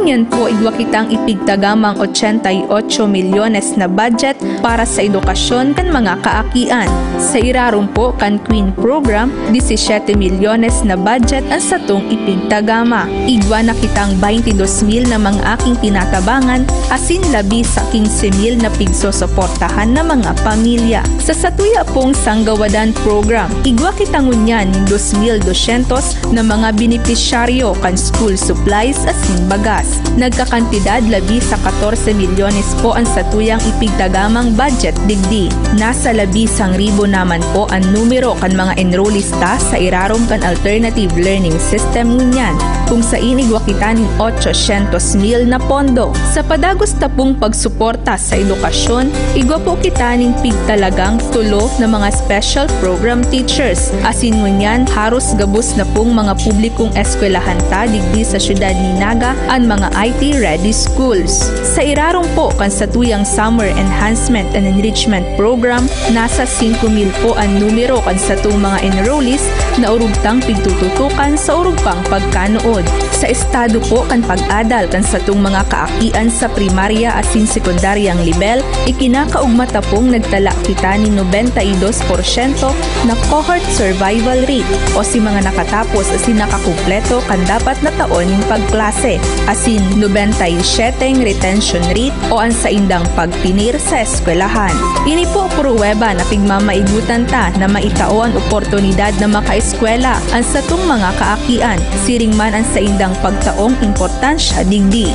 [SPEAKER 21] Ngunyan po, igwa kitang ipigtagamang 88 milyones na budget para sa edukasyon kan mga kaakian. Sa irarum po kan Queen Program, 17 milyones na budget ang satong ipigtagama. Igwa na kitang 22,000 na mga aking tinatabangan, asin labi sa 15,000 na pigsosuportahan na mga pamilya. Sa satuya pong Sanggawadan Program, igwa kitang ngunyan ng 2,200 na mga benepisyaryo kan school supplies asin bagas. Nagkakantidad labi sa 14 milyones po ang satuyang ipigtagamang budget digdi. Nasa labi sang ribo naman po ang numero kan mga enrollista sa irarom kan alternative learning system ngunyan, kung sa inigwa kita ng 800,000 na pondo. Sa padagos tapong pagsuporta sa edukasyon, igwa po kita ng pigtalagang tulo na mga special program teachers. Asin ngunyan, haros gabos na pong mga publikong eskwelahan ta digdi sa syudad ni Naga ang mga IT-ready schools. Sa irarom po kan sa tuyang Summer Enhancement and Enrichment Program, nasa 5,000 po ang numero kan sa itong mga enrollees na urugtang pigtututukan sa urugpang pagkanood. Sa estado po kan pag-adal kan sa itong mga kaakian sa primarya asin sekundaryang level, ikinakaugmata pong nagtala kita ni 92% na cohort survival rate o si mga nakatapos asin nakakumpleto kan dapat na taon yung pagklase, asin 97 retention rate o ang saindang pagpinir sa eskwelahan. Ini po pruweba na pigmamaigutan ta na maitao ang oportunidad na makaeskwela ang satong mga kaakian, siring man ang saindang pagtaong importansya digdi.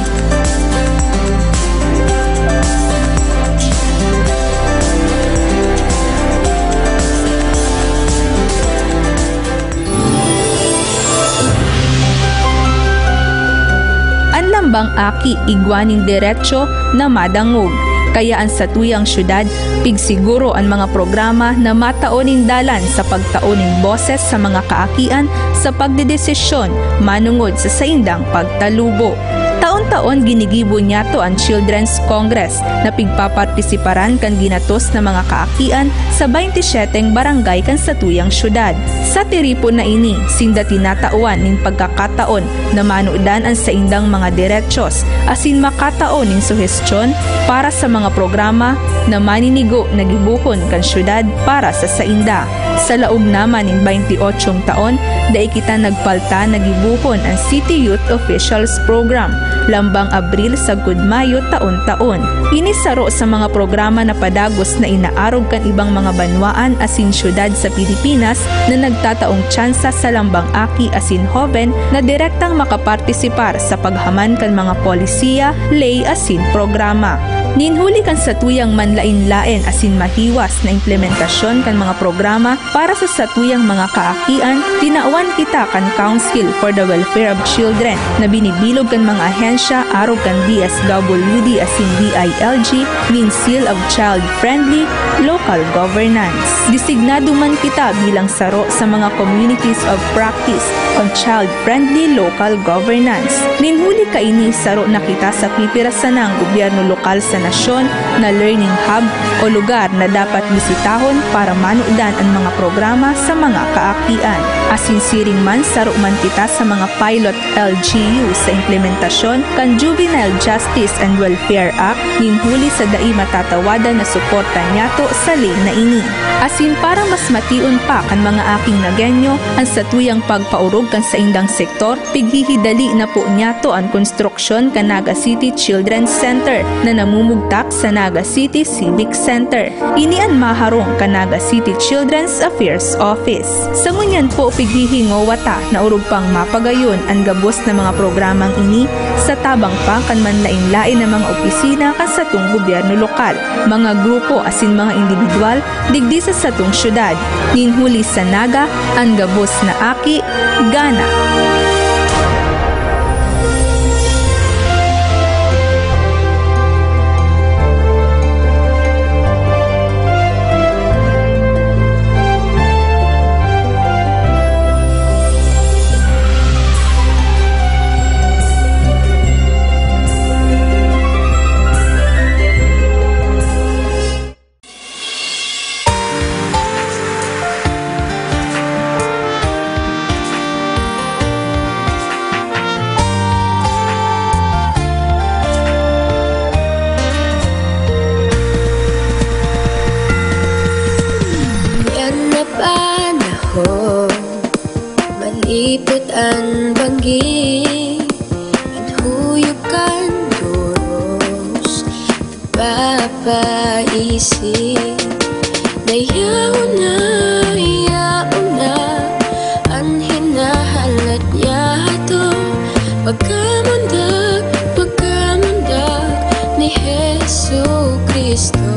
[SPEAKER 21] Bang aki igwaning diretsyo na madangog. Kaya ang satuyang syudad, pigsiguro ang mga programa na mataoning dalan sa pagtaoning boses sa mga kaakian sa pagdedesisyon manungod sa saindang pagtalubo. Taon-taon ginigibo niya to ang Children's Congress na pigpapartisiparan kan ginatos na mga kaakian sa 27 barangay kan sa tuyang syudad. Sa tiripon na ini, sinda tinatauan ning pagkakataon na manudan ang saindang mga diretsyon asin makataon ning suhestyon para sa mga programa na maninigo na gibuhon kan syudad para sa sainda. Sa laog naman ning 28 taon, dai kita nagpalta na gibuhon ang City Youth Officials Program lambang Abril sa Mayo taon-taon. Inisaro sa mga programa na padagos na inaarog kan ibang mga banwaan asin syudad sa Pilipinas na nagtataong tsansa sa lambang aki asin hoven na direktang makapartisipar sa paghaman kan mga polisiya, lay asin programa. Ninhuli kan sa tuyang manlain-lain asin mahiwas na implementasyon kan mga programa para sa satuyang mga kaakian, tinauan kita kan Council for the Welfare of Children na binibilog kan mga ahensya arog kan DSWD asin DILG win seal of child-friendly local governance. Designado man kita bilang saro sa mga communities of practice on child-friendly local governance. Ninhuli kaini saro na kita sa pipirasan ng gobyerno lokal sa nasyon na learning hub o lugar na dapat bisitahon para manudan ang mga programa sa mga kaakian. Asinsiring man saro man kita sa mga pilot LGU sa implementasyon kan Juvenile Justice and Welfare Act ninhuli sa dai matatawadan na suporta niyato sa lay na ini. Asin para mas matiun pa kan mga aking nagenyo ang satuyang pagpaurog kan sa indang sektor, pighihidali na po niyato ang konstruksyon kan Naga City Children's Center na namumugtak sa Naga City Civic Center. Ini ang maharong kan Naga City Children's Affairs Office. Sa ngunyan po pighihingowata na urog pang mapagayon ang gabos na mga programang ini sa tabang pa kan manlain-lain na mga opisina kan sa tung gobyerno lokal, mga grupo asin mga individual digdi sa satong syudad. Ninhuli sa Naga ang gabos na aki gana.
[SPEAKER 1] Malipot ang banggi at huyukan duros papaisip na yaon na ang hinahalat niya ito pagkamundag ni Jesu Cristo.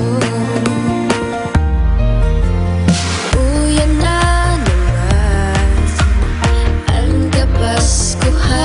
[SPEAKER 1] Uyan na naman ang Kapaskuhan.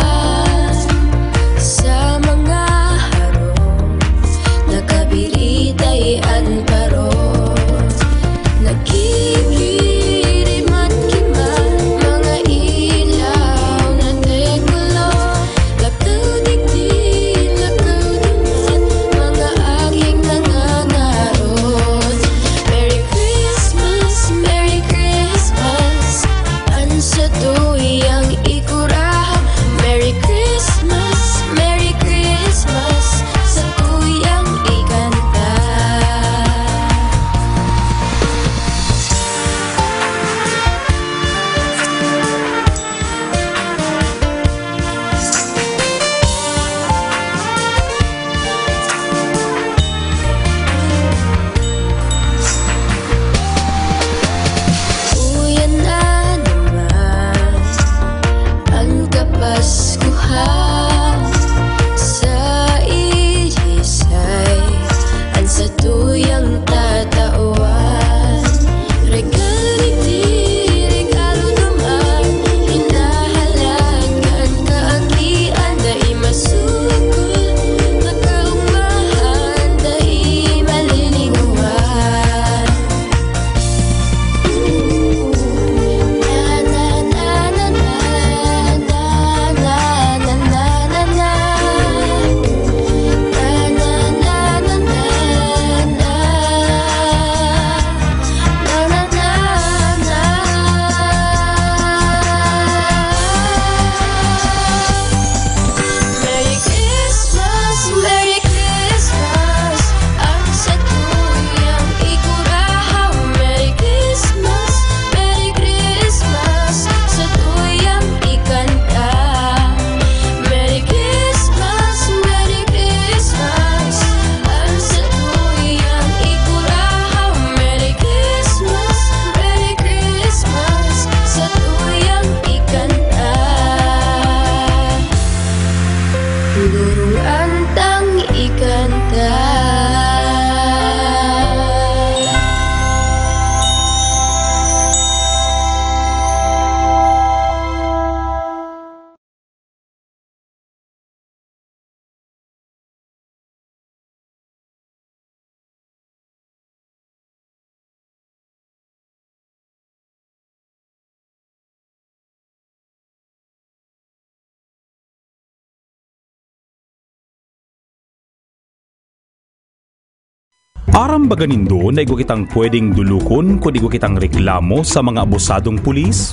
[SPEAKER 3] Aram ba ganindo na igwa kitang pwedeng dulukon kung igwa kitang reklamo sa mga abusadong pulis?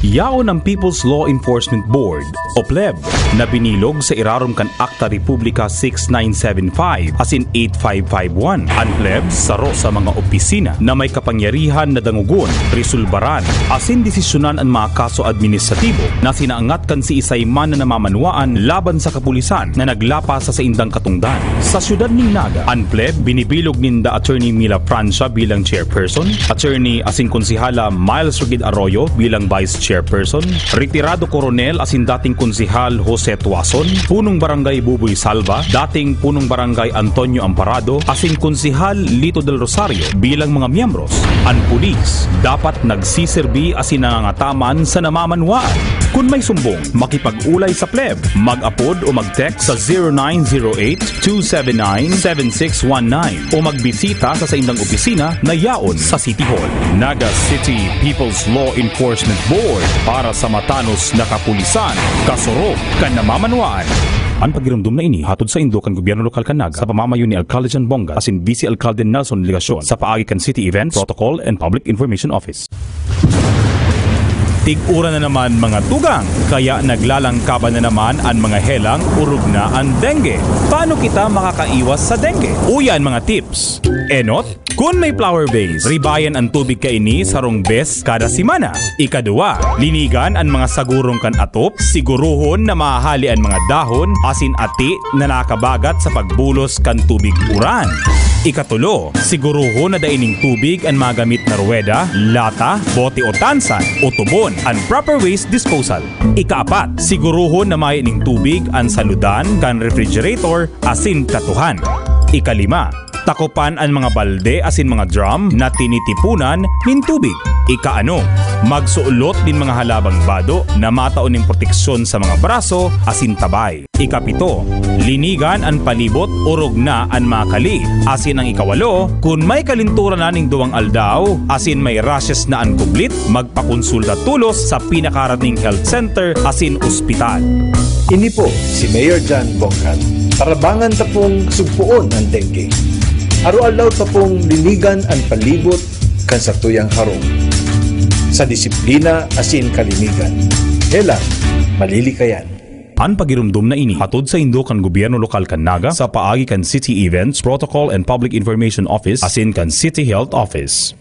[SPEAKER 3] Yaon ng People's Law Enforcement Board o PLEB na binilog sa irarom kan Akta Republika 6975 as in 8551. Ang PLEB saro sa mga opisina na may kapangyarihan na dangugon, resolbaran, as in desisyonan ang mga kaso administratibo na sinaangat kan si isay man na namamanwaan laban sa kapulisan na naglapas sa indang katungdan. Sa siyudad ning Naga, ang PLEB binibilog ninda Attorney Mila Francia bilang chairperson, Attorney asing konsihala Miles Rugid Arroyo bilang vice chairperson, retirado koronel asin dating konsihal Jose Tuason, punong barangay Buboy Salva, dating punong barangay Antonio Amparado, asin konsihal Lito del Rosario bilang mga miyembros. Ang pulis dapat nagsiserbi asin nangangataman sa namamanwaan. Kung may sumbong, makipag-ulay sa PLEB, mag-upod o mag-text sa 0908-279-7619 o magbisita sa indang opisina na yaon sa City Hall. Naga City People's Law Enforcement Board para sa matanos na kapulisan, kasuro kan namamanwaan. Ang pagiramdum na ini hatod sa Indo kan gobyerno lokal kan Naga sa pamamayo ni Alcalde Jan Bonga asin Vice Alcalde Nelson Ligasyon sa paagi kan City Events, Protocol and Public Information Office. Tig-ura na naman mga tugang, kaya naglalangkaban na naman ang mga helang urog na ang dengue. Paano kita makakaiwas sa dengue? Uyan mga tips. Enot, kung may flower vase, ribayan ang tubig kaini sarong bes kada simana. Ikadua, linigan ang mga sagurong kan atop, siguruhon na mahali ang mga dahon asin ati na nakabagat sa pagbulos kan tubig uran. Ikatulo, siguruhon na daining tubig ang magamit na ruweda, lata, bote o tansan o tubon ang proper waste disposal. Ikaapat, siguruhon na may ining tubig ang saludan kan refrigerator asin katuhan. Ikalima, takupan ang mga balde asin mga drum na tinitipunan nin tubig. Ikaano, magsuulot din mga halabang bado na mataon ng proteksyon sa mga braso asin tabay. Ikapito, linigan ang palibot urog na ang makali. Asin ang ikawalo, kung may kalinturan na ning duwang aldaw, asin may rashes na ang kublit, magpakonsulta tulos sa pinakarating health center asin ospital.
[SPEAKER 2] Ini po si Mayor Jan Bongan. Parabangan ta pong sugpuon ang dengue. Araw-alaw ta pong linigan ang palibot kan sa tuyang harong. Sa disiplina asin kalinigan. Helang malilikayan.
[SPEAKER 3] Ang pagirumdum na ini hatod sa Indo kan gobyerno lokal kan Naga sa paagi kan City Events, Protocol and Public Information Office asin kan City Health Office.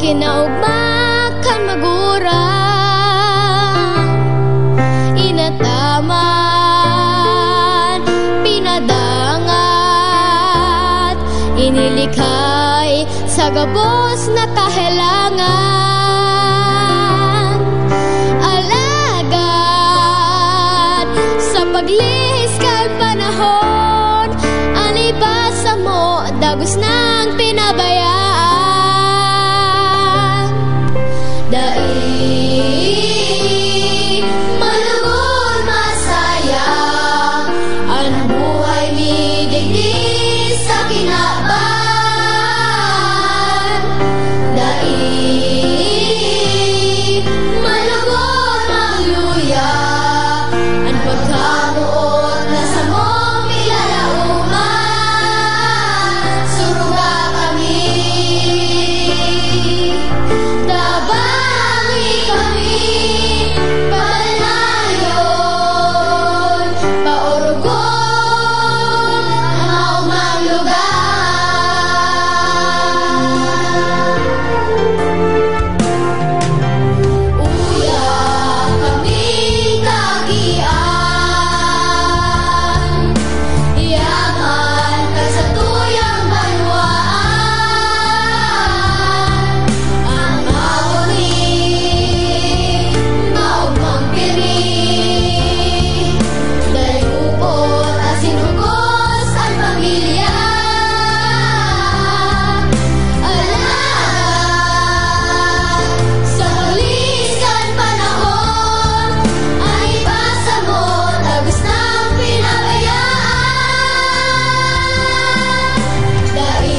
[SPEAKER 1] kinaugmakan magurang inataman pinadangan Inilikhay sa gabos na kahilangan, alagad sa paglihis kay panahon, anibasa mo dagos ng pinabayaan. Dai malugod masayang ang buhay mi digdi sa kinaban. Dai malugod magluya ang pagkamuot na sa mong pilalauman. Suruga kami, tabangi kami, palanayon, paurugon ang maumang lugar. Uya kaming kagian, yaman ka sa tuyang banwaan. Ang awangin, maugmang piri, dayupot asin hugos ang pamilya. Alagad sa pagliskan panahon, ay basa mo tagos ng pinabayaan. Dai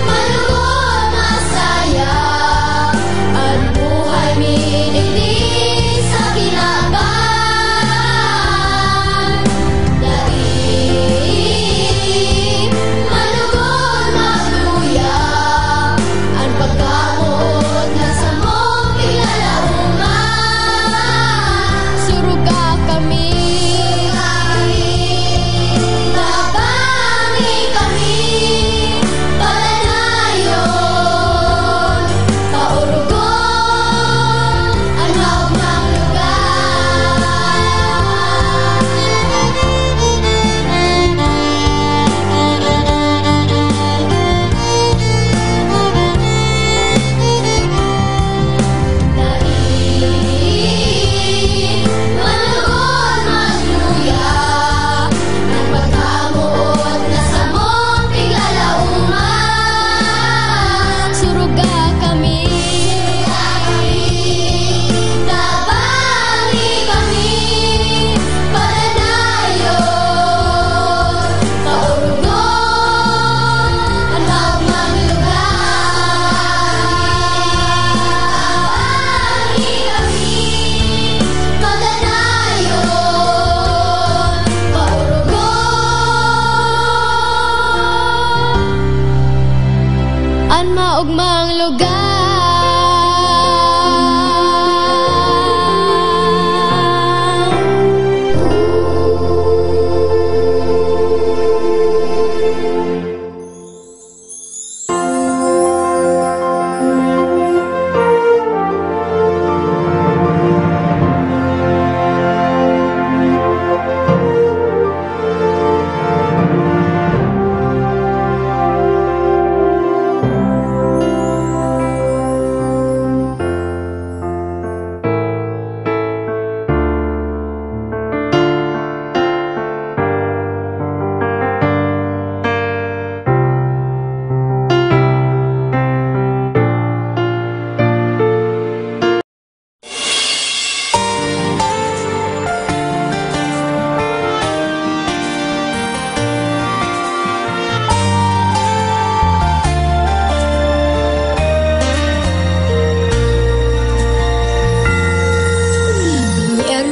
[SPEAKER 1] malugod masayang ang buhay mi digdi sa kinaban. Dai malugod magluya ang pagkamot na sa mong pilalauman. Suruga kami, tabangi kami, palanayon, paurugon ang maugmang malugod magluya ang pagkamuot na sa mong pilalauman. Suruga kami, tabangi kami, palanayon, paurugon ang maugmang lugar. Tabangi kami, palanayon, paurugon ang maugmang lugar.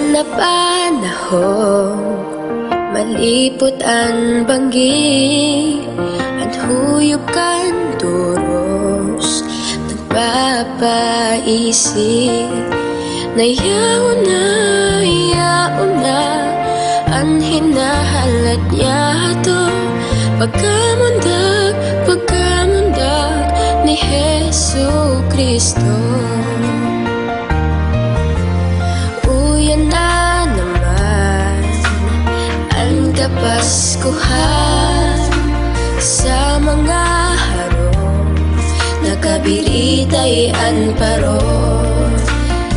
[SPEAKER 6] na panahon, malipot ang banggi, at huyop kan duros, nagpapaisip na yaon na ang hinahalat niya to, pagkamundag ni Jesu Kristo. Uyan na naman ang Kapaskuhan, piritay anparo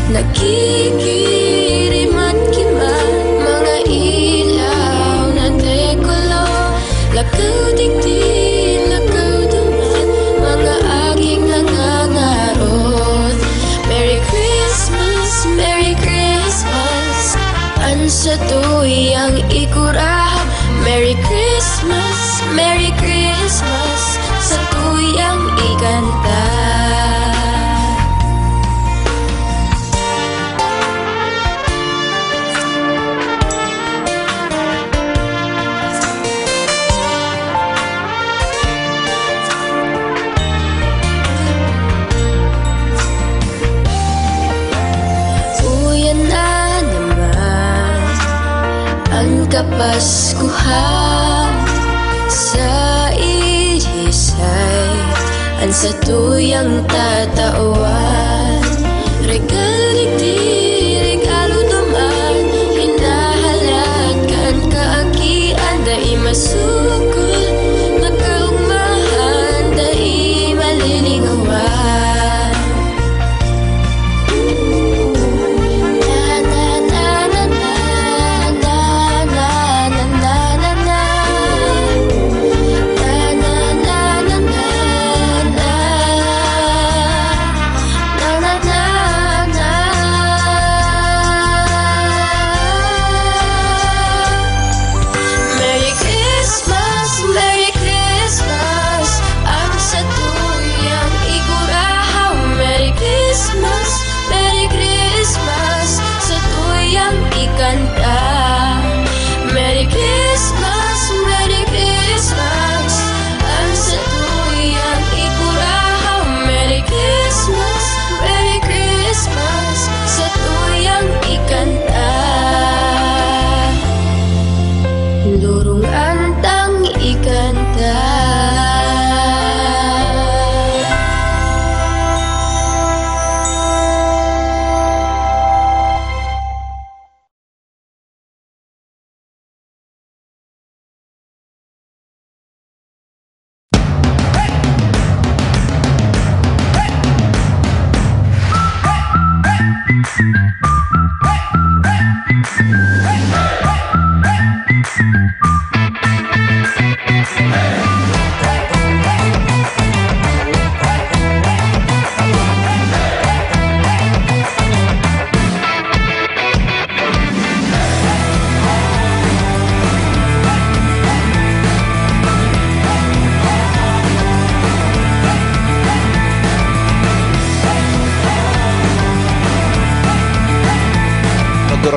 [SPEAKER 6] nakikirimat kiman mga ilaw na dekulo lakaw digdi lakaw duman mga aging nangangarot Merry Christmas an sa tuyang ikurahaw Merry Christmas sa tuyang ikanta Kapaskuhan sa irisay an sa tuyang tatawan regalo duman hinahalatkan kaakian dai masukol makaugmahan dai malilingawan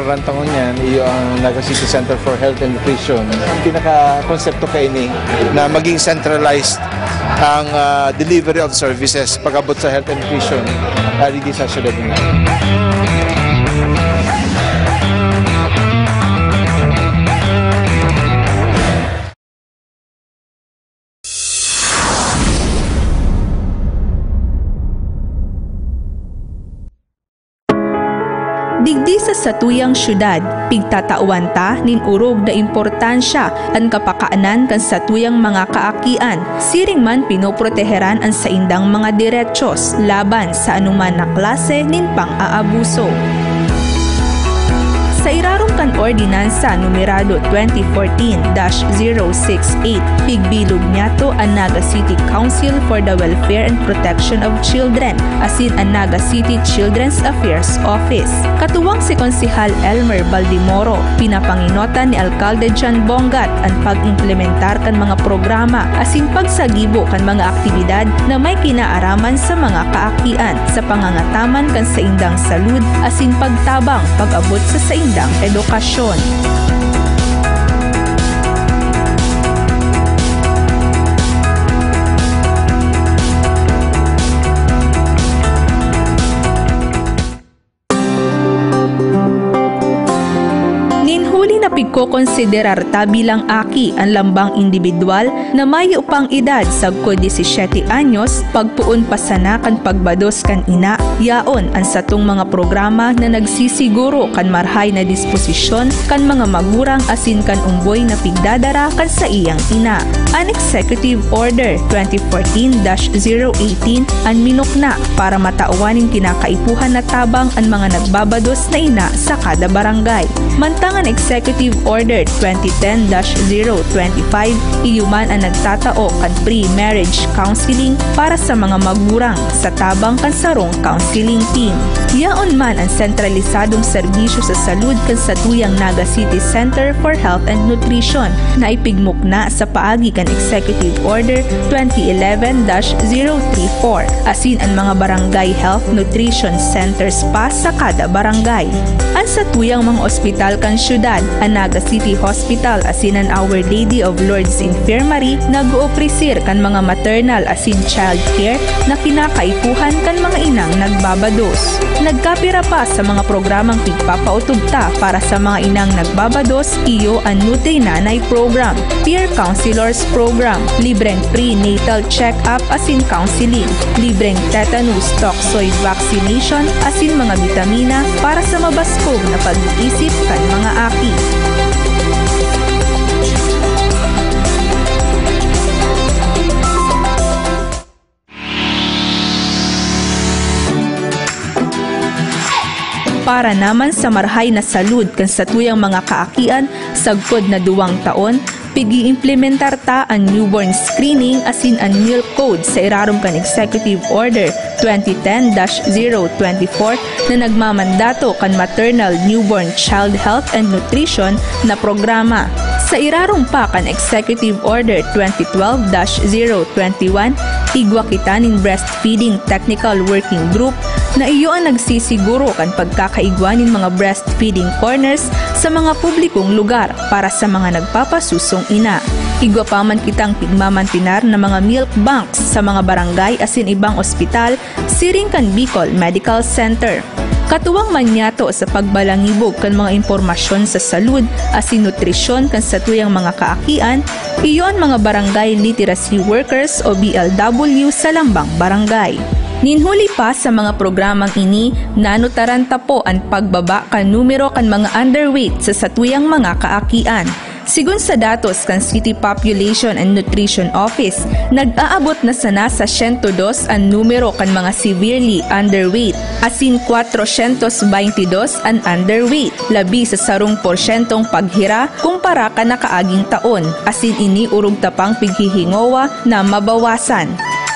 [SPEAKER 2] Rantangon yan, iyo ang Naga City Center for Health and Nutrition. Ang pinaka-konsepto kayo ni na maging centralized ang delivery of services pag-abot sa health and nutrition dito sa syudad nila.
[SPEAKER 21] Digdi sa satuyang syudad, pigtatauan ta nin urog na importansya ang kapakaanan kan satuyang mga kaakian. Siring man pinoproteheran ang saindang mga diretsyon laban sa anuman na klase nin pang-aabuso. Sa irarong kan ordinansa numerado 2014-068, pigbilog niyato ang Naga City Council for the Welfare and Protection of Children, asin ang Naga City Children's Affairs Office. Katuwang si Konsehal Elmer Baldimoro, pinapanginotan ni Alcalde John Bongat ang pag-implementar kan mga programa asin pagsagibo kan mga aktibidad na may kinaaraman sa mga kaakian sa pangangataman kan saindang salud asin pagtabang pag-abot sa saindang edukasyon. na pigkokonsiderar ta bilang aki ang lambang individual na may upang edad sagko 17 anyos pagpuon pa sana kan pagbados kan ina, yaon ang satong mga programa na nagsisiguro kan marhay na disposisyon kan mga magurang asin kan umboy na pigdadara kan sa iyang ina. An Executive Order 2014-018 ang minukna para matauwanin kinakaipuhan na tabang ang mga nagbabados na ina sa kada barangay. Mantangan Executive Order 2010-025 iyuman ang nagtatao kan pre-marriage counseling para sa mga magurang sa tabang kan sarong counseling team. Yaon man ang sentralisadong serbisyo sa salud kan sa tuyang Naga City Center for Health and Nutrition na ipigmukna sa paagi kan Executive Order 2011-034 asin ang mga barangay health nutrition centers pa sa kada barangay. Ang sa tuyang mga ospital kan syudad, ang Naga City Hospital asin ang Our Lady of Lourdes Infirmary nag-ooprisir kan mga maternal asin child care na kinakaipuhan kan mga inang nagbabados. Nagkapira pa sa mga programang pigpapautugta para sa mga inang nagbabados iyo ang Nutri Nanay Program, Peer Counselors Program, libreng prenatal check-up asin counseling, libreng tetanus toxoid vaccination asin mga bitamina para sa mabaskog na pag-iisip kan mga aki. Para naman sa marhay na salud kan sa tuyang mga kaakian sagkod na 2 taon, pigi-implementar ta ang newborn screening asin ang milk code sa irarom kan Executive Order 2010-024 na nagmamandato kan Maternal Newborn Child Health and Nutrition na programa. Sa irarom pa kan Executive Order 2012-021, igwa kita ning Breastfeeding Technical Working Group na iyo ang nagsisiguro kan pagkakaigwanin mga breastfeeding corners sa mga publikong lugar para sa mga nagpapasusong ina. Igwa pa man kitang pigmamantinar na mga milk banks sa mga barangay asin ibang ospital, siring kan Bicol Medical Center. Katuwang manyato sa pagbalangibog kan mga impormasyon sa salud asin nutrisyon kan sa tuyang mga kaakian, iyon mga barangay literacy workers o BLW sa lambang barangay. Ninhuli pa sa mga programang ini, nanutaranta po ang pagbaba kan numero kan mga underweight sa satuyang mga kaakian. Sigun sa datos kan City Population and Nutrition Office, nag-aabot na sana sa 102 ang numero kan mga severely underweight, asin 422 ang underweight, labi sa sarong porsyentong paghira kumpara ka nakaaging taon, asin ini urog tapang pighihingowa na mabawasan.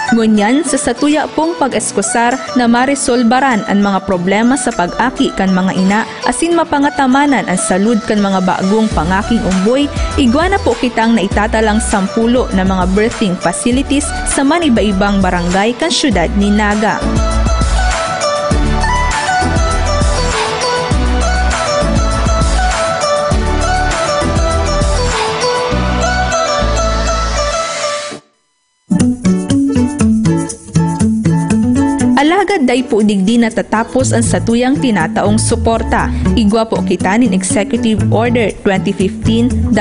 [SPEAKER 21] Ngunyan sa satuya pong pag-eskusar na maresolbaran ang mga problema sa pag-aki kan mga ina asin mapangatamanan ang salud kan mga bagong pangaking umboy, igwa na po kitang naitatalang 10 na mga birthing facilities sa maniba-ibang barangay kan syudad ni Naga. Alagad day po digdi natatapos ang satuyang tinataong suporta. Igwa po kita nin Executive Order 2015-030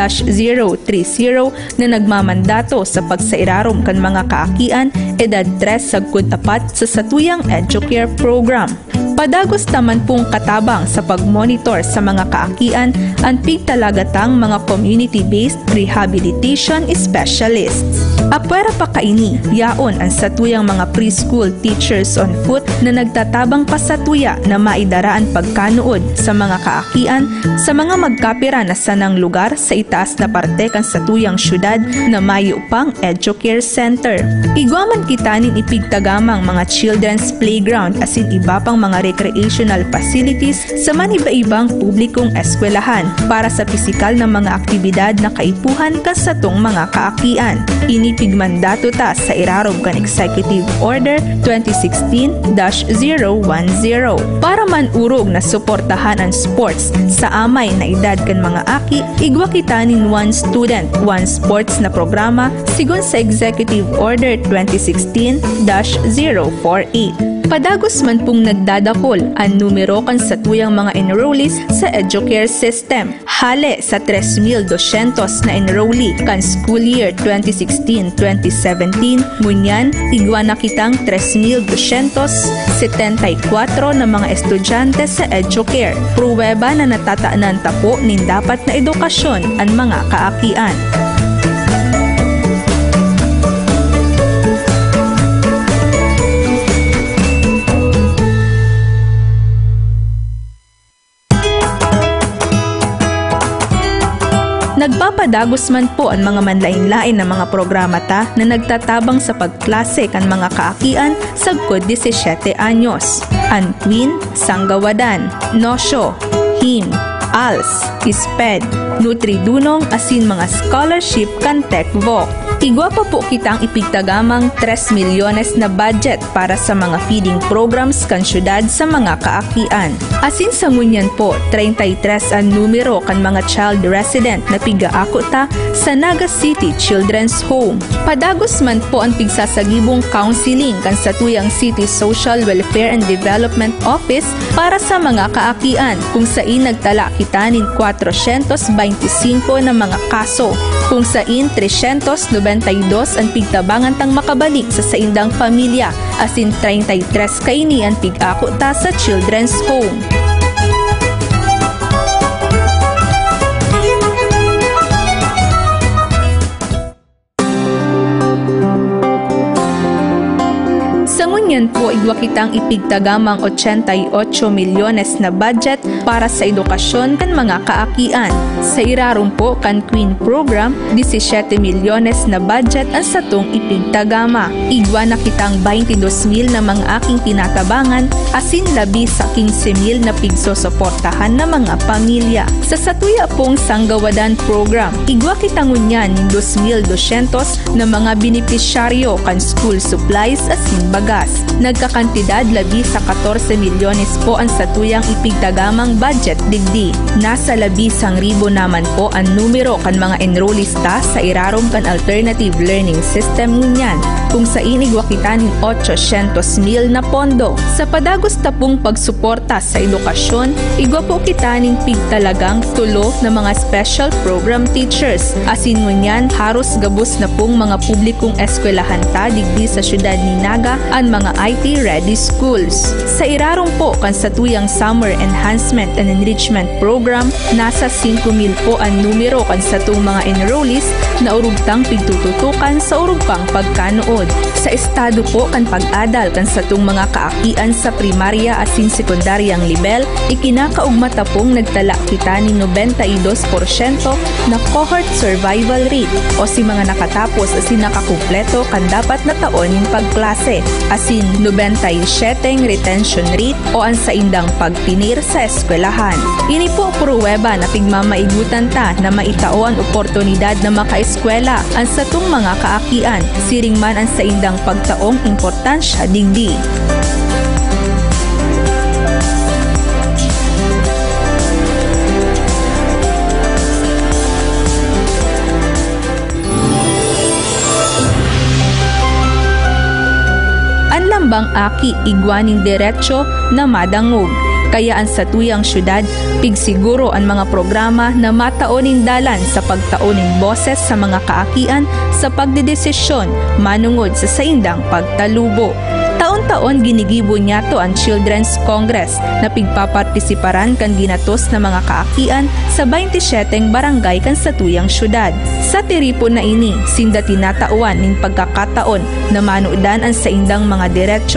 [SPEAKER 21] na nagmamandato sa pagsairarom kan mga kaakian edad 3 sagkod 4 sa satuyang EduCare Program. Padagos naman pong katabang sa pagmonitor sa mga kaakian ang pigtalagatang mga community-based rehabilitation specialists. Apwera pa kaini, yaon ang satuyang mga preschool teachers on foot na nagtatabang pasatuya na maidaraan pagkanuod sa mga kaakian sa mga magkapira na sanang lugar sa itaas na parte kan satuyang syudad na mayo pang EduCare Center. Igwaman kita nin ipigtagamang mga children's playground asin iba pang mga recreational facilities sa maniba-ibang publikong eskwelahan para sa pisikal na mga aktibidad na kaipuhan kan satong mga kaakian. Inipigmandato ta sa irarom kan Executive Order 2016-010 para manurog na suportahan ang sports sa amay na edad kan mga aki, igwa kita nin One Student, One Sports na programa sigun sa Executive Order 2016-048. Padagos man pong nagdadakol ang numero kan sa tuyang mga enrollees sa Educare system. Hale sa 3,200 na enrollee kan school year 2016-2017, ngunyan igwa na kitang 3,274 na mga estudyante sa Educare. Pruweba na natataanan tapo nin dapat na edukasyon ang mga kaakian. Nagpapadagos man po ang mga manlain-lain na mga programa ta na nagtatabang sa pagklase kan mga kaakian sagkod 17 anyos. An Twin, Sanggawadan, Nosyo, HIM, ALS, ISPED, Nutridunong asin mga scholarship kan TechVoc. Igwa pa po kitang ipigtagamang 3 milyones na budget para sa mga feeding programs kan syudad sa mga kaakian. Asin sa ngunyan po, 33 ang numero kan mga child resident na pigaako ta sa Naga City Children's Home. Padagos man po ang pigsasagibong counseling kan sa tuyang City Social Welfare and Development Office para sa mga kaakian kung sain nagtala kita nin 425 na mga kaso, kung sain 392 ang pigtabangan tang makabalik sa saindang pamilya, asin 33 kaini ang pig-ako ta sa Children's Home. Ngunyan po igwa kitang ipigtagamang 88 milyones na budget para sa edukasyon kan mga kaakian. Sa irarum po kan Queen Program, 17 milyones na budget ang satong ipigtagama. Igwa na kitang 22,000 na mga aking tinatabangan, asin labi sa 15,000 na pigsosuportahan na mga pamilya. Sa satuya pong Sanggawadan Program, igwa kitang ngunyan 2,200 na mga benepisyaryo kan school supplies asin bagas. Nagkakantidad labi sa 14 milyones po ang satuyang ipigtagamang budget digdi. Nasa labi sang ribo naman po ang numero kan mga enrollista sa irarom kan alternative learning system ngunyan, kung sa inigwa kita nin 800,000 na pondo. Sa padagos tapong pagsuporta sa edukasyon, igwa po kita nin pigtalagang tulo na mga special program teachers. Asin ngunyan haros gabos na pong mga publikong eskwelahan ta digdi sa syudad ni Naga ang mga IT-ready schools. Sa irarom po kan sa tuyang Summer Enhancement and Enrichment Program, nasa 5,000 po ang numero kan sa itong mga enrollees na urugtang pigtututukan sa urugpang pagkanood. Sa estado po kan pag-adal kan sa itong mga kaakian sa primarya asin sekundaryang level, ikinakaugmata pong nagtala kita ni 92% na cohort survival rate o si mga nakatapos asin nakakumpleto kan dapat na taon yung pagklase, asin 97 retention rate o ang saindang pagtinir sa eskwelahan. Ini po pruweba na pigmamaigutan ta na maitao ang oportunidad na makaeskwela ang satong mga kaakian, siring man ang saindang pagtaong importansya digdi. Bang aki igwaning diretso na madangog. Kaya ang satuyang syudad, pigsiguro ang mga programa na mataonin dalan sa pagtaoning boses sa mga kaakian sa pagdedesisyon manungod sa saindang pagtalubo. Taon-taon ginigibo niya to ang Children's Congress na pigpapartisiparan kan ginatos na mga kaakian sa 27 barangay kan sa tuyang syudad. Sa tiripon na ini, sinda tinatauan ning pagkakataon na manudan ang saindang mga diretsyon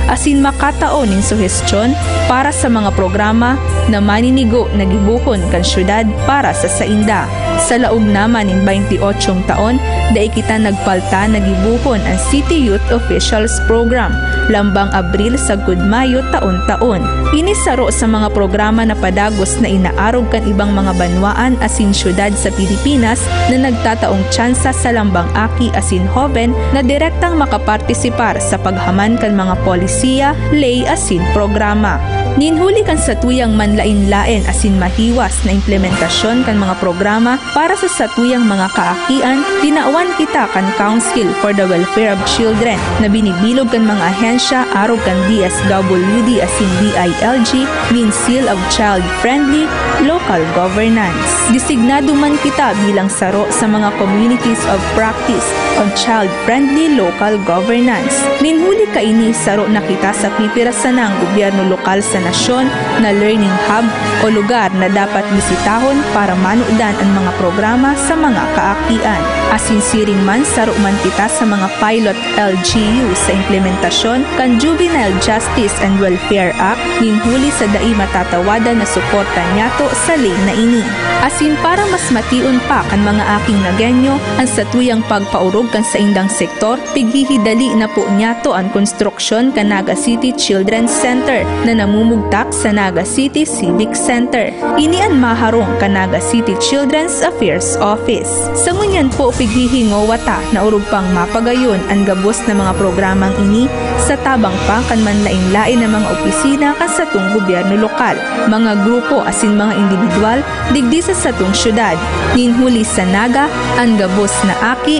[SPEAKER 21] asin makataon ning suhestyon para sa mga programa na maninigo na gibuhon kan syudad para sa sainda. Sa laog naman ning 28 taon, dai kita nagpalta na gibuhon ang City Youth Officials Program lambang Abril sagud Mayo taon-taon. Inisaro sa mga programa na padagos na inaarog kan ibang mga banwaan asin syudad sa Pilipinas na nagtataong tsansa sa lambang aki asin hoven na direktang makapartisipar sa paghaman kan mga polisiya, lay asin programa. Ninhuli kan satuyang manlain-lain asin mahiwas na implementasyon kan mga programa para sa satuyang mga kaakian, dinaawan kita kan Council for the Welfare of Children na binibilog kan mga ahensya arog kan DSWD asin DILG mean seal of child-friendly local governance. Designado man kita bilang saro sa mga communities of practice on child-friendly local governance. Ninhuli kaini saro na kita sa pipirasan ng gobyerno lokal sa nasyon na learning hub o lugar na dapat bisitahon para manudan ang mga programa sa mga kaakian. Asin siring man saro man kita sa mga pilot LGU sa implementasyon kan Juvenile Justice and Welfare Act ninhuli sa dai matatawadan na suporta niyato sa lay na ini. Asin para mas matiun pa kan mga aking nagenyo ang satuyang pagpaurog kan sa indang sektor, pighihidali na po niyato ang konstruksyon kan Naga City Children's Center na namumugtak sa Naga City Civic Center. Ini ang maharong kan Naga City Children's Affairs Office. Sa ngunyan po pighihingowata na urog pang mapagayon ang gabos na mga programang ini sa tabang pa kan manlain-lain na mga opisina kan sa tung gobyerno lokal, mga grupo asin mga individual digdi sa satong syudad. Ninhuli sa Naga ang gabos na aki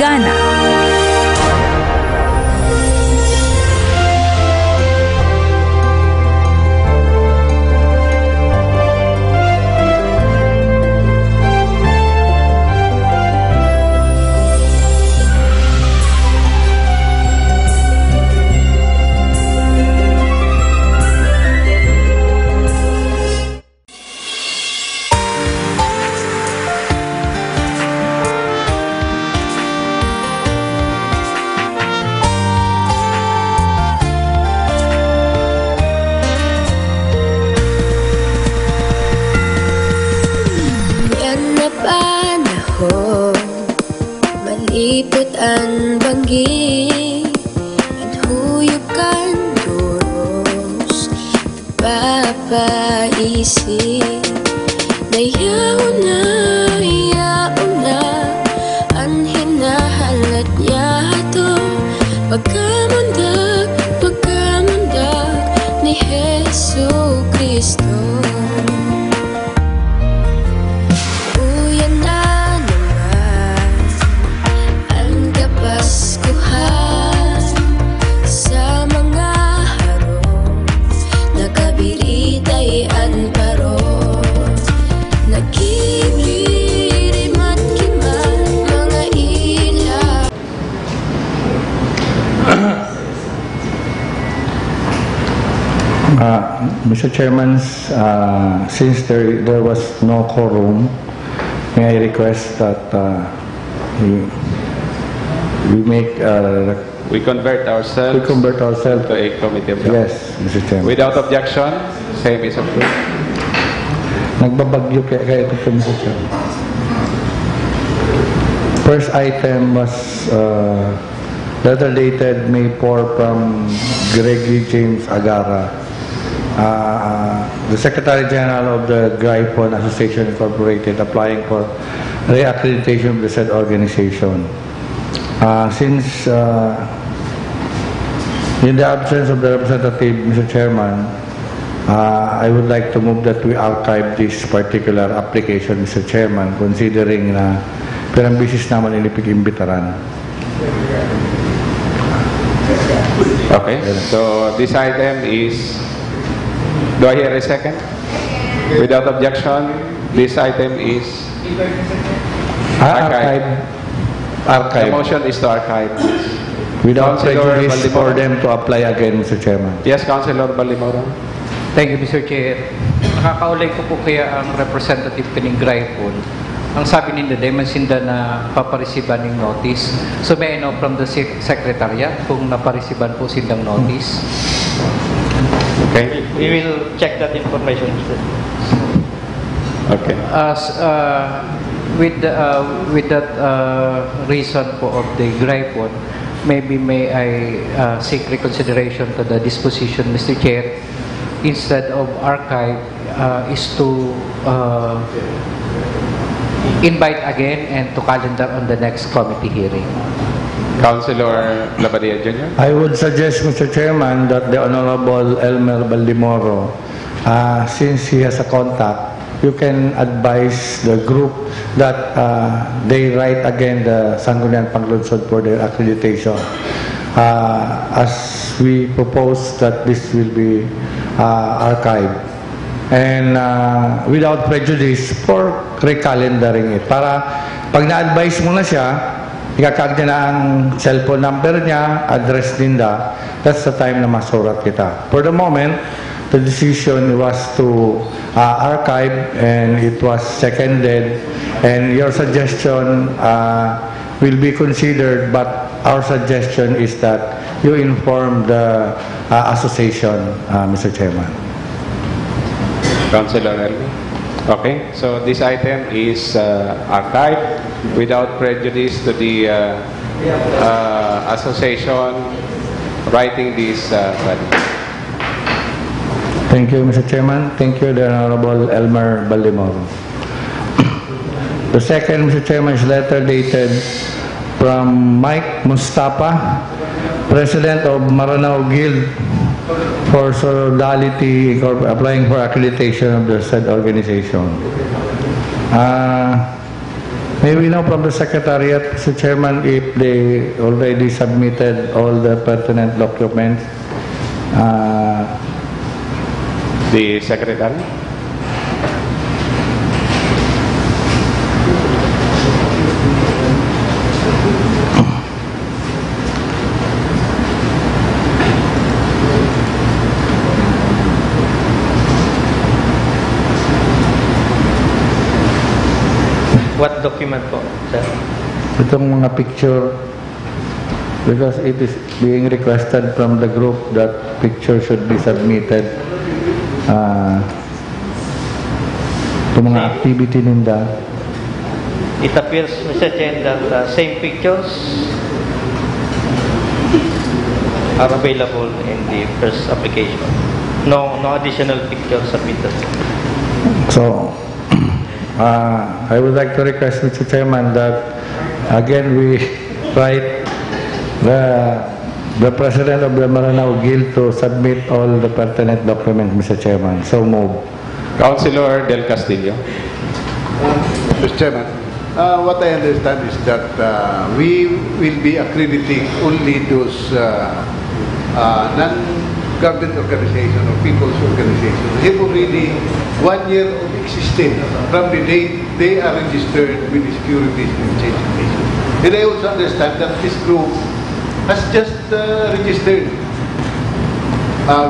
[SPEAKER 21] gana.
[SPEAKER 6] Malipot ang banggi at huyukan duros papaisip dayaon na ang hinahalat niya to pagkamundag ni Jesu Kristo.
[SPEAKER 14] Mr. Chairman, since there was no quorum, may I request that we make
[SPEAKER 5] we convert ourselves to a committee of the
[SPEAKER 14] Yes, Mr. Chairman.
[SPEAKER 5] Without objection, same is approved.
[SPEAKER 14] Nagbabagyo kaya ito po, Mr. Chairman. First item was letter dated May 4 from Gregory James Agara, the Secretary General of the Gryphon Association Incorporated, applying for reaccreditation of the said organization. Since in the absence of the representative, Mr. Chairman, I would like to move that we archive this particular application, Mr. Chairman, considering na pirang bisis naman ilipig-imbitaran.
[SPEAKER 5] Okay, so this item is, do I hear a second? Without objection, this item is archive. The motion is to archive.
[SPEAKER 14] Without
[SPEAKER 5] Councilor
[SPEAKER 14] prejudice for them to apply again, Mr. Chairman.
[SPEAKER 5] Yes, Councilor Ballimoro.
[SPEAKER 7] Thank you, Mr. Chair. Nakakaulay ko po kaya ang representative kaning Gryphon. Ang sabi nila, demansinda na paparesiban ng notice. So may I know from the Secretariat kung naparesiban po silang notice?
[SPEAKER 5] Okay.
[SPEAKER 12] We will check that information.
[SPEAKER 5] Okay.
[SPEAKER 7] With that reason po of the Gryphon, maybe may I seek reconsideration to the disposition, Mr. Chair, instead of archive, is to invite again and to calendar on the next committee hearing.
[SPEAKER 5] Councilor Labadia Jr.
[SPEAKER 14] I would suggest, Mr. Chairman, that the Honorable Elmer Baldimoro, since he has a contact, you can advise the group that they write again the Sangguniang Panglunsod for their accreditation. As we propose that this will be archived. And without prejudice for recalendering it. Para pag na-advise mo na siya, ikakag niya na ang cellphone number niya, address ninda, that's the time na masurat kita. For the moment, the decision was to archive and it was seconded, and your suggestion will be considered, but our suggestion is that you inform the association, Mr. Chairman.
[SPEAKER 5] Councilor Elmi. Okay, so this item is archived without prejudice to the association writing this
[SPEAKER 14] Thank you, Mr. Chairman. Thank you, the Honorable Elmer Baldimoro. The second, Mr. Chairman, is letter dated from Mike Mustafa, President of Maranao Guild for Solidarity, applying for accreditation of the said organization. May we know from the Secretariat, Mr. Chairman, if they already submitted all the pertinent documents?
[SPEAKER 5] The Secretary.
[SPEAKER 12] What document po, sir?
[SPEAKER 14] Itong mga picture, because it is being requested from the group that picture should be submitted. Itong mga activity ninda.
[SPEAKER 12] It appears, Mr. Chair, that same pictures are available in the first application. No additional pictures submitted.
[SPEAKER 14] So, I would like to request, Mr. Chairman, that again we write the President of the Maranao Guild to submit all the pertinent documents, Mr. Chairman. So move.
[SPEAKER 5] Councilor Del Castillo.
[SPEAKER 19] Mr. Chairman, what I understand is that we will be accrediting only those non-government organizations or people's organizations. They have already 1 year of existence from the date they are registered with the Securities and Exchange Commission. And I also understand that this group has just registered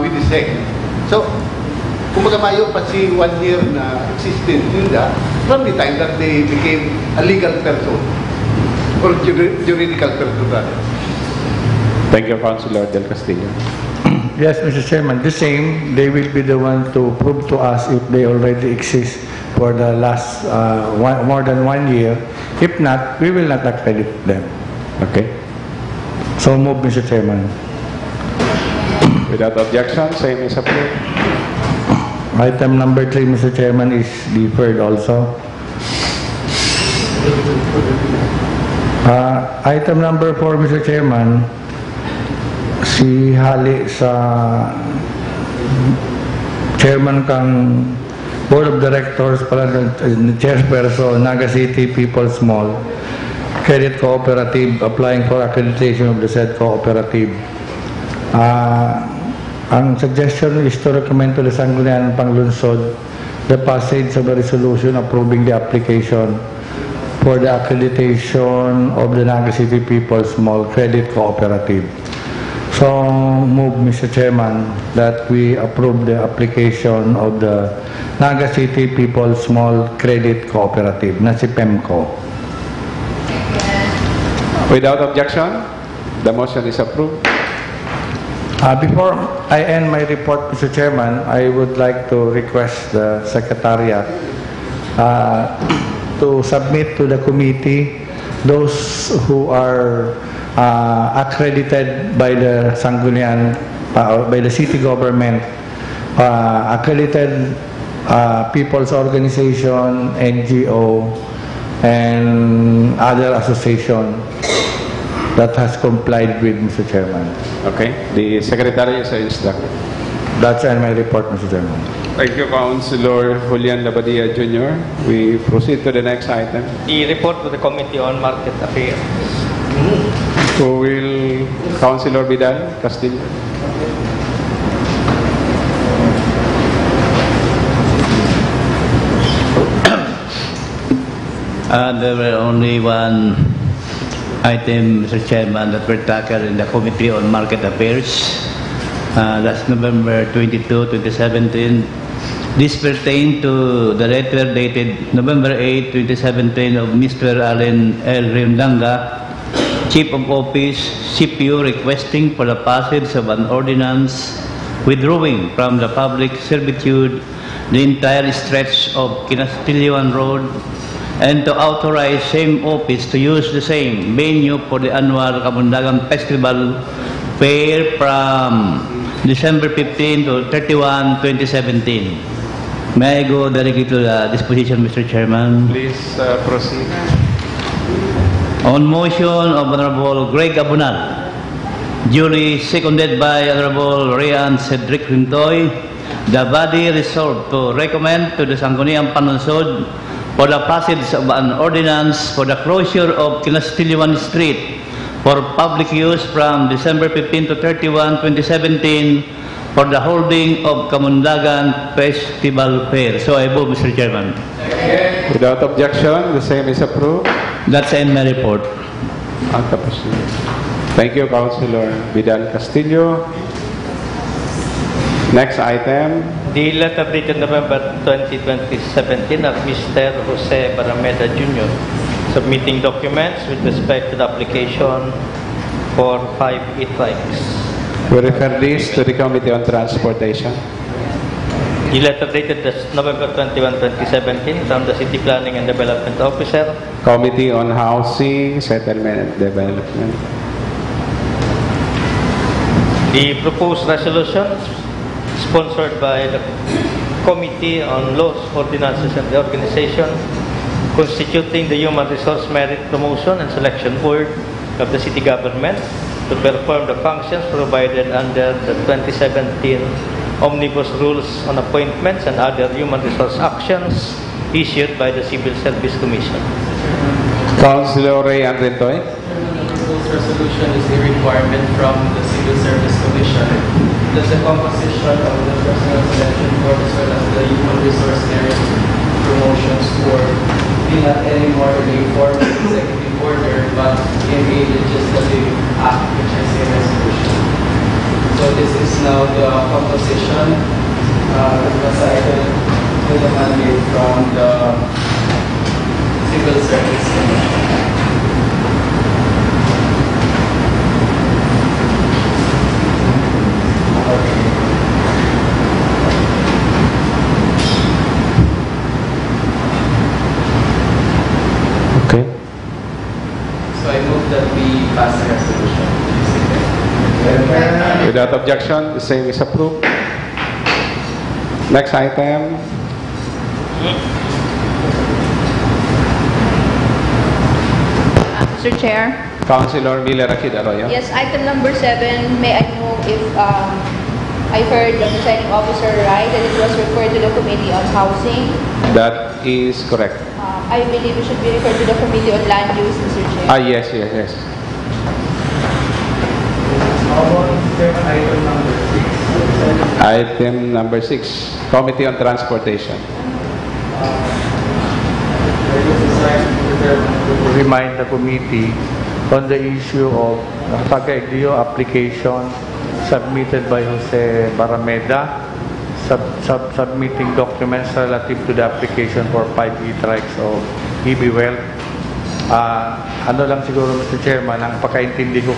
[SPEAKER 19] with the SEC. So, kumbaga mayo pa si 1 year na existence nila from the time that they became a legal person or juridical person rather.
[SPEAKER 5] Thank you, Councilor Del Castillo.
[SPEAKER 14] Yes, Mr. Chairman, the same, they will be the one to prove to us if they already exist for the last more than 1 year. If not, we will not accredit them.
[SPEAKER 5] Okay.
[SPEAKER 14] So move, Mr. Chairman.
[SPEAKER 5] Without objection, same is approved.
[SPEAKER 14] Item number 3, Mr. Chairman, is deferred also. Item number 4, Mr. Chairman, si hali sa chairman kang Board of Directors para chairperson Naga City People's Mall Credit Cooperative applying for accreditation of the said cooperative. Ang suggestion is to recommend to the Sangguniang Panglunsod the passage of a resolution approving the application for the accreditation of the Naga City People's Mall Credit Cooperative. So, move, Mr. Chairman, that we approve the application of the Naga City People's Small Credit Cooperative, na si PEMCO.
[SPEAKER 5] Without objection, the motion is approved.
[SPEAKER 14] Before I end my report, Mr. Chairman, I would like to request the Secretariat to submit to the committee those who are accredited by the Sangguniang, by the city government, accredited people's organization, NGO, and other association.
[SPEAKER 16] That has complied with, Mr. Chairman.
[SPEAKER 5] Okay. The Secretary is instructed.
[SPEAKER 16] That's my report, Mr. Chairman.
[SPEAKER 5] Thank you, Councilor Julian Labadia Jr. We proceed to the next item.
[SPEAKER 12] The report to the Committee on Market Affairs.
[SPEAKER 5] Who will, Councilor Vidal Castillo?
[SPEAKER 20] There were only one item, Mr. Chairman, that were tackled in the Committee on Market Affairs. That's November 22, 2017. This pertained to the letter dated November 8, 2017 of Mr. Allen L. Rimdanga, Chief of Office, CPU, requesting for the passage of an ordinance withdrawing from the public servitude the entire stretch of Kinastillion Road and to authorize same office to use the same venue for the annual Kamundagan Festival Fair from December 15 to 31, 2017. May I go directly to the disposition, Mr. Chairman?
[SPEAKER 5] Please proceed.
[SPEAKER 20] On motion of Honorable Greg Abunal, duly seconded by Honorable Rian Cedric Rintoy, the body resolved to recommend to the Sangguniang Panlungsod for the passage of an ordinance for the closure of Kinastillion Street for public use from December 15 to 31, 2017 for the holding of Kamundagan Festival Fair. So I move, Mr. Chairman.
[SPEAKER 5] Without objection, the same is approved.
[SPEAKER 20] That's in my report.
[SPEAKER 5] Thank you, Councilor Vidal Castillo. Next item.
[SPEAKER 12] The letter dated November 20, 2017 of Mr. Jose Barameda Jr. submitting documents with respect to the application for 5 e-trikes.
[SPEAKER 5] We refer this to the Committee on Transportation.
[SPEAKER 12] The letter dated November 21, 2017 from the City Planning and Development Officer.
[SPEAKER 5] Committee on Housing, Settlement and Development.
[SPEAKER 12] The proposed resolution sponsored by the Committee on Laws, Ordinances and Organization constituting the Human Resource Merit Promotion and Selection Board of the City Government to perform the functions provided under the 2017 Omnibus Rules on Appointments and other human resource actions issued by the Civil Service Commission.
[SPEAKER 5] Councilor Ray Andretoy.
[SPEAKER 8] Proposed resolution is a requirement from the Civil Service Commission that the composition of the Personnel Selection Board as well as the Human Resource Merit Promotions Board be not anymore in a formal executive order but in a legislative act, which is a resolution. So this is now the composition recited to the mandate from the Civil Service Commission.
[SPEAKER 5] Okay.
[SPEAKER 8] So I move that we pass the resolution.
[SPEAKER 5] Without objection, the same is approved. Next item.
[SPEAKER 15] Mr. Chair.
[SPEAKER 5] Councilor Miller Akid Arroyo.
[SPEAKER 15] Yes, item number 7, may I know if I heard the presiding officer right that it was referred to the Committee on Housing?
[SPEAKER 5] That is correct.
[SPEAKER 15] I believe it should be referred to the Committee on Land Use, Mr. Chair.
[SPEAKER 5] Yes. Item number 6, Committee on Transportation.
[SPEAKER 16] Remind the committee on the issue of Pag-Iglio application submitted by Jose Barameda, submitting documents relative to the application for 5 e-trikes of EB Wealth. Ano lang siguro, Mr. Chairman, ang pagkaintindi ko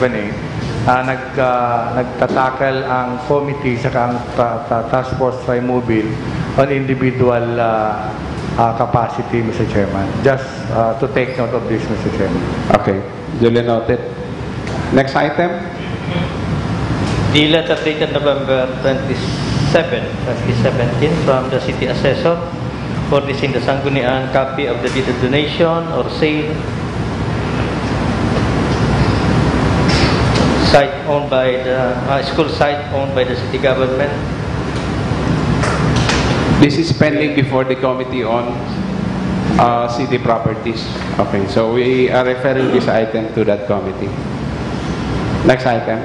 [SPEAKER 16] nagtatakal ang committee sa ang task force Trimobile on individual capacity, Mr. Chairman. Just to take note of this, Mr. Chairman.
[SPEAKER 5] Okay, duly noted. Next item.
[SPEAKER 12] The letter dated November 27, 2017 from the City Assessor furnishing the Sangguniang copy of the deed of donation or sale site owned by the school site owned by the city government.
[SPEAKER 5] This is pending before the Committee on City Properties. Okay, so we are referring this item to that committee. Next item.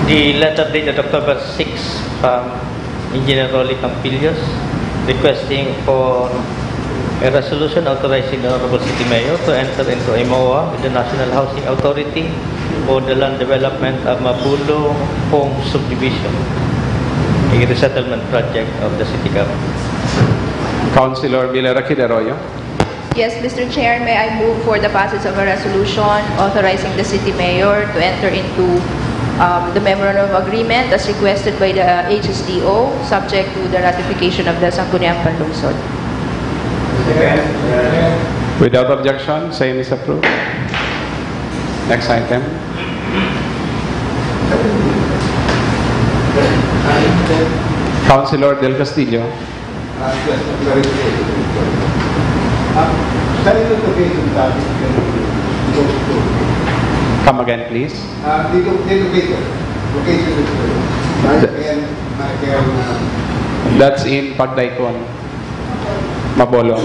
[SPEAKER 12] The letter dated October 6 from Engineer Rolly Campillos requesting for a resolution authorizing the Honorable City Mayor to enter into a MOA with the National Housing Authority for the land development of Mabulo Home Subdivision, a resettlement project of the city government.
[SPEAKER 5] Councilor Villaraqui Arroyo.
[SPEAKER 15] Yes, Mr. Chair, may I move for the passage of a resolution authorizing the city mayor to enter into the memorandum of agreement as requested by the HSDO, subject to the ratification of the Sangguniang Panlungsod.
[SPEAKER 5] Without objection, same is approved. Next item. Councilor Del Castillo. Come again, please. That's in Pagdaikon, Mabolo.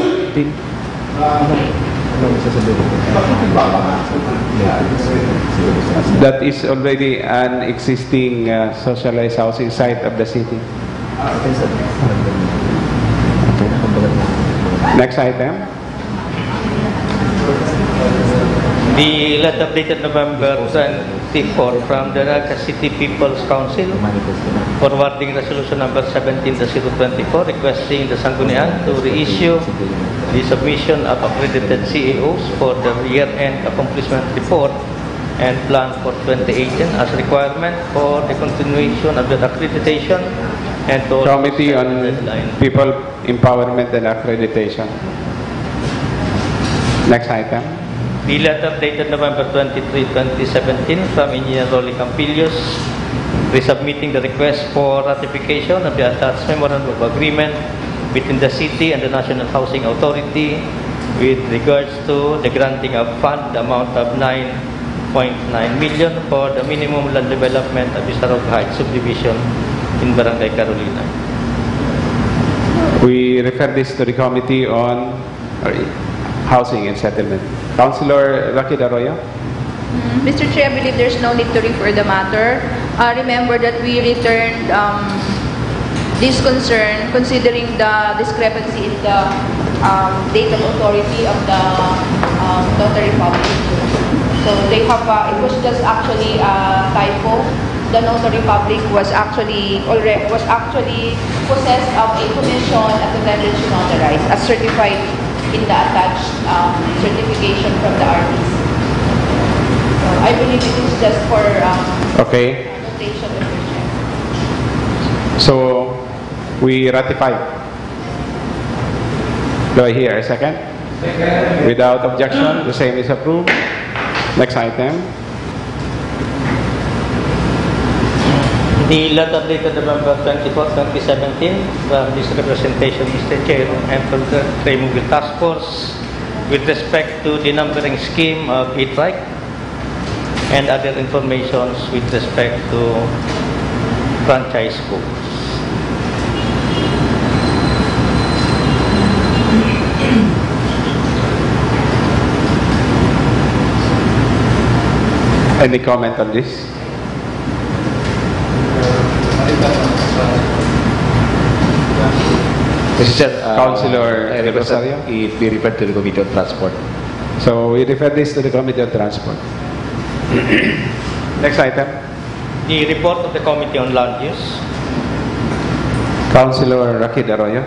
[SPEAKER 5] That is already an existing socialized housing site of the city. Next item.
[SPEAKER 12] The letter dated November 24 from the Naga City People's Council forwarding resolution number 17-024 requesting the Sangguniang to reissue the submission of accredited CEOs for the year-end accomplishment report and plan for 2018 as requirement for the continuation of the accreditation and to
[SPEAKER 5] Committee on People Empowerment and Accreditation. Next item.
[SPEAKER 12] The letter dated November 23, 2017 from Engineer Rolly Campillos resubmitting the request for ratification of the attached memorandum of agreement between the city and the National Housing Authority with regards to the granting of fund the amount of 9.9 million for the minimum land development of Isarog Heights subdivision in Barangay Carolina.
[SPEAKER 5] We refer this to the Committee on Housing and Settlement. Councilor Rakid Arroyo.
[SPEAKER 15] Mr. Chair, I believe there's no need to refer the matter. Remember that we returned this concern considering the discrepancy in the date of authority of the notary public. So they have, it was just actually a typo. The notary public was actually possessed of a commission at the time that she notarized, as certified in the attached certification from the RTC. So I believe it is just for
[SPEAKER 5] Okay.
[SPEAKER 15] notation, Mr. Chair.
[SPEAKER 5] So we ratify. Do I hear a second? Second. Without objection, the same is approved. Next item.
[SPEAKER 12] The letter dated November 24, 2017 from this representation, Mr. Chair, and from the Triangle Task Force with respect to the numbering scheme of E-Trike and other information with respect to franchise schools.
[SPEAKER 5] Any comment on this?
[SPEAKER 9] Mr. Chair,
[SPEAKER 5] Councilor
[SPEAKER 9] I represent it be referred to the Committee on Transport.
[SPEAKER 5] So we refer this to the Committee on Transport. Next item.
[SPEAKER 12] The report of the Committee on Land Use.
[SPEAKER 5] Councilor Rakid Arroyo.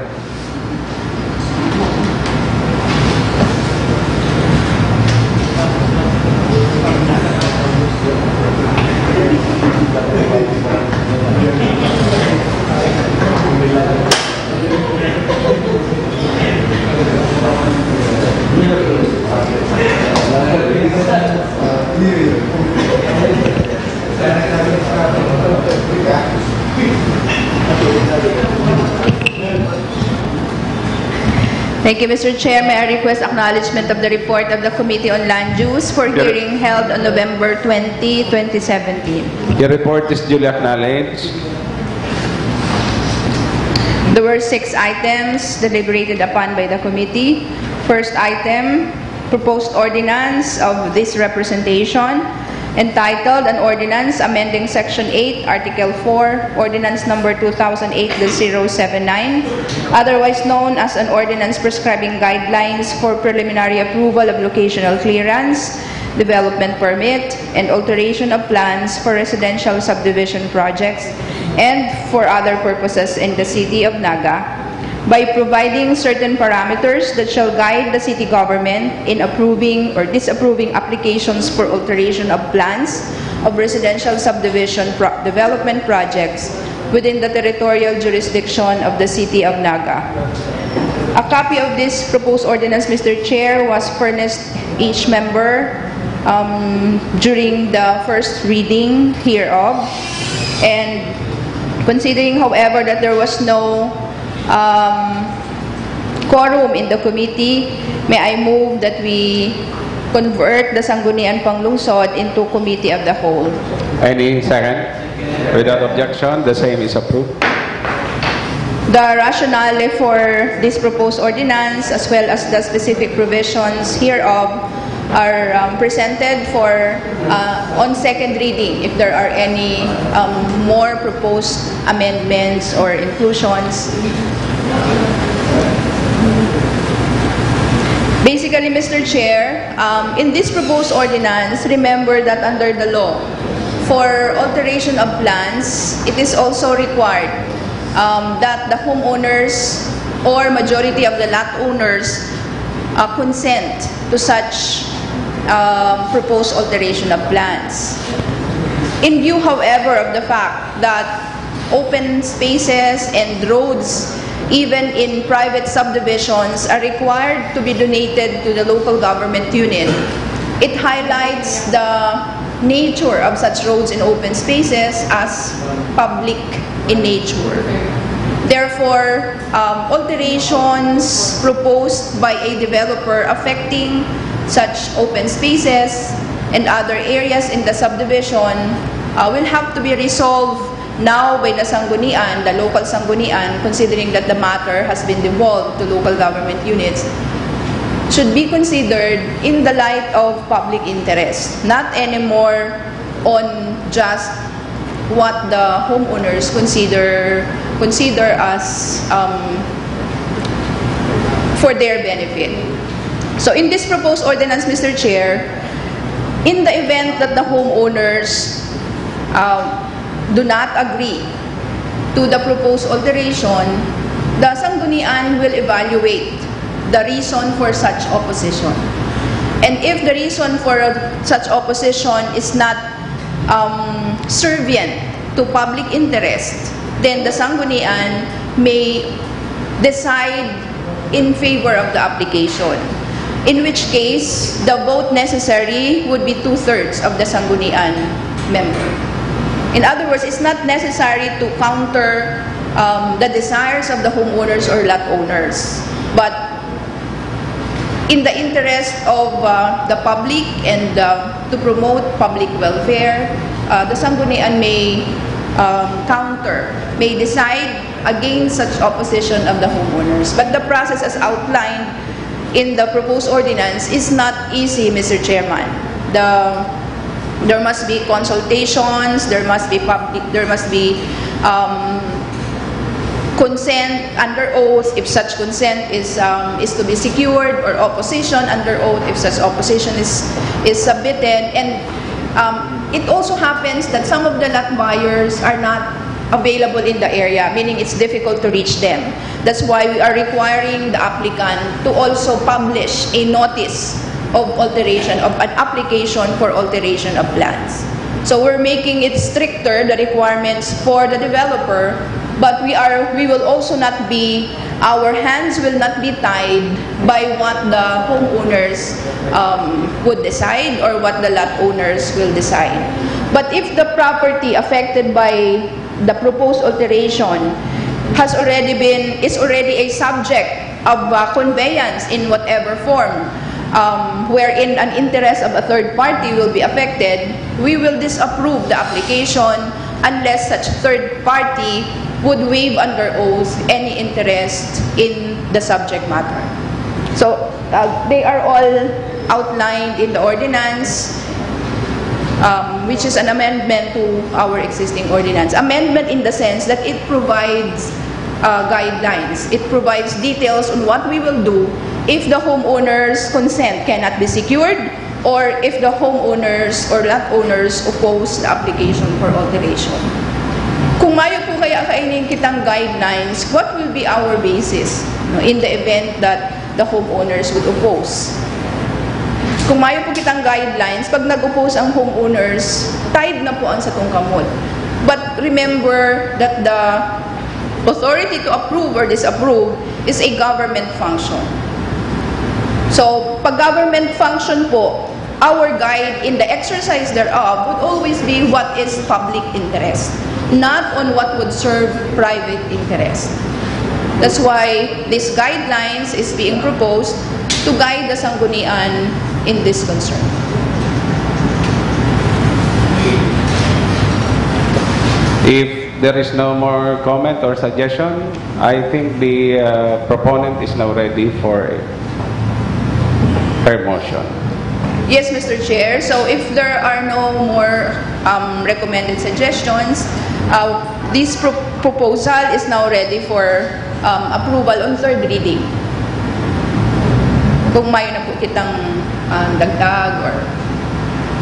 [SPEAKER 15] Thank you, Mr. Chair. May I request acknowledgement of the report of the Committee on Land Use for hearing held on November 20, 2017.
[SPEAKER 9] Your report is duly acknowledged.
[SPEAKER 15] There were 6 items deliberated upon by the committee. First item, proposed ordinance of this representation, entitled An Ordinance Amending Section 8, Article 4, Ordinance Number 2008-079, otherwise known as an ordinance prescribing guidelines for preliminary approval of locational clearance, development permit, and alteration of plans for residential subdivision projects and for other purposes in the City of Naga, by providing certain parameters that shall guide the city government in approving or disapproving applications for alteration of plans of residential subdivision development projects within the territorial jurisdiction of the City of Naga. A copy of this proposed ordinance, Mr. Chair, was furnished each member during the first reading hereof. And considering, however, that there was no quorum in the committee, may I move that we convert the Sangguniang Panglungsod into Committee of the Whole.
[SPEAKER 9] Any second? Without objection, the same is approved.
[SPEAKER 15] The rationale for this proposed ordinance, as well as the specific provisions hereof, are presented for on second reading if there are any more proposed amendments or inclusions. Basically, Mr. Chair, in this proposed ordinance, remember that under the law, for alteration of plans, it is also required that the homeowners or majority of the lot owners consent to such proposed alteration of plans. In view, however, of the fact that open spaces and roads, even in private subdivisions, are required to be donated to the local government unit, it highlights the nature of such roads and open spaces as public in nature. Therefore, alterations proposed by a developer affecting such open spaces and other areas in the subdivision will have to be resolved now by the Sanggunian, the local Sanggunian, considering that the matter has been devolved to local government units, should be considered in the light of public interest, not anymore on just what the homeowners consider as for their benefit. So in this proposed ordinance, Mr. Chair, in the event that the homeowners do not agree to the proposed alteration, the Sanggunian will evaluate the reason for such opposition. And if the reason for such opposition is not servient to public interest, then the Sanggunian may decide in favor of the application, in which case the vote necessary would be 2/3 of the Sanggunian member. In other words, it's not necessary to counter the desires of the homeowners or lot owners, but in the interest of the public and to promote public welfare, the Sanggunian may may decide against such opposition of the homeowners. But the process as outlined in the proposed ordinance is not easy, Mr. Chairman. There must be consultations, there must be consent under oath if such consent is to be secured, or opposition under oath if such opposition is submitted. And it also happens that some of the lot buyers are not available in the area, meaning it's difficult to reach them. That's why we are requiring the applicant to also publish a notice of alteration, of an application for alteration of plans. So we're making it stricter, the requirements for the developer, but we will also not be, our hands will not be tied by what the homeowners would decide or what the lot owners will decide. But if the property affected by the proposed alteration is already a subject of conveyance in whatever form, wherein an interest of a third party will be affected, we will disapprove the application unless such third party would waive under oath any interest in the subject matter. So they are all outlined in the ordinance, which is an amendment to our existing ordinance. Amendment in the sense that it provides guidelines. It provides details on what we will do if the homeowner's consent cannot be secured, or if the homeowners or lot owners oppose the application for alteration. Kung mayo po kaya kainin kitang guidelines, what will be our basis in the event that the homeowners would oppose? Kung mayo po kitang guidelines, pag nag-oppose ang homeowners, tied na po ang sa tungkamot. But remember that the authority to approve or disapprove is a government function. So, pag government function po, our guide in the exercise thereof would always be what is public interest, not on what would serve private interest. That's why these guidelines is being proposed to guide the Sanggunian in this concern.
[SPEAKER 9] If there is no more comment or suggestion, I think the proponent is now ready for her motion.
[SPEAKER 15] Yes, Mr. Chair. So if there are no more recommended suggestions, this proposal is now ready for approval on third reading. Kung mayo na po kitang dagdag or...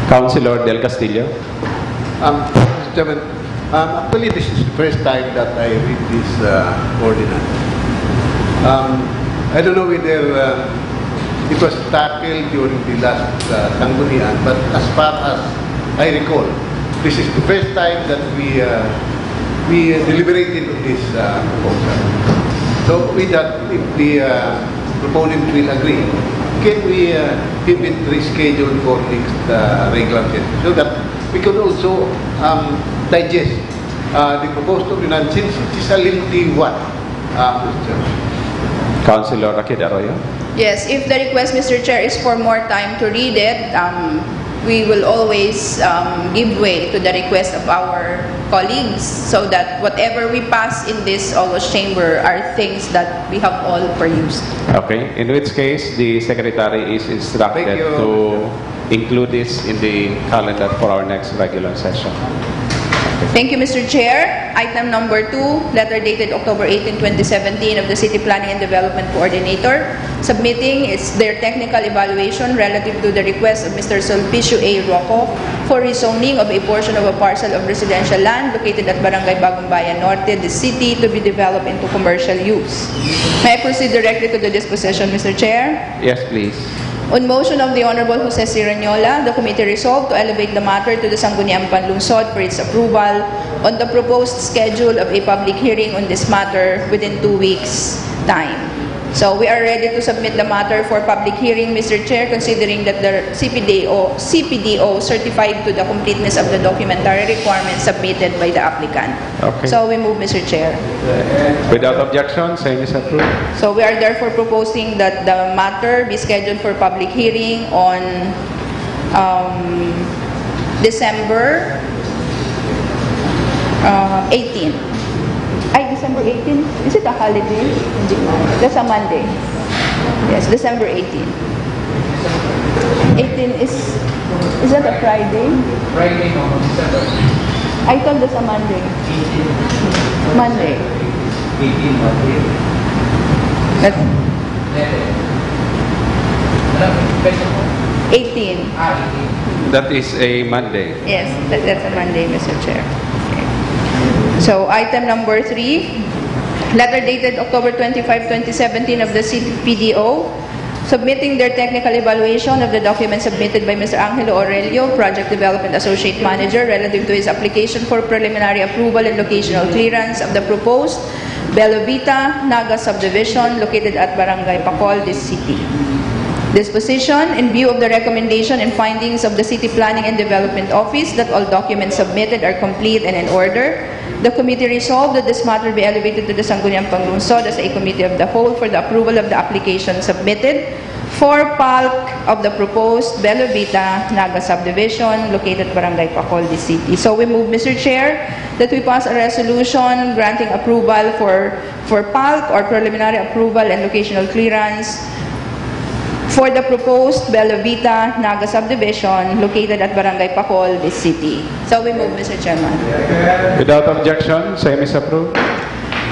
[SPEAKER 9] Councilor Del Castillo.
[SPEAKER 19] Mr. Chairman, actually this is the first time that I read this ordinance. I don't know whether it was tackled during the last Sanggunian, but as far as I recall, this is the first time that we deliberated on this proposal. So with that, if the proponent will agree, can we keep it rescheduled for next regular session so that we could also digest the proposed ordinance since it is a lengthy one, Mr.
[SPEAKER 9] Councilor Rakid Arroyo.
[SPEAKER 15] Yes, if the request, Mr. Chair, is for more time to read it, we will always give way to the request of our colleagues so that whatever we pass in this August chamber are things that we have all perused.
[SPEAKER 9] Okay, in which case the Secretary is instructed to include this in the calendar for our next regular session.
[SPEAKER 15] Thank you, Mr. Chair. Item number 2, letter dated October 18, 2017 of the City Planning and Development Coordinator, submitting their technical evaluation relative to the request of Mr. Sulpicio A. Rocco for rezoning of a portion of a parcel of residential land located at Barangay Bagong Bayan Norte, the city, to be developed into commercial use. May I proceed directly to the disposition, Mr. Chair?
[SPEAKER 9] Yes, please.
[SPEAKER 15] On motion of the Honorable Jose C. Ranyola, the committee resolved to elevate the matter to the Sangguniang Panlungsod for its approval on the proposed schedule of a public hearing on this matter within 2 weeks' time. So we are ready to submit the matter for public hearing, Mr. Chair, considering that the CPDO certified to the completeness of the documentary requirements submitted by the applicant.
[SPEAKER 9] Okay.
[SPEAKER 15] So we move, Mr. Chair.
[SPEAKER 9] Without objection, same is approved.
[SPEAKER 15] So we are therefore proposing that the matter be scheduled for public hearing on December 18. December 18? Is it a holiday? That's a Monday. Yes, December 18. 18 is that a Friday?
[SPEAKER 7] Friday, no, December.
[SPEAKER 15] I thought that's a Monday. Monday.
[SPEAKER 7] 18 Monday.
[SPEAKER 15] That's 18.
[SPEAKER 7] 18.
[SPEAKER 9] That is a Monday.
[SPEAKER 15] Yes, that's a Monday, Mr. Chair. So, item number 3, letter dated October 25, 2017 of the CPDO, submitting their technical evaluation of the document submitted by Mr. Angelo Aurelio, Project Development Associate Manager, relative to his application for preliminary approval and locational clearance of the proposed Bella Vita Naga subdivision located at Barangay Pacol, this city. Disposition, in view of the recommendation and findings of the City Planning and Development Office that all documents submitted are complete and in order, The committee resolved that this matter be elevated to the Sangguniang Panglungsod as a committee of the whole for the approval of the application submitted for bulk of the proposed Belo Vita Naga subdivision located Barangay Bacolod City. So we move, Mr. Chair, that we pass a resolution granting approval for bulk or preliminary approval and locational clearance for the proposed Belo Vita Naga subdivision located at Barangay Bacolod City. So we move, Mr. Chairman.
[SPEAKER 9] Without objection, same is approved.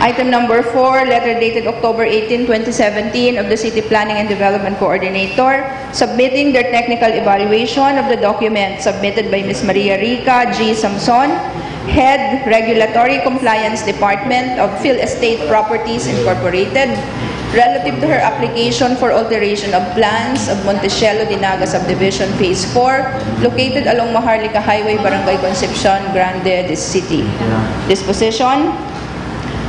[SPEAKER 15] Item number 4, letter dated October 18, 2017 of the City Planning and Development Coordinator submitting their technical evaluation of the document submitted by Ms. Maria Rica G. Samson, Head Regulatory Compliance Department of Phil Estate Properties Incorporated, relative to her application for alteration of plans of Montecielo Dinaga Subdivision Phase 4 located along Maharlika Highway, Barangay Concepcion Grande, this city. Disposition.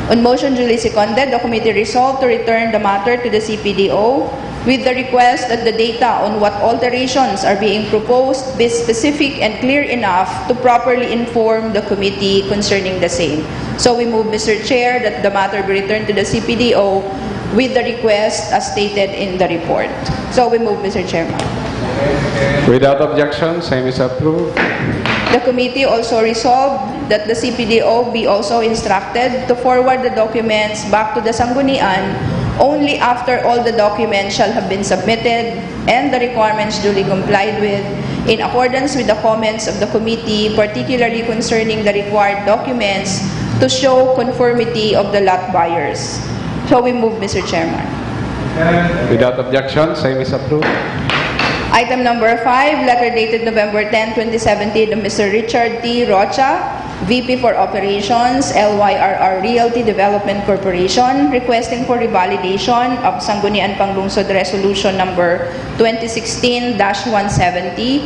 [SPEAKER 15] On motion duly seconded, the committee resolved to return the matter to the CPDO with the request that the data on what alterations are being proposed be specific and clear enough to properly inform the committee concerning the same. So we move, Mr. Chair, that the matter be returned to the CPDO with the request as stated in the report. So we move, Mr. Chairman.
[SPEAKER 9] Without objection, same is approved.
[SPEAKER 15] The committee also resolved that the CPDO be also instructed to forward the documents back to the Sanggunian only after all the documents shall have been submitted and the requirements duly complied with in accordance with the comments of the committee, particularly concerning the required documents to show conformity of the lot buyers. So we move, Mr. Chairman.
[SPEAKER 9] Without objection, same is approved.
[SPEAKER 15] Item number 5, letter dated November 10, 2017 of Mr. Richard T. Rocha, VP for Operations, LYRR Realty Development Corporation, requesting for revalidation of Sangguniang Panglungsod Resolution number 2016-170,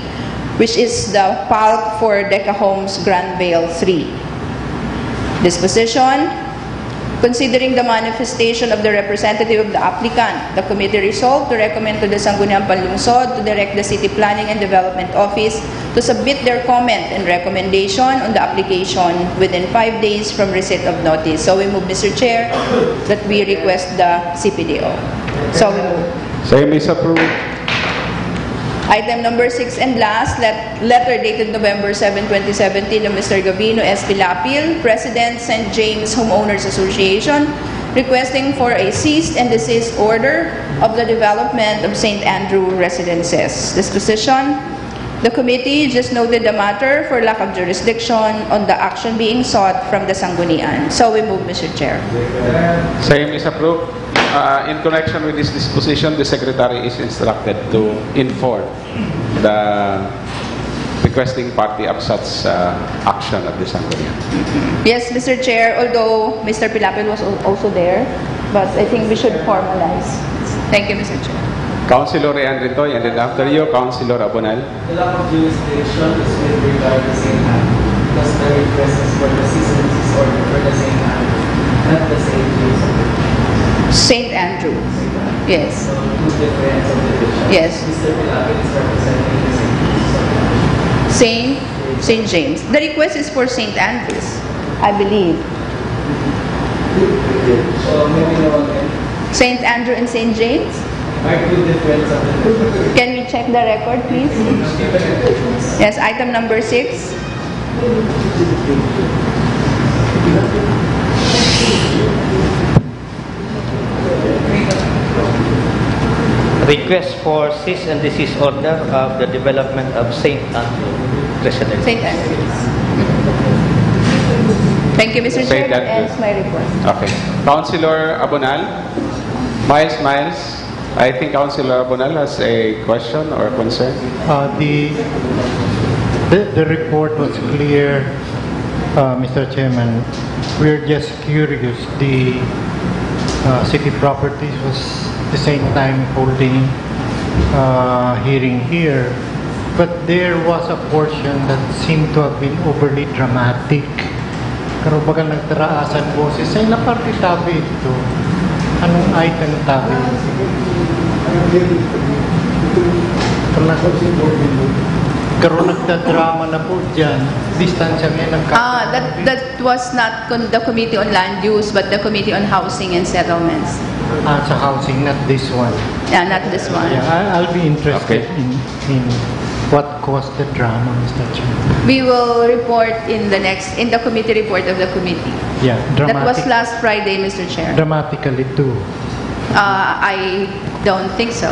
[SPEAKER 15] which is the PALC for Deca Homes Granvale 3. Disposition. Considering the manifestation of the representative of the applicant, the committee resolved to recommend to the Sangguniang Panlungsod to direct the City Planning and Development Office to submit their comment and recommendation on the application within 5 days from receipt of notice. So we move, Mr. Chair, that we request the CPDO. So we move.
[SPEAKER 9] Same is approved.
[SPEAKER 15] Item number 6 and last, letter dated November 7, 2017 of Mr. Gavino S. Pilapil, President, St. James Homeowners Association, requesting for a cease and desist order of the development of St. Andrew Residences. Disposition. The committee just noted the matter for lack of jurisdiction on the action being sought from the Sanggunian. So we move, Mr. Chair.
[SPEAKER 9] Same is approved. In connection with this disposition, the Secretary is instructed to inform the requesting party of such action of the Sanggunian.
[SPEAKER 15] Yes, Mr. Chair, although Mr. Pilapil was also there, but I think we should formalize. Thank you, Mr. Chair.
[SPEAKER 9] Councilor Rian Ritoy, and then after you, Councilor Abonal.
[SPEAKER 8] The lack of jurisdiction is with regard to St. Andrew, because the request is for the cease and desist order for the St. Andrew, not the St. James.
[SPEAKER 15] St. Andrew. Yes.
[SPEAKER 8] So two different subdivisions.
[SPEAKER 15] Yes.
[SPEAKER 8] Mr. Pilapil is representing the St.
[SPEAKER 15] St. James. The request is for St. Andrews, I believe.
[SPEAKER 8] So maybe no one can.
[SPEAKER 15] St. Andrew and St. James?
[SPEAKER 8] Are two different subdivisions.
[SPEAKER 15] Can we check the record, please? Yes, item number 6.
[SPEAKER 12] Request for cease and desist order of the development of St. Andrew Residence.
[SPEAKER 15] St. Andrews. Thank you, Mr. Chair. That ends my report.
[SPEAKER 9] Okay. Councilor Abonal. Miles. I think Councilor Abonal has a question or concern.
[SPEAKER 16] The report was clear, Mr. Chairman. We're just curious. The City Properties was at the same time holding hearing here, but there was a portion that seemed to have been overly dramatic. Pero baga nagtaraasan boses ay naparti tabi ito. Anong item tabi? Karoon nagdadrama na po dyan. Distansya ngayon
[SPEAKER 15] That was not the Committee on Land Use, but the Committee on Housing and Settlements.
[SPEAKER 16] Sa housing, not this one.
[SPEAKER 15] Yeah, not this one.
[SPEAKER 16] Yeah, I'll be interested in what caused the drama, Mr. Chairman.
[SPEAKER 15] We will report in the committee report of the committee.
[SPEAKER 16] Yeah,
[SPEAKER 15] That was last Friday, Mr. Chair.
[SPEAKER 16] Dramatically too.
[SPEAKER 15] I don't think so.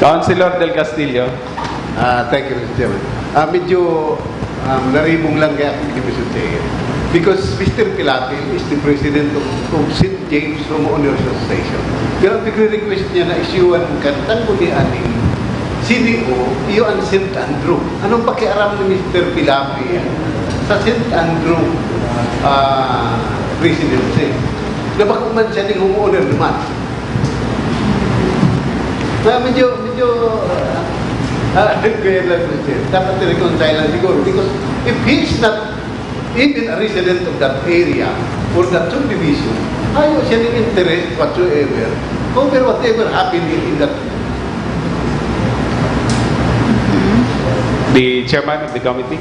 [SPEAKER 9] Councilor Del Castillo.
[SPEAKER 19] Thank you, Mr. Chairman. Medyo naribong lang kaya ni Mr. Chair. Because Mr. Pilatel is the president of St. James Homeowners Association. Pero request niya na isyuan kantang aning CDO, iyo ang St. Andrew. Anong pakiaram ni Mr. Pilatel sa St. Andrew presidency? Nabakuman siya ng homeowner naman. Medyo kaya lang siya. Dapat i-reconcile lang siguro. Because if he's not even a resident of that area or that subdivision, ayaw siya ng interest whatsoever over whatever happened in that.
[SPEAKER 9] The chairman of the committee.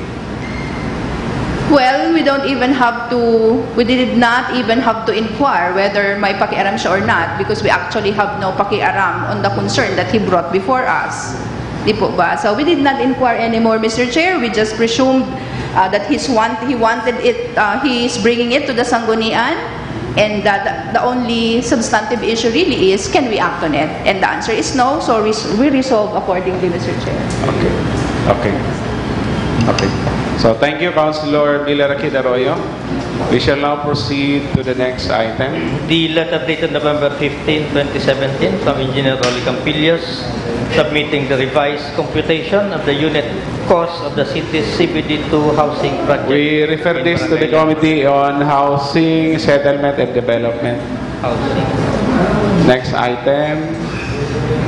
[SPEAKER 15] Well, we did not even have to inquire whether may pakiaram siya or not, because we actually have no pakiaram on the concern that he brought before us. Di po ba? So we did not inquire anymore, Mr. Chair. We just presumed that he wanted it, he is bringing it to the Sanggunian, and that the only substantive issue really is, can we act on it? And the answer is no, so we resolve accordingly, Mr. Chair.
[SPEAKER 9] Okay. So thank you, Councilor Villaraqui Arroyo. We shall now proceed to the next item.
[SPEAKER 12] The letter dated November 15, 2017 from Engineer Rolly Campillos, submitting the revised computation of the unit cost of the city's CBD2 housing project.
[SPEAKER 9] We refer this to the Committee on Housing, Settlement and Development. Next item.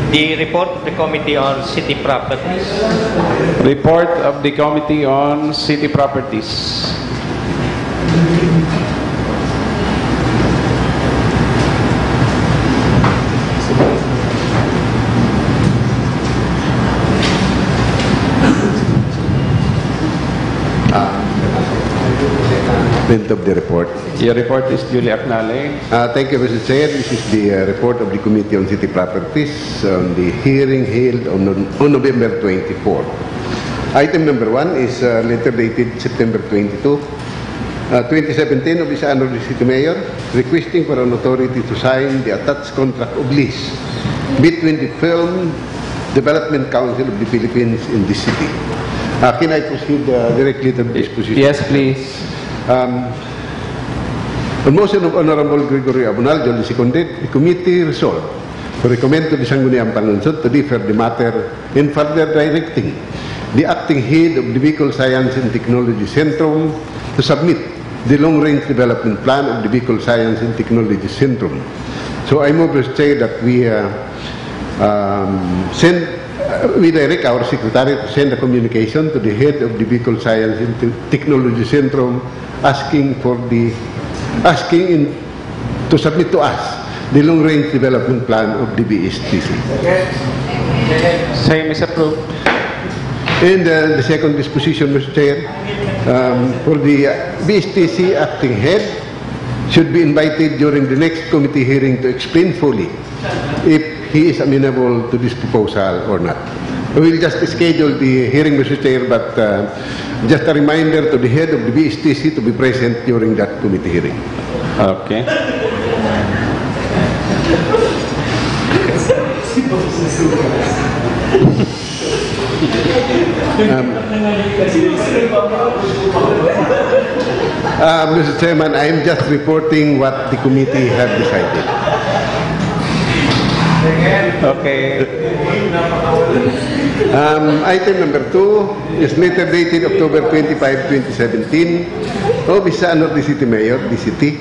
[SPEAKER 12] The report of the Committee on City Properties.
[SPEAKER 9] Report of the Committee on City Properties.
[SPEAKER 19] Of the report.
[SPEAKER 9] Your report is duly acknowledged.
[SPEAKER 19] Thank you, Mr. Chair. This is the report of the Committee on City Properties on the hearing held on November 24. Item number 1 is letter dated September 22, 2017 of the Honorable City Mayor requesting for an authority to sign the attached contract of lease between the Film Development Council of the Philippines in this city. Can I proceed directly to this position?
[SPEAKER 9] Yes, please.
[SPEAKER 19] On motion of Honorable Gregory Abunal, duly seconded, the committee resolved to recommend to the Sangguniang Panlungsod to defer the matter in further directing the acting head of the Bicol Science and Technology Centrum to submit the long-range development plan of the Bicol Science and Technology Centrum. So I move to say that we direct our secretary to send a communication to the head of the Bicol Science and Technology Centrum asking to submit to us the long-range development plan of the BSTC.
[SPEAKER 9] Same is approved.
[SPEAKER 19] And the second disposition, Mr. Chair, for the BSTC acting head should be invited during the next committee hearing to explain fully if he is amenable to this proposal or not. We will just schedule the hearing, Mr. Chair, but just a reminder to the head of the BSTC to be present during that committee hearing.
[SPEAKER 9] Okay.
[SPEAKER 19] Mr. Chairman, I am just reporting what the committee have decided.
[SPEAKER 9] Okay.
[SPEAKER 19] Item number 2 is letter dated October 25, 2017 of Isa Norte City Mayor, DCT,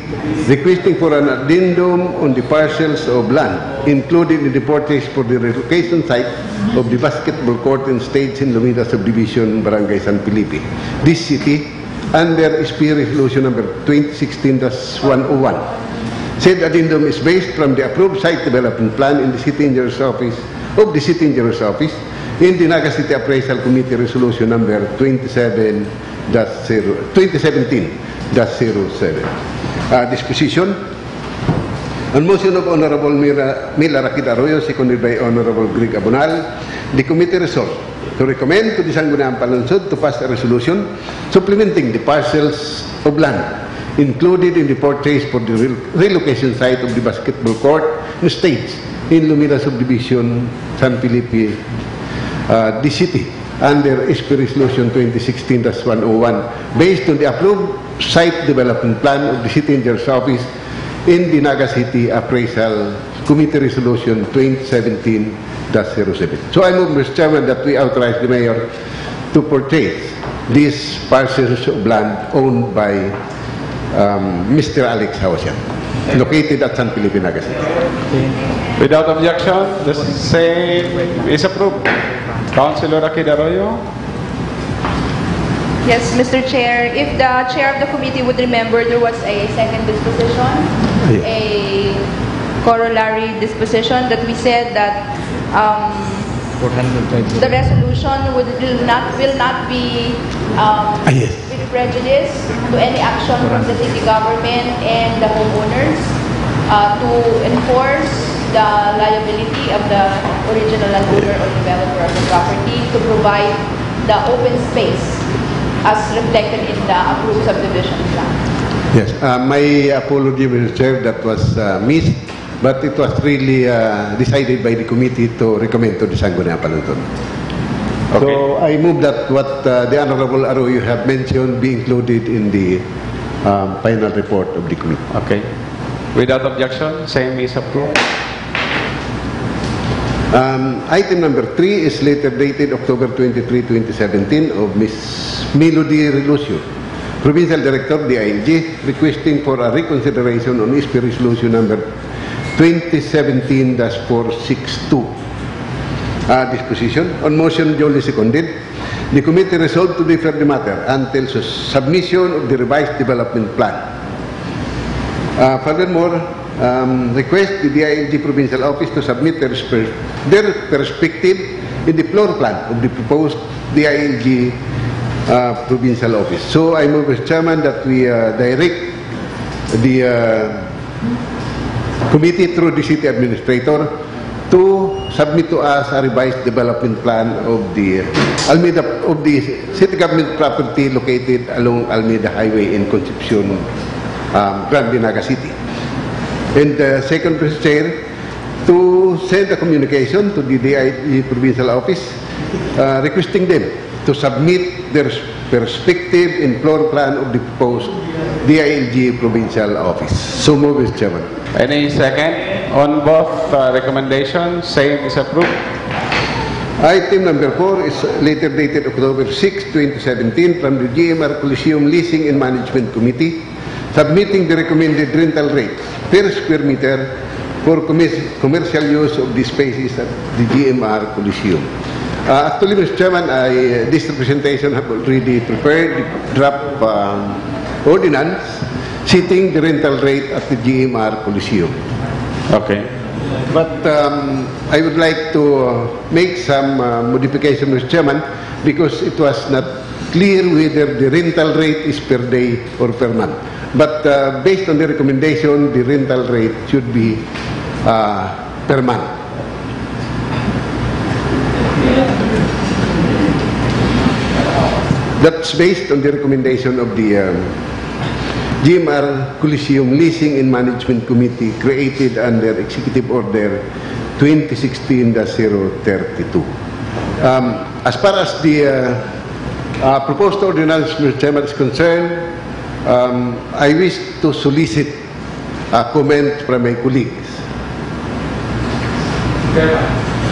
[SPEAKER 19] requesting for an addendum on the parcels of land included in the purchase for the relocation site of the basketball court and stage in Lumida Subdivision, Barangay San Felipe, this city, under SP Resolution number 2016-101. Said addendum is based from the approved site development plan in the City Engineer's Office in the Naga City Appraisal Committee Resolution number 2017-07. Disposition. On motion of Honorable Mila Rakit Arroyo, seconded by Honorable Greg Abonal, the committee resolved to recommend to the Sangguniang Panlungsod to pass a resolution supplementing the parcels of land included in the purchase for the relocation site of the basketball court and stage in Lumida Subdivision, San Felipe, the city, under SP Resolution 2016-101, based on the approved site development plan of the City Engineer's Office in the Naga City Appraisal Committee Resolution 2017-07. So I move, Mr. Chairman, that we authorize the Mayor to purchase these parcels of land owned by Mr. Alex Hawasian, located at San Felipe, Naga City.
[SPEAKER 9] Without objection, the same is approved. Councilor Rakit Arroyo.
[SPEAKER 15] Yes, Mr. Chair, if the chair of the committee would remember, there was a second disposition, a corollary disposition that we said that the resolution will not be with prejudice to any action from the city government and the homeowners to enforce the liability of the original landowner or developer of the property to provide the open space as reflected in the approved subdivision plan.
[SPEAKER 19] Yes, my apology, Mr. Chair, that was missed, but it was really decided by the committee to recommend to the Sangguniang Panlungsod. Okay. So I move that what the Honorable Arroyo have mentioned be included in the final report of the committee.
[SPEAKER 9] Okay. Without objection, same is approved.
[SPEAKER 19] Item number 3 is later dated October 23, 2017 of Ms. Melody Relucio, Provincial Director of the ING, requesting for a reconsideration on SP Resolution number 2017-462. Disposition. On motion duly seconded, the committee resolved to defer the matter until submission of the revised development plan. Furthermore, request the DILG Provincial Office to submit their perspective in the floor plan of the proposed DILG Provincial Office. So I move, Mr. Chairman, that we direct the committee through the city administrator to submit to us a revised development plan of the city government property located along Almeida Highway in Concepcion, Grande, Naga City. And second, Mr. Chair, to send a communication to the DILG Provincial Office requesting them to submit their perspective in floor plan of the proposed DILG Provincial Office. So move, Mr. Chairman.
[SPEAKER 9] Any second? On both recommendations, same is approved.
[SPEAKER 19] Item number 4 is later dated October 6, 2017 from the GMR Coliseum Leasing and Management Committee, submitting the recommended rental rate per square meter for commercial use of the spaces at the GMR Coliseum. Actually, Mr. Chairman, this representation have already prepared the draft ordinance setting the rental rate at the GMR Coliseum.
[SPEAKER 9] Okay.
[SPEAKER 19] But I would like to make some modification, Mr. Chairman, because it was not clear whether the rental rate is per day or per month. But based on the recommendation, the rental rate should be per month. That's based on the recommendation of the GMR Coliseum Leasing and Management Committee created under Executive Order 2016-032. As far as the proposed ordinance, Mr. Chairman, is concerned, I wish to solicit a comment from my colleagues.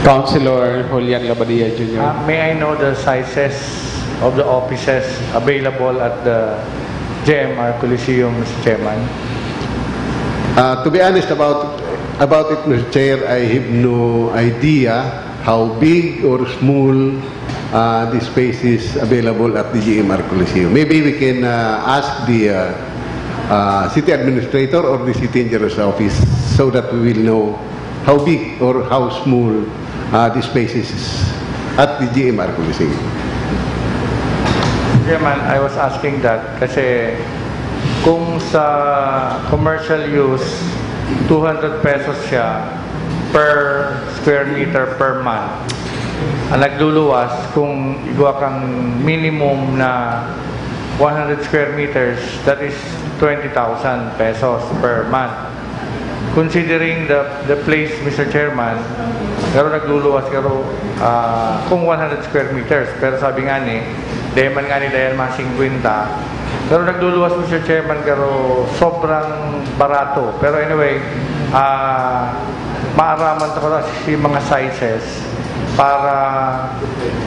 [SPEAKER 9] Councilor Julian Labadia Jr.
[SPEAKER 18] May I know the sizes of the offices available at the GMR Coliseum, Mr. Chairman?
[SPEAKER 19] To be honest about it, Mr. Chair, I have no idea how big or small the space is available at the GMR Coliseum. Maybe we can ask the city administrator or the city engineer's office so that we will know how big or how small the space is at the GMR Coliseum.
[SPEAKER 18] Chairman, I was asking that kasi kung sa commercial use, 200 pesos siya per square meter per month. Ang nagluluwas, kung igawa kang minimum na 100 square meters, that is 20,000 pesos per month. Considering the place, Mr. Chairman, pero nagluluwas pero kung 100 square meters, pero sabi nga ni, dahil man nga ni dahil mga 50, pero nagluluwas, Mr. Chairman, pero sobrang barato. Pero anyway, maaraman ko na si mga sizes para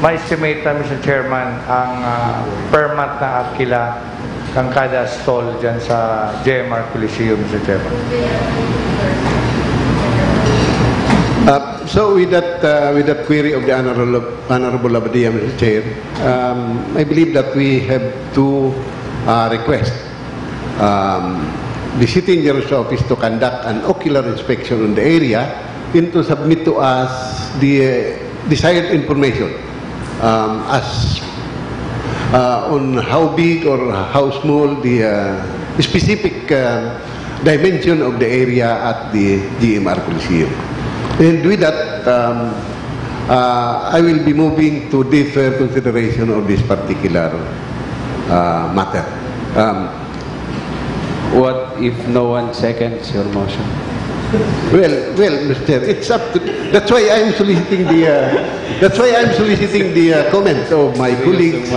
[SPEAKER 18] ma-estimate na, Mr. Chairman, ang per month na arkila kang kada stall dyan sa GMR Coliseum, Mr. Chairman.
[SPEAKER 19] So with that query of the Honorable Abadia, Mr. Chair, I believe that we have two requests. The City Engineer's Office to conduct an ocular inspection on the area and to submit to us the desired information as on how big or how small the specific dimension of the area at the GMR Coliseum. And with that, I will be moving to defer consideration of this particular matter.
[SPEAKER 9] What if no one seconds your motion?
[SPEAKER 19] Well, Mr. It's up to. That's why I'm soliciting the. That's why I'm soliciting the comments of my colleagues.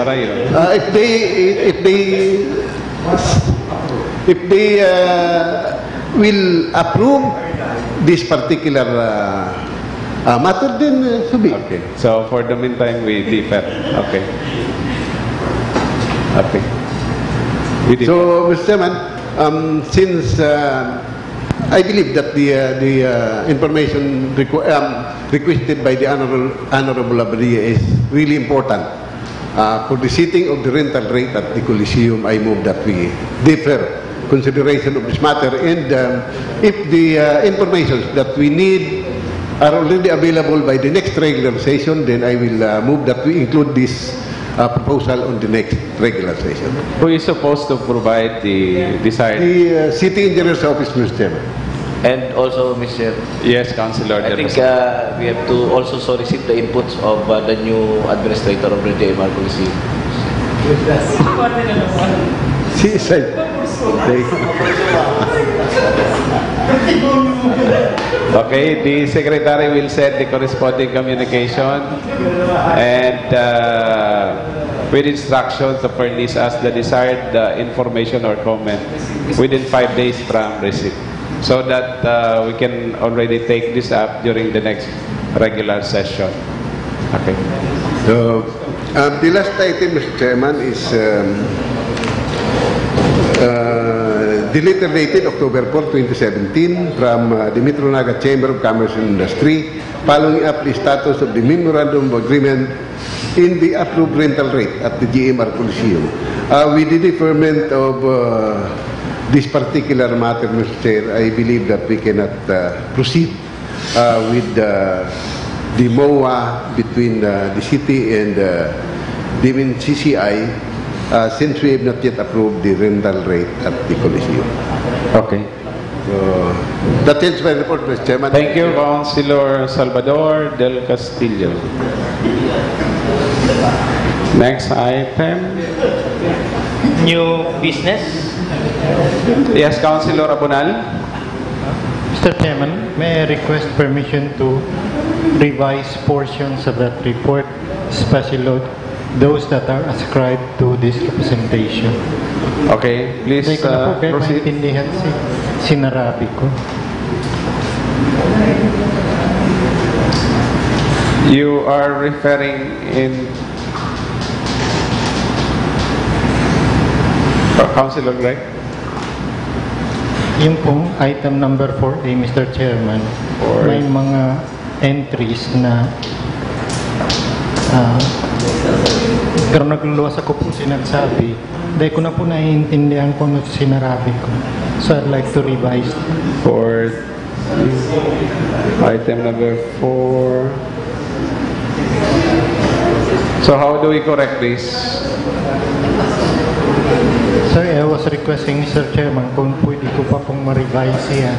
[SPEAKER 19] If they will approve this particular matter, then so be.
[SPEAKER 9] Okay. So for the meantime, we defer. Okay. Okay.
[SPEAKER 19] So, Mr. Chairman, since I believe that the information requested by the Honorable Abadia is really important for the setting of the rental rate at the Coliseum. I move that we defer consideration of this matter, and if the information that we need are already available by the next regular session, then I will move that we include this proposal on the next regular session.
[SPEAKER 9] Who is supposed to provide the desired?
[SPEAKER 19] The City Engineer's Office, Mr. Chairman.
[SPEAKER 17] And also, Mr.
[SPEAKER 9] Yes, Councilor.
[SPEAKER 17] I think we have to also solicit the inputs of the new administrator of the GMR Coliseum.
[SPEAKER 19] She said.
[SPEAKER 9] Okay, the secretary will send the corresponding communication and with instructions to furnish us the desired information or comment within 5 days from receipt, so that we can already take this up during the next regular session. Okay.
[SPEAKER 19] So, the last item, Mr. Chairman, is the letter dated October 4, 2017 from the Metro Naga Chamber of Commerce and Industry, following up the status of the Memorandum of Agreement in the approved rental rate at the GMR Coliseum. With the deferment of this particular matter, Mr. Chair, I believe that we cannot proceed with the MOA between the city and the CCI since we have not yet approved the rental rate at the Coliseum.
[SPEAKER 9] Okay.
[SPEAKER 19] So, that ends my report, Mr. Chairman.
[SPEAKER 9] Thank you, Councilor Salvador del Castillo. Next item.
[SPEAKER 12] New business.
[SPEAKER 9] Yes, Councilor Abunal.
[SPEAKER 16] Mr. Chairman, may I request permission to revise portions of that report, especially those that are ascribed to this representation.
[SPEAKER 9] Okay, please
[SPEAKER 16] Hindi ko na po kayo
[SPEAKER 9] proceed.
[SPEAKER 16] maintindihan sinarabi ko.
[SPEAKER 9] You are referring in Councilor Greg?
[SPEAKER 16] Yung pong item number 4A, Mr. Chairman, may mga entries na pero nagluluwas ako po sinagsabi, dahil ko na po naiintindihan kung ano sinarabi ko. So I'd like to revise.
[SPEAKER 9] For item number 4. So how do we correct this?
[SPEAKER 16] Sorry, I was requesting, Mr. Chairman, kung pwede ko pa pong ma-revise yan.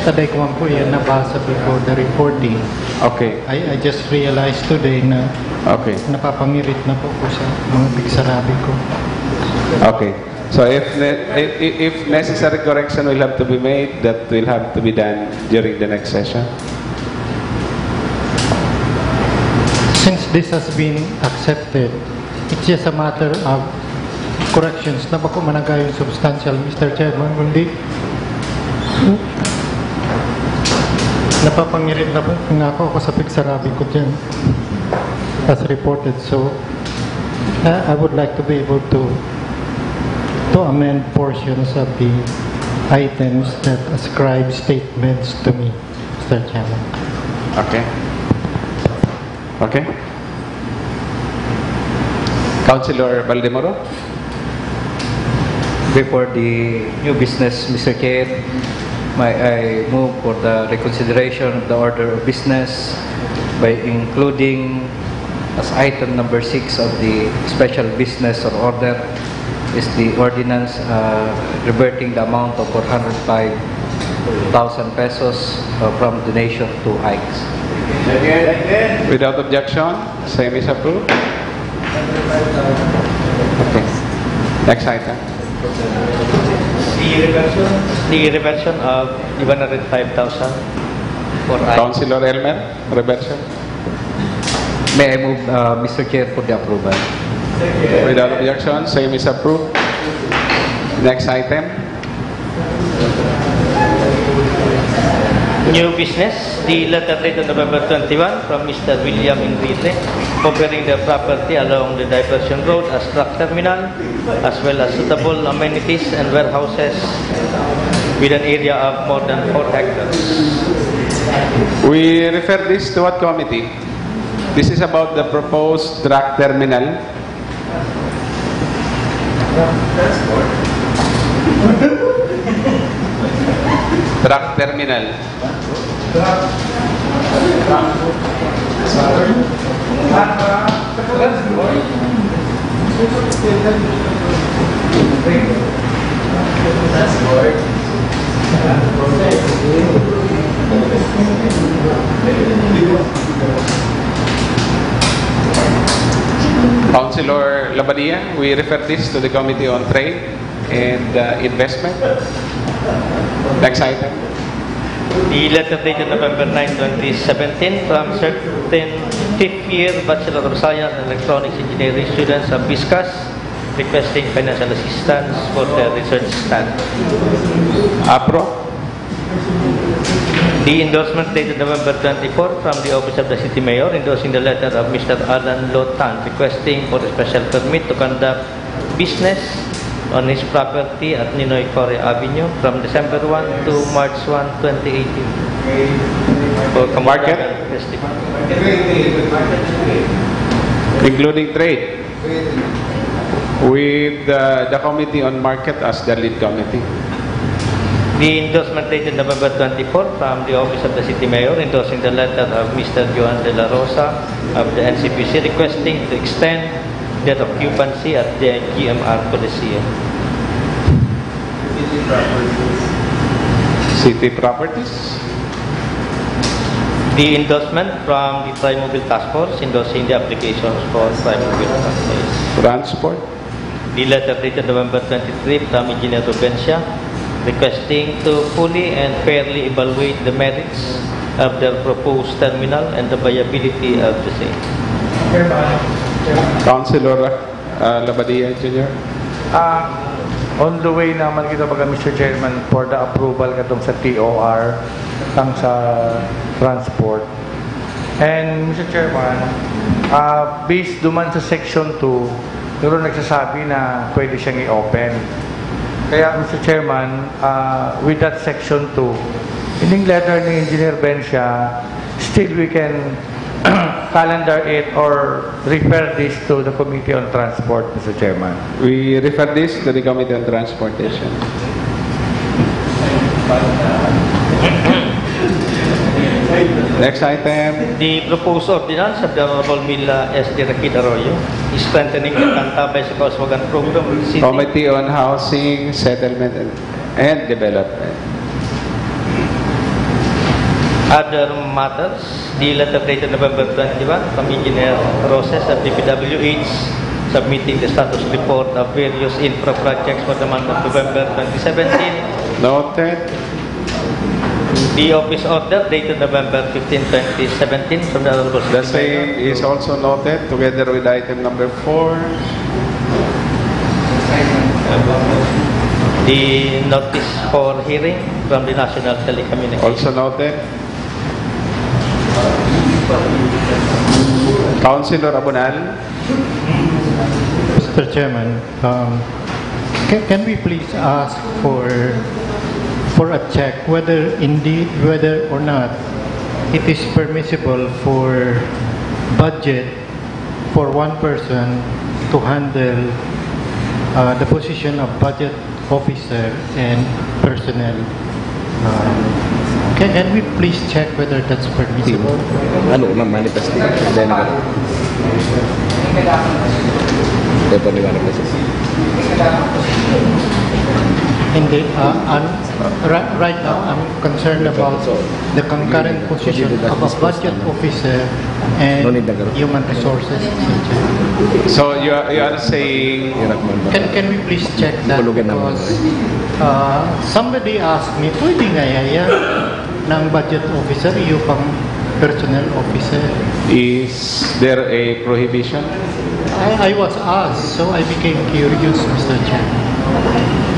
[SPEAKER 16] Taday ko man po yan nabasa before the reporting.
[SPEAKER 9] Okay.
[SPEAKER 16] I just realized today na napapangirit na po ko sa mga pigsarabi ko.
[SPEAKER 9] Okay. So if necessary correction will have to be made, that will have to be done during the next session.
[SPEAKER 16] Since this has been accepted, it's just a matter of corrections na bako managa yung substantial, Mr. Chairman, kundi napapangirit na po nga ako sa pigsarabi ko dyan as reported. So I would like to be able to amend portions of the items that ascribe statements to me, Mr. Chairman.
[SPEAKER 9] Okay. Okay. Councilor Baldemoro?
[SPEAKER 7] Before the new business, Mr. Chair, I move for the reconsideration of the order of business by including as item number 6 of the special business or order is the ordinance reverting the amount of 405,000 pesos from donation to ICE.
[SPEAKER 9] Without objection, same is approved. Okay. Next item.
[SPEAKER 12] The reversion of 105,000 for ICE.
[SPEAKER 9] Councilor Elmer, reversion.
[SPEAKER 7] May I move, Mr. Chair, for the approval?
[SPEAKER 9] Without objection, same is approved. Next item.
[SPEAKER 12] New business, the letter dated November 21 from Mr. William Enrique covering the property along the Diversion Road as truck terminal as well as suitable amenities and warehouses with an area of more than 4 hectares.
[SPEAKER 9] We refer this to what committee? This is about the proposed truck terminal. Truck terminal. Councilor Labadia, we refer this to the Committee on Trade and Investment. Next item.
[SPEAKER 12] The letter dated November 9, 2017 from certain 5th year Bachelor of Science and Electronics Engineering students of BISCAS requesting financial assistance for their research study.
[SPEAKER 9] APRO.
[SPEAKER 12] The endorsement dated November 24 from the Office of the City Mayor endorsing the letter of Mr. Alan Lotan requesting for a special permit to conduct business on his property at Ninoy Correa Avenue from December 1 to March 1, 2018 for
[SPEAKER 9] Market
[SPEAKER 12] Festival.
[SPEAKER 9] Including trade. With the Committee on Market as the lead committee.
[SPEAKER 12] The endorsement dated November 24 from the Office of the City Mayor endorsing the letter of Mr. Joan De La Rosa of the NCPC requesting to extend their occupancy at the GMR Coliseum.
[SPEAKER 9] City Properties.
[SPEAKER 12] The endorsement from the Trimobile Task Force endorsing the applications for Trimobile Task Force.
[SPEAKER 9] Transport.
[SPEAKER 12] The letter dated November 23 from Engineer Rubencia requesting to fully and fairly evaluate the merits of their proposed terminal and the viability of the same.
[SPEAKER 9] Councilor Labadia, Jr.
[SPEAKER 18] On the way naman kita baga Mr. Chairman for the approval katong sa TOR kang sa transport. And Mr. Chairman, based duman sa section 2, pero nagsasabi na pwede siyang i-open. Kaya Mr. Chairman, with that section 2, ining letter ni Engineer Bencia, still we can calendar it or refer this to the Committee on Transport, Mr. Chairman.
[SPEAKER 9] We refer this to the Committee on Transportation. Next item.
[SPEAKER 12] The proposed ordinance of the Honorable Mila S. D. Rakid Arroyo is strengthening the Cantabay sa Kauswagan program with the city.
[SPEAKER 9] Committee on Housing, Settlement, and Development.
[SPEAKER 12] Other matters, the letter dated November 21 from Engineer Roses of DPWH submitting the status report of various infra projects for the month of November 2017.
[SPEAKER 9] Noted.
[SPEAKER 12] The office order dated November 15, 2017 from the Honorable
[SPEAKER 9] The same is also noted together with item number 4.
[SPEAKER 12] The notice for hearing from the National Telecommunications.
[SPEAKER 9] Also noted. Councilor Abunal.
[SPEAKER 16] Mr. Chairman, can we please ask for a check whether or not it is permissible for budget for one person to handle the position of budget officer and personnel. Can we please check whether that's permissible?
[SPEAKER 10] Ano manifest then
[SPEAKER 16] Hindi. Right now, I'm concerned about the concurrent position of a budget officer and human resources.
[SPEAKER 9] So you are saying...
[SPEAKER 16] Can we please check that? Because somebody asked me, pwede nga yan ng budget officer, yung pang personnel officer.
[SPEAKER 9] Is there a prohibition?
[SPEAKER 16] I was asked, so I became curious, Mr. Chair.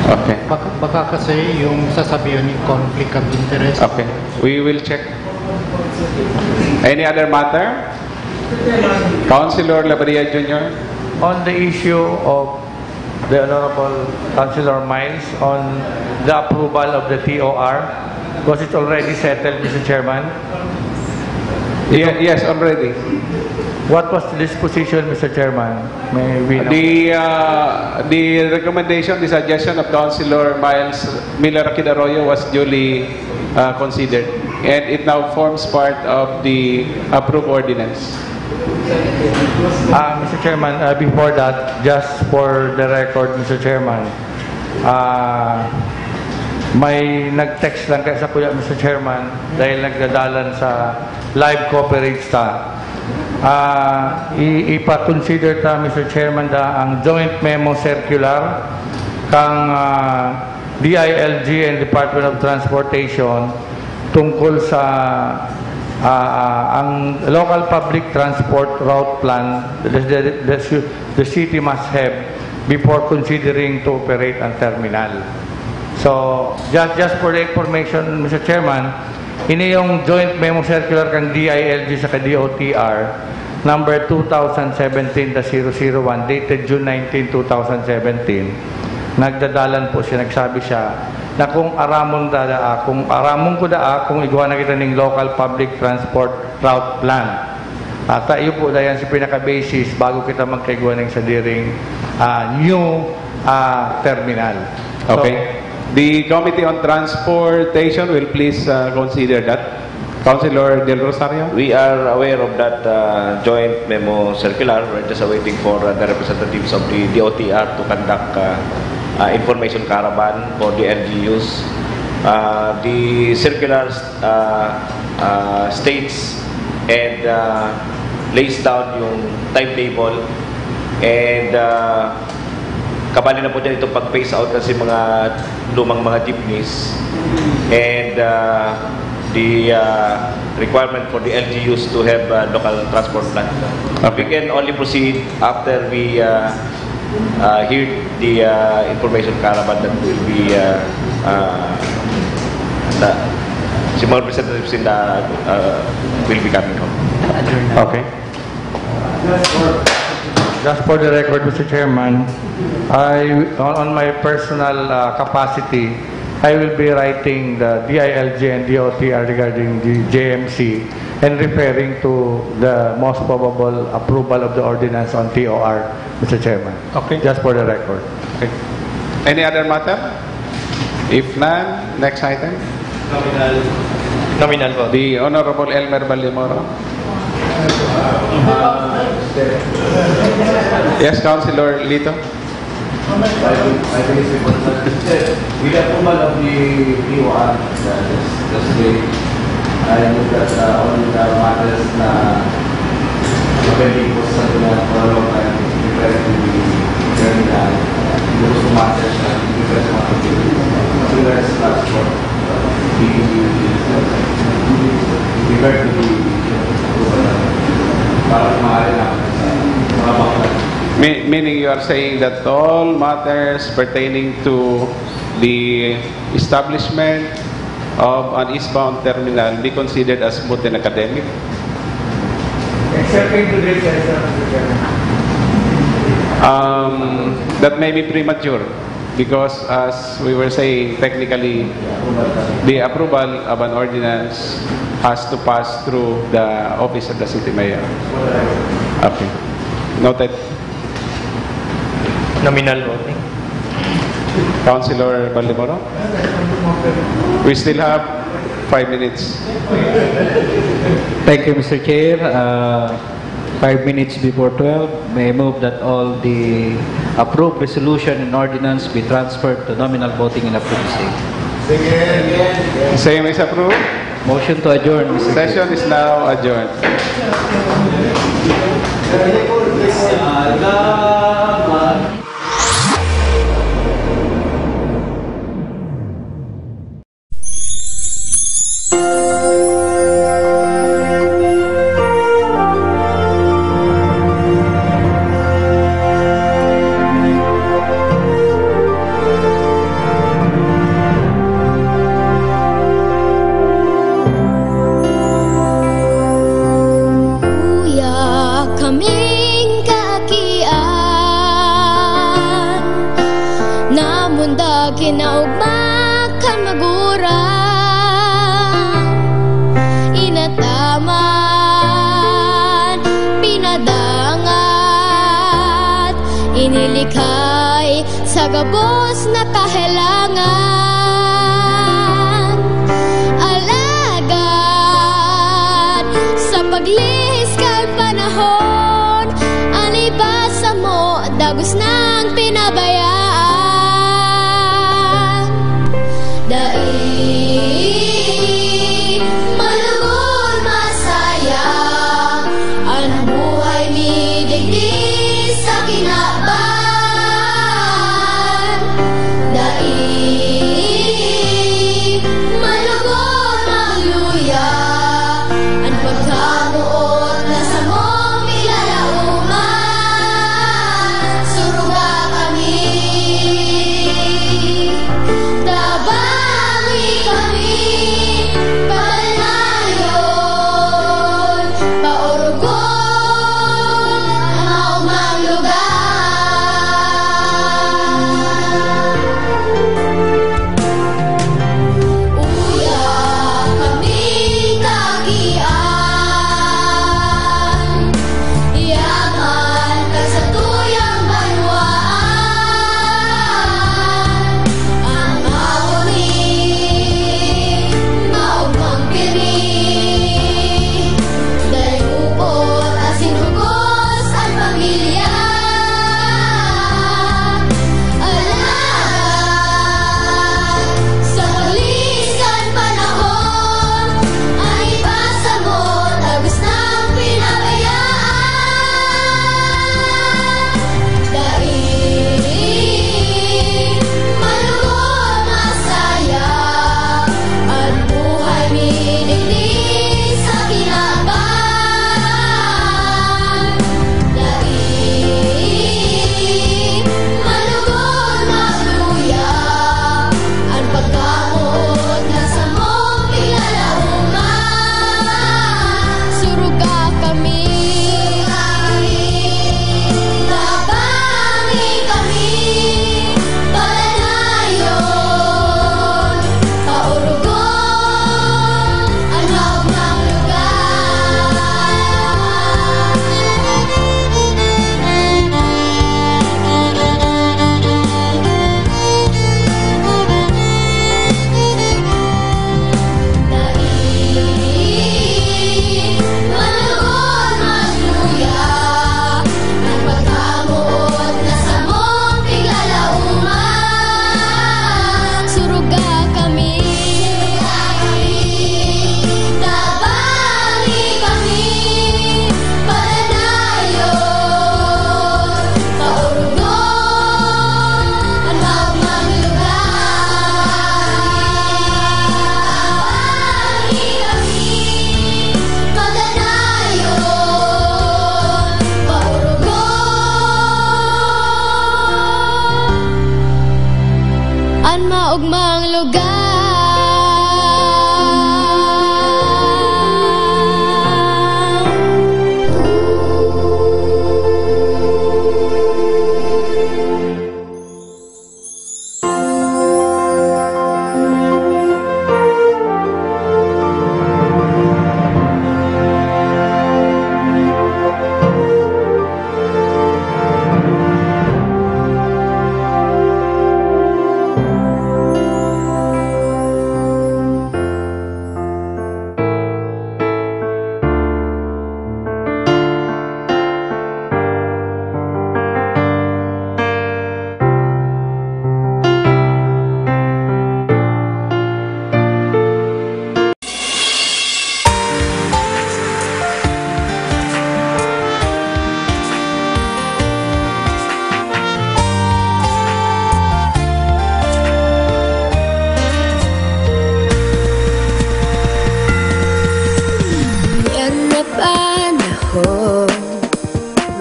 [SPEAKER 9] Okay.
[SPEAKER 16] Baka kasi yung sasabihan yung conflict of interest.
[SPEAKER 9] Okay. We will check. Any other matter? Councilor Labria Jr.
[SPEAKER 18] On the issue of the Honorable Councilor Miles on the approval of the TOR, was it already settled, Mr. Chairman?
[SPEAKER 9] Yes, already.
[SPEAKER 18] What was the disposition, Mr. Chairman? May we know?
[SPEAKER 9] The recommendation, the suggestion of Councilor Mila Rakid Arroyo was duly considered, and it now forms part of the approved ordinance.
[SPEAKER 18] Mr. Chairman, before that, just for the record, Mr. Chairman, may nag-text lang kaya sa kuya, Mr. Chairman, dahil nagdadalan sa live coverage ta. Ipa-consider ta, Mr. Chairman, ang joint memo circular kang DILG and Department of Transportation tungkol sa ang local public transport route plan the city must have before considering to operate ang terminal. So, just for the information, Mr. Chairman, ini yung joint memo circular kang DILG sa DOTR number 2017-001 dated June 19, 2017. Nagdadalan po siya, nagsabi siya na kung aramon ko kung igawa na kita ng local public transport route plan. At iyo po dayan si pinaka-basis bago kita magkaigwa ng sadiring new terminal.
[SPEAKER 9] Okay. The Committee on Transportation will please consider that. Councilor Del Rosario?
[SPEAKER 17] We are aware of that joint memo circular. We're just waiting for the representatives of the DOTR to conduct information caravan for the LGUs. The circular states and lays down yung timetable and kabali na po dyan itong pag-phase out kasi mga lumang mga jeepneys and the requirement for the LGUs to have local transport plan. We can only proceed after we hear the information caravan that will be the mga representatives in the will be coming home.
[SPEAKER 9] Okay.
[SPEAKER 18] Just for the record, Mr. Chairman, on my personal capacity, I will be writing the DILG and DOTR regarding the JMC and referring to the most probable approval of the ordinance on TOR, Mr. Chairman.
[SPEAKER 9] Okay.
[SPEAKER 18] Just for the record.
[SPEAKER 9] Okay. Any other matter? If none, next item.
[SPEAKER 12] Nominal Nominal vote.
[SPEAKER 9] The Honorable Elmer Baldemoro. Yes, Councilor Lito.
[SPEAKER 10] With the approval of the POR, just I look at all the matters na pending po sa for a long time, prepared to be terminal. Those matters na prepared to be prepared to be para maaari namin sa mga bakla.
[SPEAKER 9] Meaning you are saying that all matters pertaining to the establishment of an eastbound terminal be considered as moot and academic?
[SPEAKER 8] Except to this,
[SPEAKER 9] that may be premature because as we were saying, technically the approval of an ordinance has to pass through the office of the city mayor. Okay. Noted.
[SPEAKER 12] Nominal voting.
[SPEAKER 9] Councilor Baldemoro? We still have 5 minutes.
[SPEAKER 14] Thank you, Mr. Chair. 5 minutes before 12, may I move that all the approved resolution and ordinance be transferred to nominal voting in approved state.
[SPEAKER 9] Same is approved.
[SPEAKER 14] Motion to adjourn, Mr.
[SPEAKER 9] Session is now adjourned.
[SPEAKER 1] Inilikhay sa gabos na kahilangan, alagad sa paglihis kay panahon, alibasa mo dagos ng pinabayaan. Dai malugod masayang ang buhay mi digdi sa kinaba. Suruga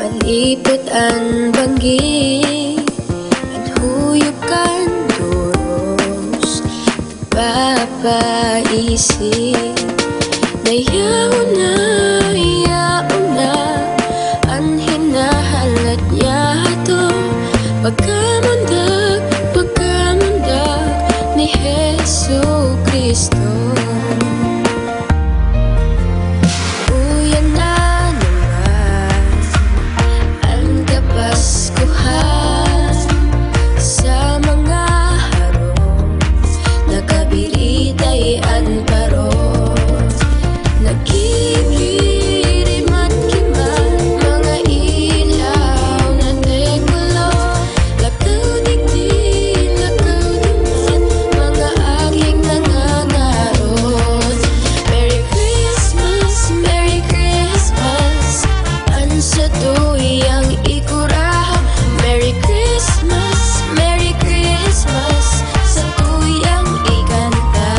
[SPEAKER 6] Malipot ang banggi, ang huyop kan duros, papaisip. Dayaon na, ang hinahalat niya to. Pagkamundag ni Jesu Cristo. Uyan na naman ang Kapaskuhan, sa mga harong nakabirit ay ang parong. Nagkikiririm at kiman, mga ilaw na tekulo. Lakaw digdig, lakaw diman, mga aking nangangarot. Merry Christmas, Merry Christmas, ang sa tuyang ikurahaw. Merry Christmas, Merry Christmas, sa tuyang ikanta.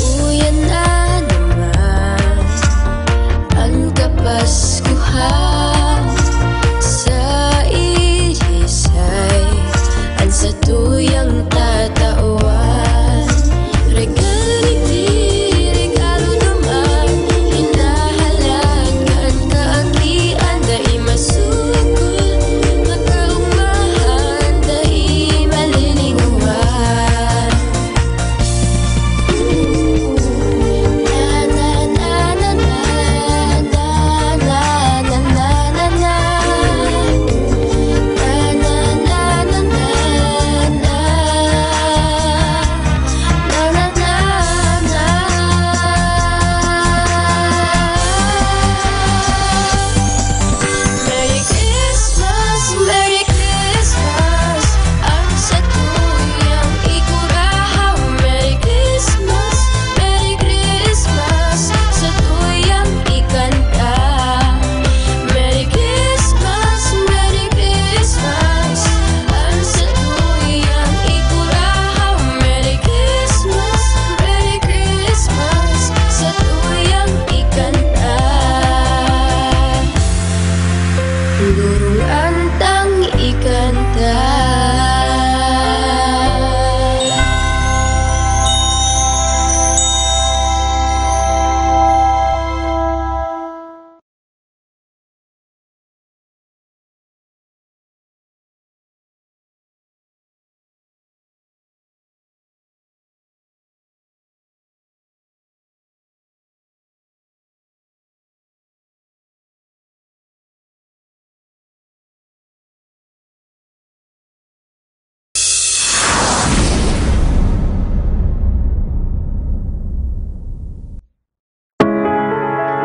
[SPEAKER 6] Uyan na naman ang Kapaskuhan, sa irisay ang sa tuyang tatawan. Regalo digdi, regalo naman, hinahalagan kaakian. Dai masukol, makaumahan, dai malilinguhan. Merry Christmas, Merry Christmas, ang sa tuyang ikurahaw. Merry Christmas, Merry Christmas, sa tuyang ikanta. Merry Christmas, Merry Christmas, ang sa tuyang ikurahaw. Merry Christmas, Merry Christmas, sa tuyang ikanta. Durong antang ikanta.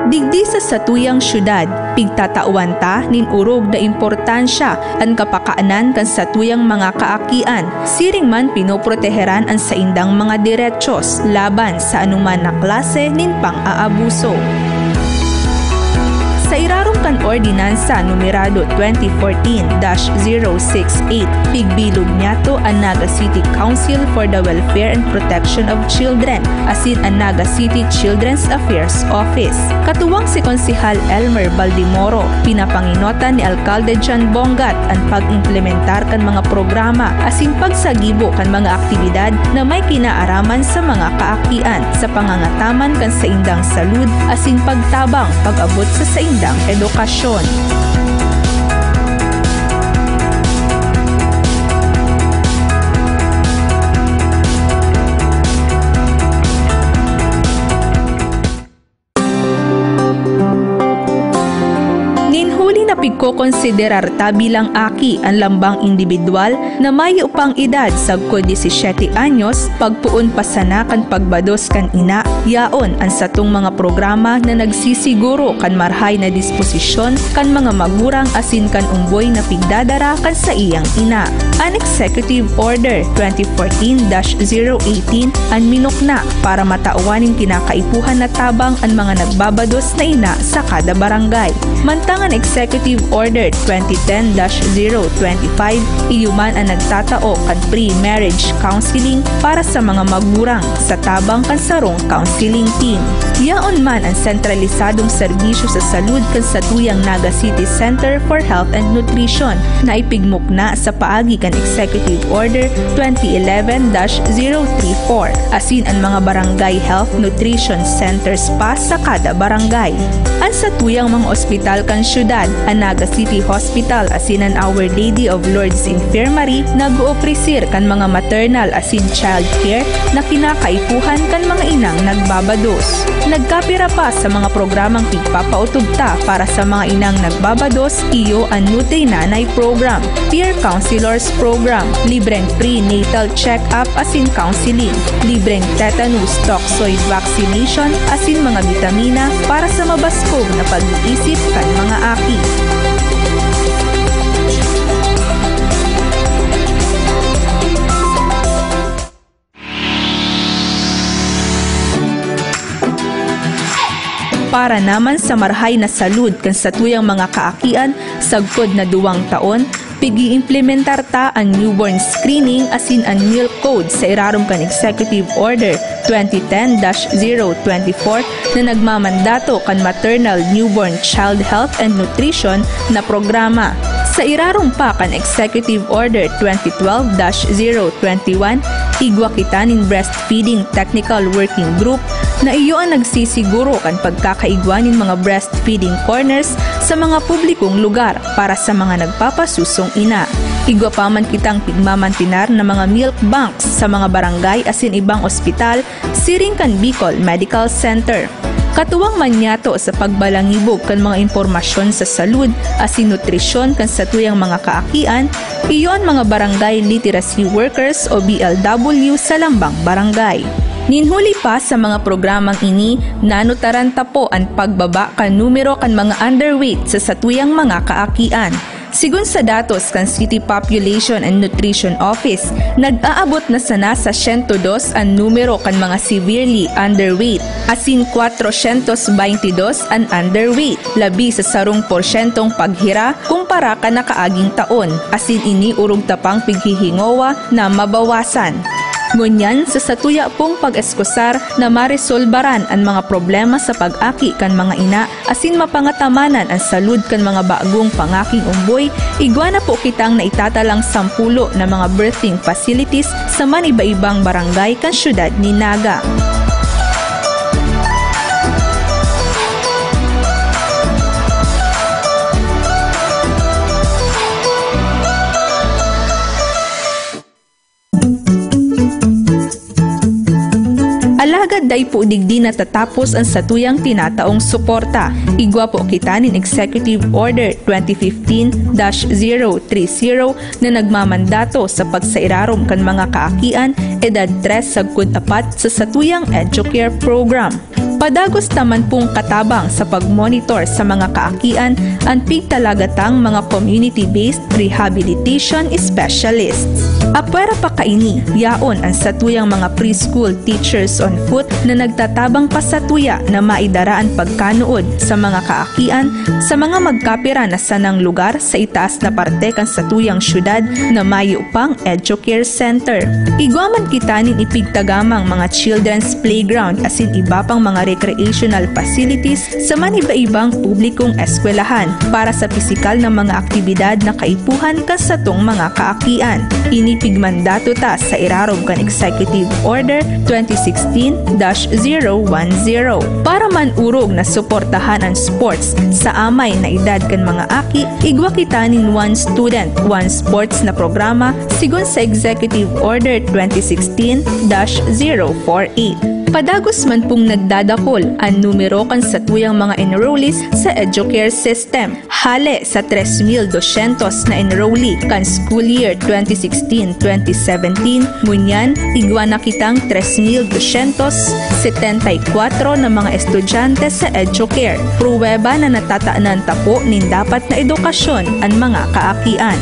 [SPEAKER 21] Digdi sa satuyang syudad, pigtatauan ta nin urog na importansya ang kapakaanan kan satuyang mga kaakian. Siring man pinoproteheran ang saindang mga derechos laban sa anuman na klase nin pang-aabuso. Sa irarong kan ordinansa numerado 2014-068, pigbilog niyato ang Naga City Council for the Welfare and Protection of Children, asin ang Naga City Children's Affairs Office. Katuwang si Konsehal Elmer Baldimoro, pinapanginotan ni Alcalde John Bongat ang pag-implementar kan mga programa asin pagsagibo kan mga aktibidad na may kinaaraman sa mga kaakian sa pangangataman kan saindang salud asin pagtabang pag-abot sa saindang edukasyon. pigkokonsiderar ta bilang aki ang lambang individual na may upang edad sagkod 17 anyos pagpuon pasana kan pagbados kan ina, yaon ang satong mga programa na nagsisiguro kan marhay na disposisyon kan mga magurang asin kan umboy na pigdadara kan sa iyang ina. An Executive Order 2014-018 ang minukna para matauwanin kinakaipuhan na tabang ang mga nagbabados na ina sa kada barangay. Mantangan Executive Order 2010-025, iyuman ang nagtatao kan pre-marriage counseling para sa mga magurang sa tabang kan sarong counseling team. Yaon man ang sentralisadong serbisyo sa salud kan sa tuyang Naga City Center for Health and Nutrition na ipigmukna sa paagi kan Executive Order 2011-034, asin ang mga barangay health nutrition centers pa sa kada barangay. Ang sa tuyang mga ospital kan syudad, ang Naga City Hospital asin ang Our Lady of Lourdes Infirmary nag-ooprisir kan mga maternal asin child care na kinakaipuhan kan mga inang nagbabados. Nagkapira pa sa mga programang pigpapautugta para sa mga inang nagbabados, iyo ang Nutri Nanay Program, Peer Counselors Program, libreng prenatal check-up asin counseling, libreng tetanus toxoid vaccination asin mga vitamina para sa mabaskog na pag-iisip kan mga aki. Para naman sa marhay na salud kan sa tuyang mga kaakian sagkod na 2 taon, pigi-implementar ta ang newborn screening asin ang milk code sa irarom kan Executive Order 2010-024 na nagmamandato kan Maternal Newborn Child Health and Nutrition na programa. Sa irarom pa kan Executive Order 2012-021, igwa kita ning Breastfeeding Technical Working Group na iyo ang nagsisiguro kan pagkakaigwanin mga breastfeeding corners sa mga publikong lugar para sa mga nagpapasusong ina. Igwa pa man kitang pigmamantinar na mga milk banks sa mga barangay asin ibang ospital, siring kan Bicol Medical Center. Katuwang manyato sa pagbalangibog kan mga impormasyon sa salud asin nutrisyon kan sa tuyang mga kaakian, iyon mga barangay literacy workers o BLW sa lambang barangay. Ninhuli pa sa mga programang ini, nanutaranta po ang pagbaba kan numero kan mga underweight sa satuyang mga kaakian. Sigun sa datos kan City Population and Nutrition Office, nag-aabot na sana sa 102 ang numero kan mga severely underweight, asin 422 ang underweight, labi sa sarong porsyentong paghira kumpara ka na kaaging taon, asin ini urog tapang pighihingowa na mabawasan. Ngunyan sa satuya pong pag-eskusar na maresolbaran ang mga problema sa pag-aki kan mga ina asin mapangatamanan ang salud kan mga bagong pangaking umboy, igwa na po kitang naitatalang 10 na mga birthing facilities sa man iba-ibang barangay kan syudad ni Naga. Alagad day po digdi natatapos ang satuyang tinataong suporta. Igwa po kita nin Executive Order 2015-030 na nagmamandato sa pagsairarom kan mga kaakian edad 3 sagkod 4 sa satuyang EduCare Program. Padagos naman pong katabang sa pagmonitor sa mga kaakian ang pigtalagatang mga community-based rehabilitation specialists. Apwera pa kaini, yaon ang satuyang mga preschool teachers on foot na nagtatabang pa sa tuya na maidaraan pagkanuod sa mga kaakian sa mga magkapira na sanang lugar sa itaas na parte kan satuyang syudad na mayo pang EduCare Center. Igwaman kita nin ipigtagamang mga children's playground asin iba pang mga recreational facilities sa man iba-ibang publikong eskwelahan para sa pisikal na mga aktibidad na kaipuhan kasatong mga kaakian. Inipigmandato ta sa irarom kan Executive Order 2016-010 para man urog na suportahan ang sports sa amay na edad kan mga aki, igwa kita nin One Student, One Sports na programa sigun sa Executive Order 2016-048. Padagos man pong nagdadakol ang numero kan sa tuyang mga enrollees sa Educare system. Hale sa 3,200 na enrollee kan school year 2016-2017, ngunyan igwa na kitang 3,274 na mga estudyante sa Educare. Pruweba na natataanan tapo nin dapat na edukasyon ang mga kaakian.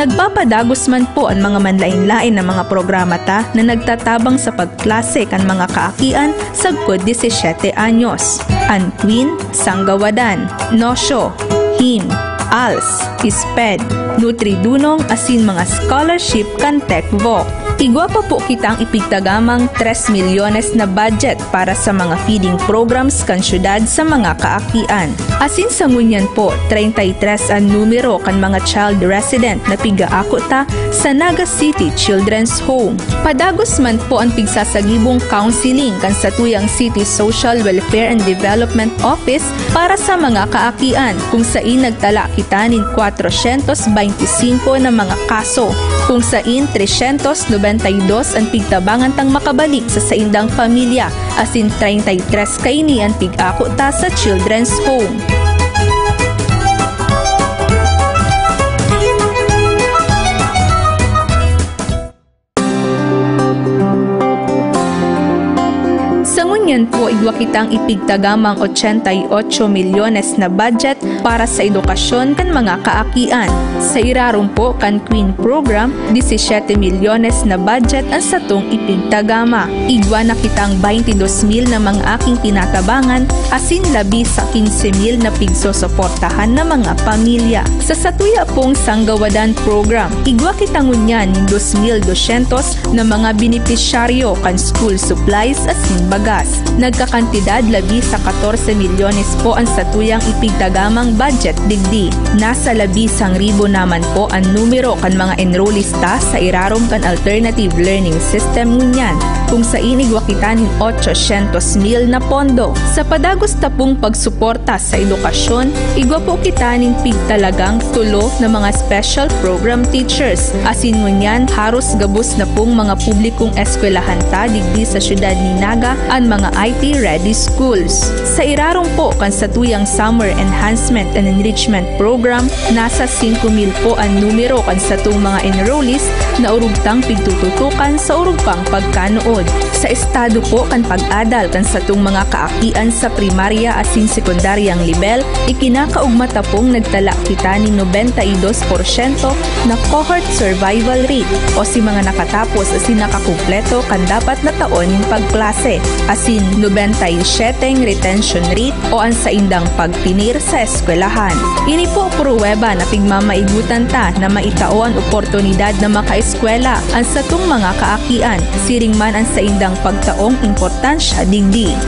[SPEAKER 21] Nagpapadagos man po ang mga manlain-lain na mga programa ta na nagtatabang sa pagklase kan mga kaakian sa good 17 anyos. An Queen, Sanggawadan, Nosyo, Him, ALS, ISPED, Nutridunong asin mga scholarship kan TechVoc. Igwa pa po kitang ipigtagamang 3 milyones na budget para sa mga feeding programs kan syudad sa mga kaakian. Asin sa ngunyan po, 33 ang numero kan mga child resident na pigaako ta sa Naga City Children's Home. Padagos man po ang pigsasagibong counseling kan sa tuyang City Social Welfare and Development Office para sa mga kaakian kung sain nagtala kita nin 425 na mga kaso, kung sain 392 ang pigtabangan tang makabalik sa saindang pamilya, asin 33 kaini ang pig-ako ta sa Children's Home. Yan po igwa kitang ipigtagamang 88 milyones na budget para sa edukasyon kan mga kaakian. Sa irarong po kan Queen Program, 17 milyones na budget ang satong ipigtagama. Igwa na kitang 22,000 na mga aking tinatabangan, asin labi sa 15,000 na pigsosuportahan na mga pamilya. Sa satuya pong Sanggawadan Program, igwa kitang unyan ng 2,200 na mga benepisyaryo kan school supplies asin bagas. Nagkakantidad labi sa 14 milyones po ang satuyang ipigtagamang budget digdi. Nasa labi sang ribo naman po ang numero kan mga enrollista sa irarom kan alternative learning system ngunyan, kung sa inigwa kita nin 800,000 na pondo. Sa padagos tapong pagsuporta sa edukasyon, igwa po kita nin pigtalagang tulo na mga special program teachers. Asin ngunyan haros gabos na pong mga publikong eskwelahan ta digdi sa syudad ni Naga ang mga IT-ready schools. Sa irarong po kan sa tuyang Summer Enhancement and Enrichment Program, nasa 5,000 po ang numero kan sa tung mga enrollees na urugtang pigtututukan sa urugpang pagkanood. Sa estado po kan pag-adal kan sa tung mga kaakian sa primarya asin sekundaryang level, ikinakaugmata pong nagtala kita ni 92% na cohort survival rate o si mga nakatapos asin nakakumpleto kan dapat na taon ng pagklase, asin 97 retention rate o ang saindang pagtinir sa eskwelahan. Ini po pruweba na pigmamaigutan ta na maitao ang oportunidad na makaeskwela ang satong mga kaakian, siring man ang saindang pagtaong importansya digdi.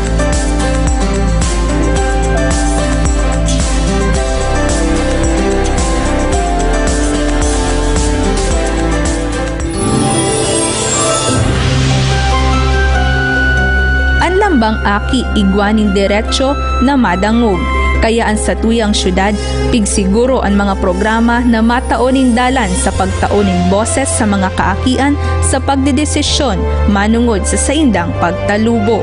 [SPEAKER 21] Bang aki igwaning diretsyo na madangog. Kaya ang satuyang syudad, pigsiguro ang mga programa na mataonin dalan sa pagtaonin boses sa mga kaakian sa pagdedesisyon manungod sa saindang pagtalubo.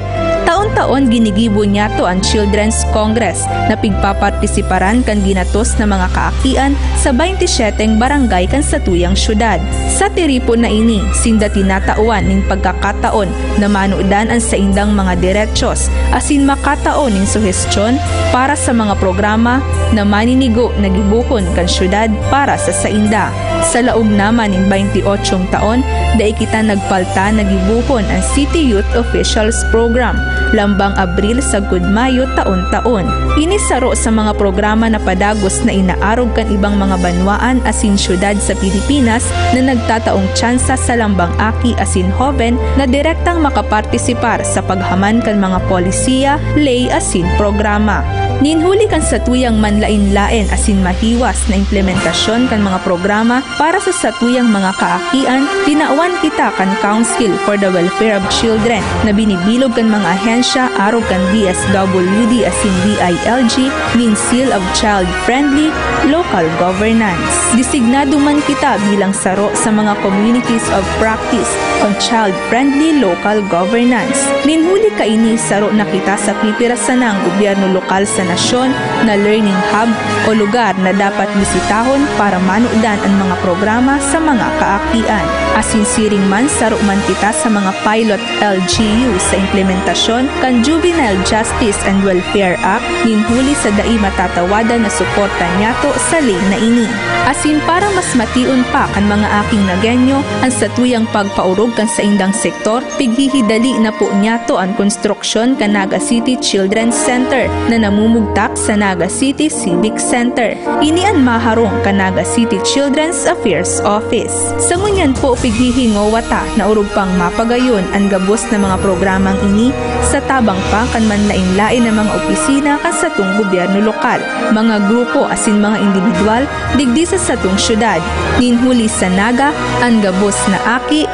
[SPEAKER 21] Taon-taon ginigibo niya to ang Children's Congress na pigpapartisiparan kan ginatos na mga kaakian sa 27 barangay kan sa tuyang syudad. Sa tiripo na ini, sinda tinatauan ning pagkakataon na manudan ang saindang mga diretsyon asin makataon ning suhestyon para sa mga programa na maninigo na gibuhon kan syudad para sa sainda. Sa laog naman ning 28 taon, dai kita nagpalta na gibuhon ang City Youth Officials Program lambang Abril sa Mayo taon-taon. Inisaro sa mga programa na padagos na inaarog kan ibang mga banwaan asin syudad sa Pilipinas na nagtataong tsansa sa lambang aki asin hoven na direktang makapartisipar sa paghaman kan mga polisiya, lay asin programa. Ninhuli kan satuyang manlain-lain asin mahiwas na implementasyon kan mga programa para sa satuyang mga kaakian, tinawan kita kan Council for the Welfare of Children na binibilog kan mga ahensya arog kan DSWD asin DILG nin Seal of Child-Friendly Local Governance. Designado man kita bilang saro sa mga Communities of Practice on Child-Friendly Local Governance. Ninhuli kaini saro na kita sa pipirasan ng gobyerno lokal sa nasyon na learning hub o lugar na dapat bisitahon para manudan ang mga programa sa mga kaakian. Asinsiring man saro man kita sa mga pilot LGU sa implementasyon kan Juvenile Justice and Welfare Act ninhuli sa dai matatawadan na suporta niyato sa lane na ini. Asin para mas mation pa kan mga aking nagenyo ang satuyang pagpaurog kan sa indang sektor, pighihidali na po niyato ang konstruksyon kan Naga City Children's Center na namumugtak sa Naga City Civic Center. Ini ang maharong kan Naga City Children's Affairs Office. Sa ngunyan po pighihingo wata na urog pang mapagayon ang gabos na mga programang ini sa tabang pa kan manlain-lain na mga opisina kan satong gobyerno lokal, mga grupo asin mga individual digdi sa satong syudad. Ninhuli sa Naga ang gabos na aki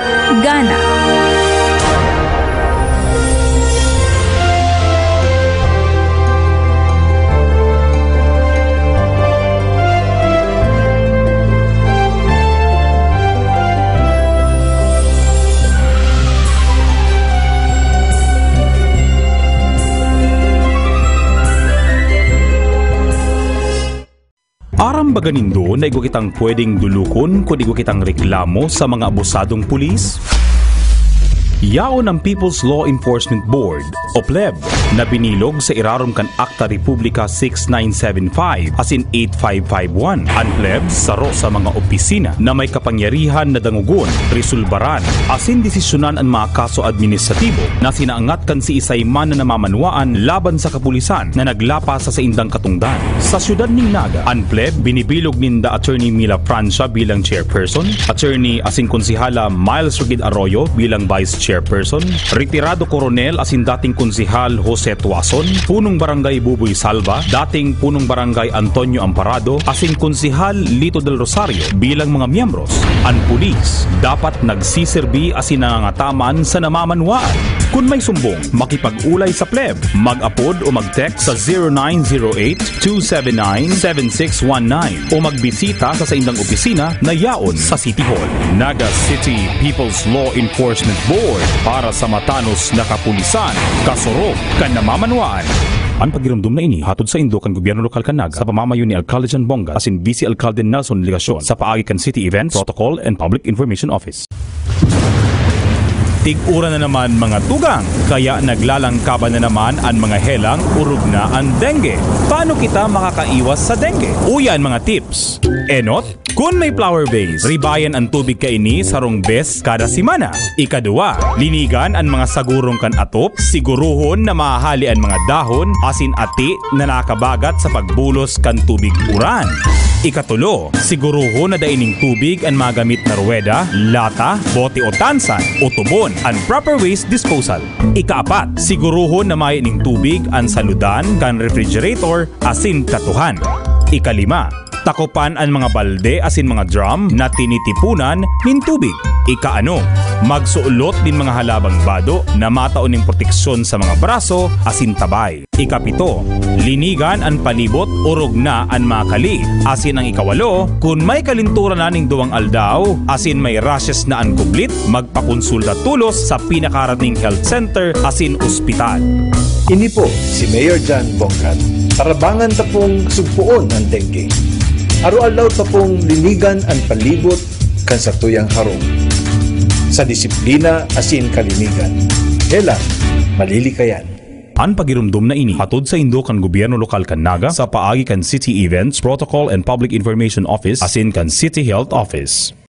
[SPEAKER 21] gana.
[SPEAKER 3] Aram ba ganindo na igo kitang pwedeng dulukon kung igo kitang reklamo sa mga abusadong pulis? Yaon ang People's Law Enforcement Board o PLEB na binilog sa irarom kan Akta Republika 6975 asin 8551. Ang PLEB saro sa mga opisina na may kapangyarihan na dangugon, resolbaran asin desisyonan ang mga kaso administratibo na sinaangat kan si isayman na namamanwaan laban sa kapulisan na naglapas sa indang katungdan. Sa syudad ning Naga, ang PLEB binibilog ninda Attorney Mila Francia bilang chairperson, Attorney asin konsihala Miles Regid Arroyo bilang vice chairperson, retirado koronel asin dating konsihal Jose Tuason, punong barangay Buboy Salva, dating punong barangay Antonio Amparado, asin konsihal Lito del Rosario bilang mga miyembros. Ang pulis dapat nagsiserbi asin nangangataman sa namamanwaan. Kung may sumbong, makipag-ulay sa PLEB, mag-apod o mag-text sa 0908-279-7619 o magbisita sa indang opisina na yaon sa City Hall. Naga City People's Law Enforcement Board para sa matanos na kapulisan, kasuro kan namamanwaan. Ang pagiramdum na ini hatod sa indo kan gobyerno lokal kan Naga sa pamamayo ni Alcalde Jan Bonga asin Vice Alcalde Nelson Ligasyon sa paagi kan City Events, Protocol and Public Information Office. Tig-ura na naman mga tugang, kaya naglalangkaban na naman ang mga helang urog na ang dengue. Paano kita makakaiwas sa dengue? Uyan mga tips. Enot, kung may flower vase, ribayan ang tubig kaini sarong bes kada simana. Ikadua, linigan ang mga sagurong kan atop, siguruhon na mahali ang mga dahon asin ati na nakabagat sa pagbulos kan tubig uran. Ikatulo, siguruhon na daining tubig ang magamit na ruweda, lata, bote o tansan o tubon ang proper waste disposal. Ikaapat, siguruhon na may ning tubig ang saludan kan refrigerator asin katuhan. Ikalima, takopan ang mga balde asin mga drum na tinitipunan nin tubig. Ikaano, magsuulot din mga halabang bado na mataon ng proteksyon sa mga braso asin tabay. Ikapito, linigan ang palibot urog na ang makali. Asin ang ikawalo, kung may kalinturan na ning duwang aldaw asin may rashes na ang kublit, magpakonsulta tulos sa pinakarating health center asin ospital.
[SPEAKER 2] Ini po si Mayor Jan Bongat. Tarabangan ta pong sugpuon ang dengue. Araw-alaw ta pong linigan ang palibot kan sa tuyang harong. Sa disiplina asin kalinigan. Hela, malilikayan.
[SPEAKER 3] Ang pagirumdum na ini hatod sa indo kan gobyerno lokal kan Naga sa paagi kan City Events, Protocol and Public Information Office asin kan City Health Office.